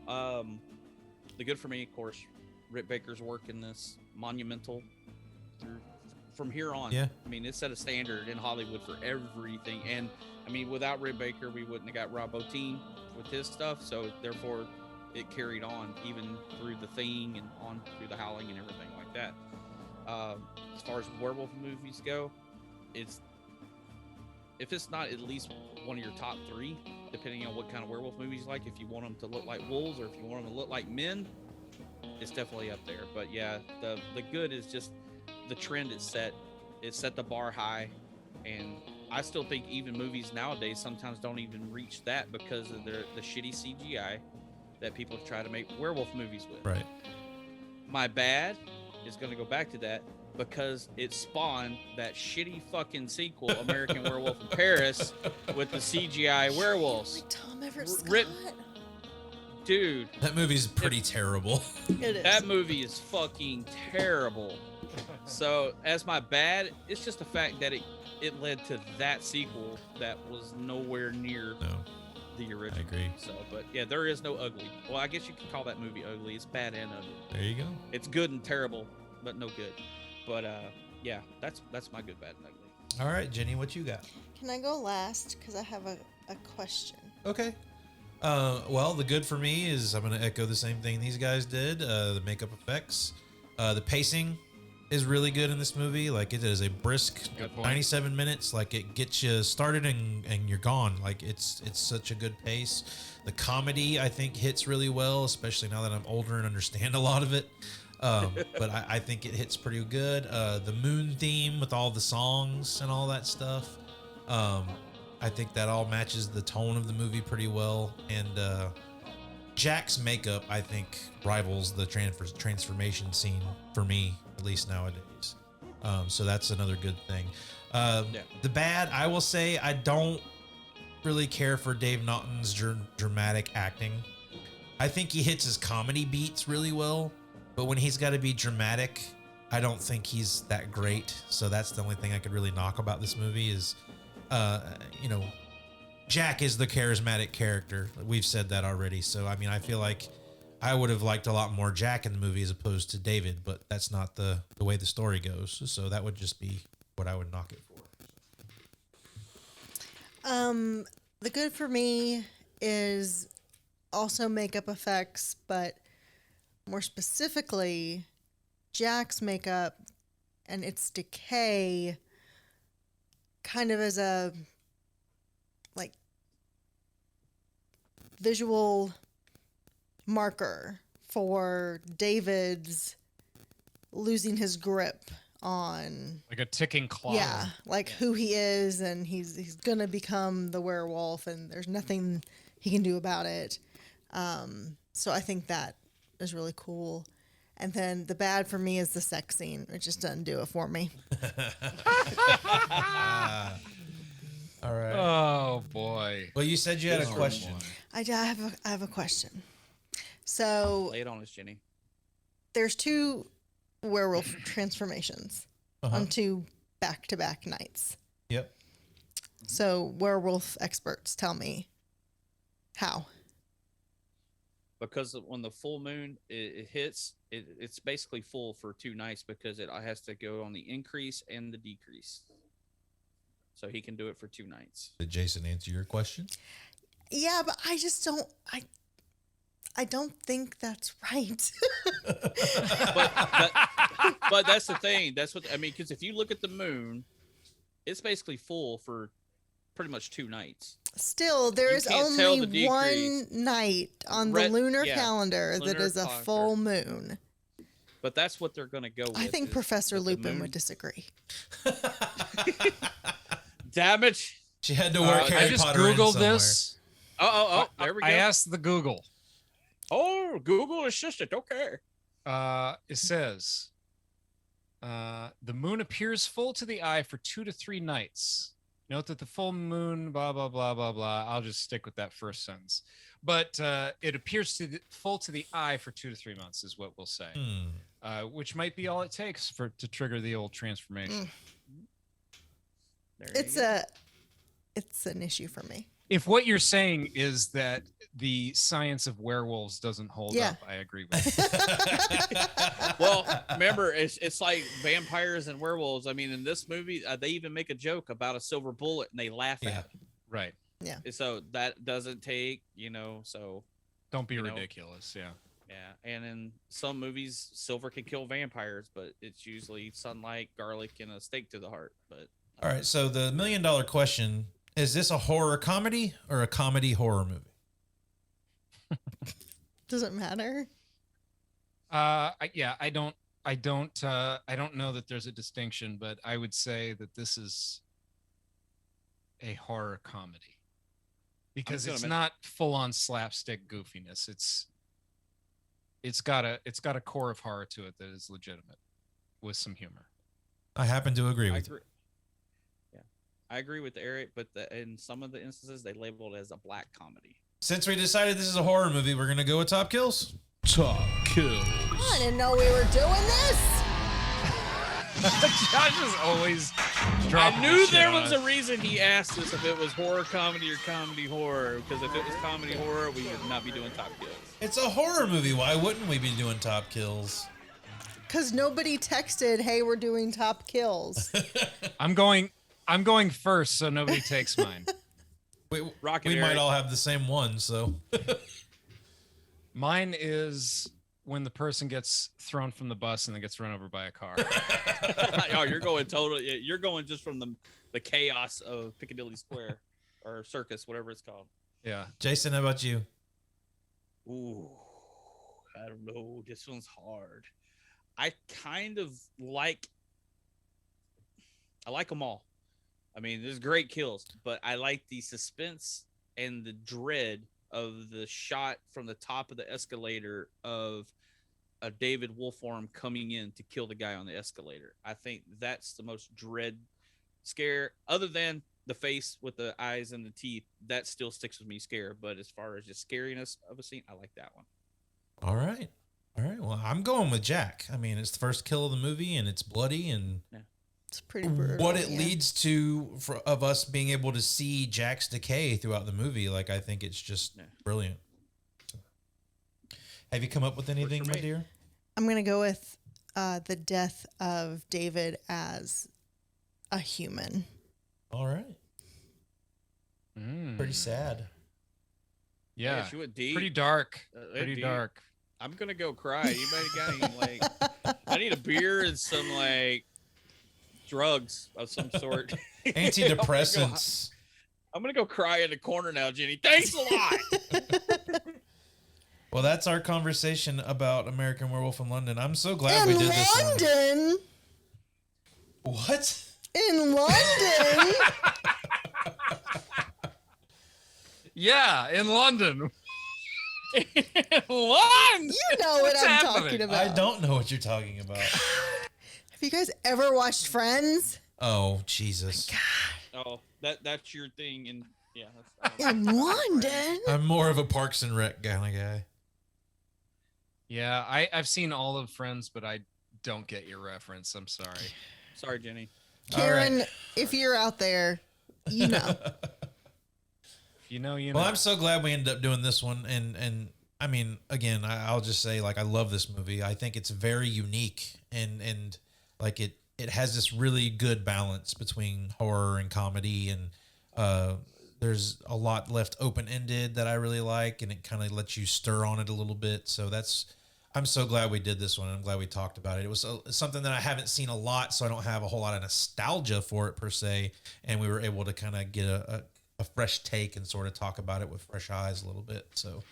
The good for me, of course, Rick Baker's work in this monumental from here on. Yeah. I mean, it set a standard in Hollywood for everything. And I mean, without Rick Baker, we wouldn't have got Rob Bottin with his stuff. So therefore, it carried on even through The Thing and on through The Howling and everything like that. As far as werewolf movies go, if it's not at least one of your top 3, depending on what kind of werewolf movies you like, if you want them to look like wolves or if you want them to look like men, it's definitely up there. But yeah, the good is just the trend is set. It set the bar high, and I still think even movies nowadays sometimes don't even reach that because of the shitty CGI that people try to make werewolf movies with. Right. My bad is going to go back to that because it spawned that shitty fucking sequel, American Werewolf in Paris, with the CGI werewolves. Tom Everett Scott. Dude, that movie's pretty terrible. It is. That movie is fucking terrible. So, as my bad, it's just the fact that it led to that sequel that was nowhere near the original. I agree. So, but yeah, there is no ugly. Well, I guess you could call that movie ugly. It's bad and ugly. There you go. It's good and terrible, but no good. But yeah, that's my good, bad, and ugly. All right, Jenny, what you got? Can I go last? Because I have a question. Okay. Well, the good for me is I'm going to echo the same thing these guys did. The makeup effects, the pacing is really good in this movie. Like it is a brisk 97 minutes. Like it gets you started and you're gone. Like it's such a good pace. The comedy I think hits really well, especially now that I'm older and understand a lot of it. But I think it hits pretty good. The moon theme with all the songs and all that stuff. I think that all matches the tone of the movie pretty well. And Jack's makeup, I think, rivals the transformation scene for me, at least nowadays. So that's another good thing. The bad, I will say, I don't really care for Dave Naughton's dramatic acting. I think he hits his comedy beats really well, but when he's got to be dramatic, I don't think he's that great. So that's the only thing I could really knock about this movie is, Jack is the charismatic character. We've said that already. So, I mean, I feel like I would have liked a lot more Jack in the movie as opposed to David, but that's not the way the story goes. So that would just be what I would knock it for. The good for me is also makeup effects, but more specifically, Jack's makeup and its decay kind of as a visual marker for David's losing his grip on like a ticking clock. Yeah, like who he is, and he's gonna become the werewolf, and there's nothing he can do about it. So I think that is really cool. And then the bad for me is the sex scene. It just doesn't do it for me. All right. Oh boy. Well, you said you had a question. I have a question. So lay it on us, Jenny. There's 2 werewolf transformations on 2 back-to-back nights. Yep. So werewolf experts, tell me how. Because when the full moon it hits, it's basically full for 2 nights because it has to go on the increase and the decrease. So he can do it for 2 nights. Did Jason answer your question? Yeah, but I just don't. I don't think that's right. but that's the thing. That's what I mean. Because if you look at the moon, it's basically full for pretty much 2 nights. Still, there is only one night on the lunar calendar that is a full moon. But that's what they're going to go with. I think Professor Lupin would disagree. Damn it. She had to work Harry Potter in somewhere. I just Googled this. There we go. I asked the Google. Oh, Google Assistant. Okay. It says, the moon appears full to the eye for 2 to 3 nights. Note that the full moon, blah, blah, blah, blah, blah. I'll just stick with that first sentence. But it appears full to the eye for 2 to 3 months is what we'll say. Which might be all it takes to trigger the old transformation. It's an issue for me. If what you're saying is that the science of werewolves doesn't hold up, I agree with you. Well, remember, it's like vampires and werewolves. I mean, in this movie, they even make a joke about a silver bullet and they laugh at it. Right. Yeah. So that doesn't take, so. Don't be ridiculous. Yeah. Yeah. And in some movies, silver can kill vampires, but it's usually sunlight, garlic, and a stake to the heart. But. All right. So the $1 million question. Is this a horror comedy or a comedy horror movie? Does it matter? I don't know that there's a distinction, but I would say that this is a horror comedy because it's not full on slapstick goofiness. It's got a core of horror to it that is legitimate with some humor. I happen to agree with you. I agree with Eric, but in some of the instances, they label it as a black comedy. Since we decided this is a horror movie, we're going to go with top kills. Top kills. I didn't know we were doing this. Josh is always I dropping knew shit there on was us. a reason he asked us if it was horror comedy or comedy horror. Because if it was comedy horror, we would not be doing top kills. It's a horror movie. Why wouldn't we be doing top kills? Because nobody texted, hey, we're doing top kills. I'm going first, so nobody takes mine. We Rocket might Eric. all have the same one, so. Mine is when the person gets thrown from the bus and then gets run over by a car. Oh, you're going totally. You're going just from the chaos of Piccadilly Square or Circus, whatever it's called. Yeah. Jason, how about you? Ooh, I don't know. This one's hard. I kind of like. I like them all. I mean, there's great kills, but I like the suspense and the dread of the shot from the top of the escalator of a David Wolfram coming in to kill the guy on the escalator. I think that's the most dread scare, other than the face with the eyes and the teeth. That still sticks with me, scare. But as far as just scariness of a scene, I like that one. All right. Well, I'm going with Jack. I mean, it's the first kill of the movie, and it's bloody, and it's pretty brutal. what it leads to of us being able to see Jack's decay throughout the movie. Like, I think it's just brilliant. Have you come up with anything, my dear? I'm going to go with the death of David as a human. All right. Pretty sad. Yeah. she went deep. Pretty dark. Pretty Pretty dark. I'm gonna go cry. Anybody got any like? I need a beer and some like drugs of some sort. Antidepressants. I'm gonna go cry in the corner now, Jenny. Thanks a lot. Well, that's our conversation about American Werewolf in London. I'm so glad we did this one. London. What? In London. Yeah, in London. What? You know what I'm talking about. I don't know what you're talking about. Have you guys ever watched Friends? Oh, Jesus. Oh, that's your thing, and yeah. In London. I'm more of a Parks and Rec kind of guy. Yeah, I've seen all of Friends, but I don't get your reference. I'm sorry. Sorry, Jenny. Karen, if you're out there, you know. You know. Well, I'm so glad we ended up doing this one. And I mean, again, I'll just say, like, I love this movie. I think it's very unique. And like, it has this really good balance between horror and comedy. And there's a lot left open-ended that I really like. And it kind of lets you stir on it a little bit. So I'm so glad we did this one. I'm glad we talked about it. It was something that I haven't seen a lot, so I don't have a whole lot of nostalgia for it per se. And we were able to kind of get a fresh take and sort of talk about it with fresh eyes a little bit. So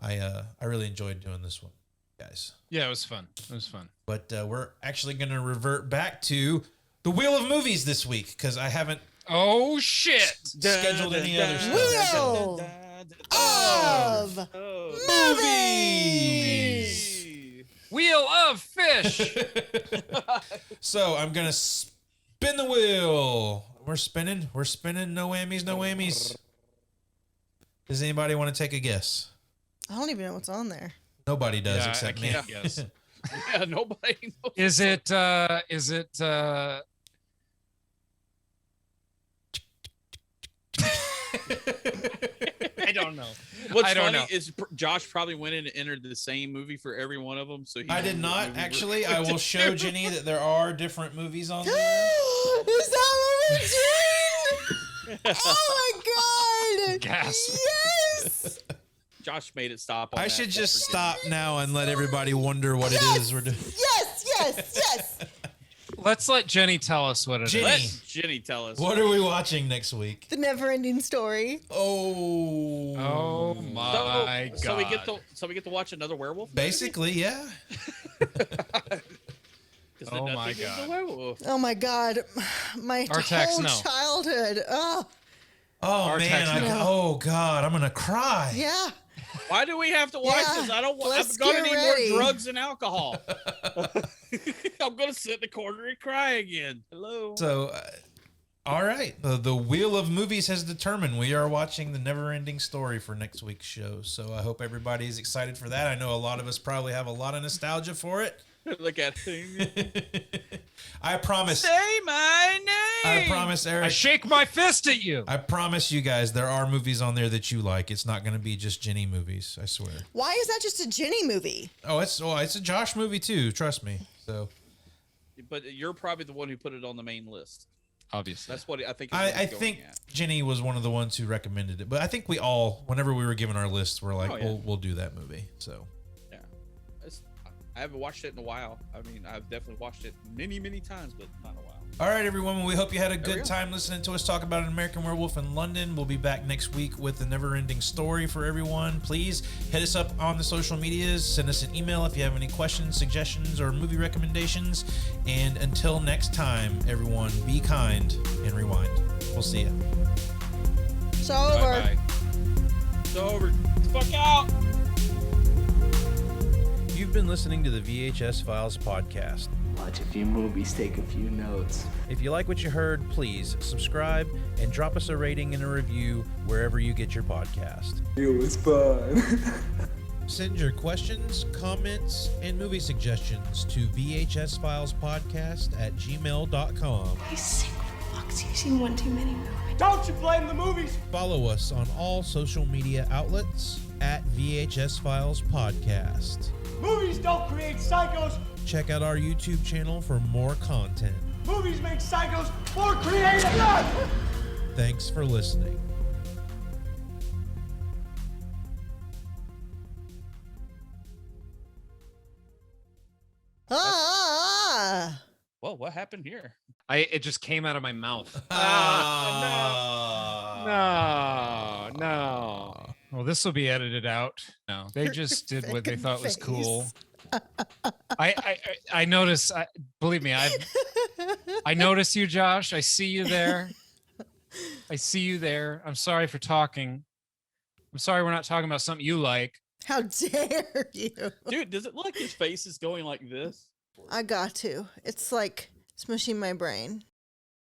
I really enjoyed doing this one, guys. Yeah, it was fun. It was fun. But we're actually going to revert back to the Wheel of Movies this week because I haven't scheduled any other stuff. Wheel of Movies. Wheel of Fish. So I'm going to spin the wheel. We're spinning. No whammies, no whammies. Does anybody want to take a guess? I don't even know what's on there. Nobody does Yeah, except I me. can't guess. Yeah, nobody knows. Is it I don't know. What's I don't funny know. is Josh probably went in and entered the same movie for every one of them. So he I did knew what not movie actually. we're- I will show Jenny that there are different movies on there. Is that what we're doing? Oh my god! Gasp. Yes! Josh made it stop. On I that should stuff just for stop now and let everybody wonder what it is we're doing. Yes! Let's let Jenny tell us what it is. Jenny. Let Jenny tell us. What are we watching next week? The Never-Ending Story. Oh my god. So we get to watch another werewolf movie? Basically, yeah. 'Cause Oh then my nothing is a God. werewolf. Oh my god. My Artax, whole no. childhood. Oh, Oh man. text me. Oh god. I'm gonna cry. yeah. Why do we have to watch Yeah, this? I'm let's gonna get need ready. more drugs and alcohol. I'm gonna sit in the corner and cry again. Hello. So All right. The Wheel of Movies has determined we are watching The Never-Ending Story for next week's show. So I hope everybody is excited for that. I know a lot of us probably have a lot of nostalgia for it. Look at him. I promise. Say my name. I promise, Eric. I shake my fist at you. I promise you guys, there are movies on there that you like. It's not going to be just Jenny movies. I swear. Why is that just a Jenny movie? Oh, it's a Josh movie too. Trust me. So. But you're probably the one who put it on the main list. Obviously. That's what I think. I think Jenny was one of the ones who recommended it. But I think we all, whenever we were given our list, we're like, we'll do that movie. So. Yeah. I haven't watched it in a while. I mean, I've definitely watched it many, many times, but not in a while. All right, everyone. We hope you had a good time listening to us talk about An American Werewolf in London. We'll be back next week with The Never-Ending Story for everyone. Please hit us up on the social medias. Send us an email if you have any questions, suggestions, or movie recommendations. And until next time, everyone, be kind and rewind. We'll see you. It's over. Bye-bye. It's over. Fuck out. You've been listening to the VHS Files Podcast. Watch a few movies, take a few notes. If you like what you heard, please subscribe and drop us a rating and a review wherever you get your podcast. It was fun. Send your questions, comments, and movie suggestions to vhsfilespodcast@gmail.com. You sick fucks, you've seen one too many movies. Don't you blame the movies! Follow us on all social media outlets at VHS Files Podcast. Movies don't create psychos. Check out our YouTube channel for more content. Movies make psychos more creative. Thanks for listening. Whoa, what happened here? It just came out of my mouth. No. Well, this will be edited out. No, they just did what they thought was cool. I notice. Believe me, I notice you, Josh. I see you there. I'm sorry for talking. I'm sorry we're not talking about something you like. How dare you? Dude, does it look like his face is going like this? I got to. It's like smushing my brain.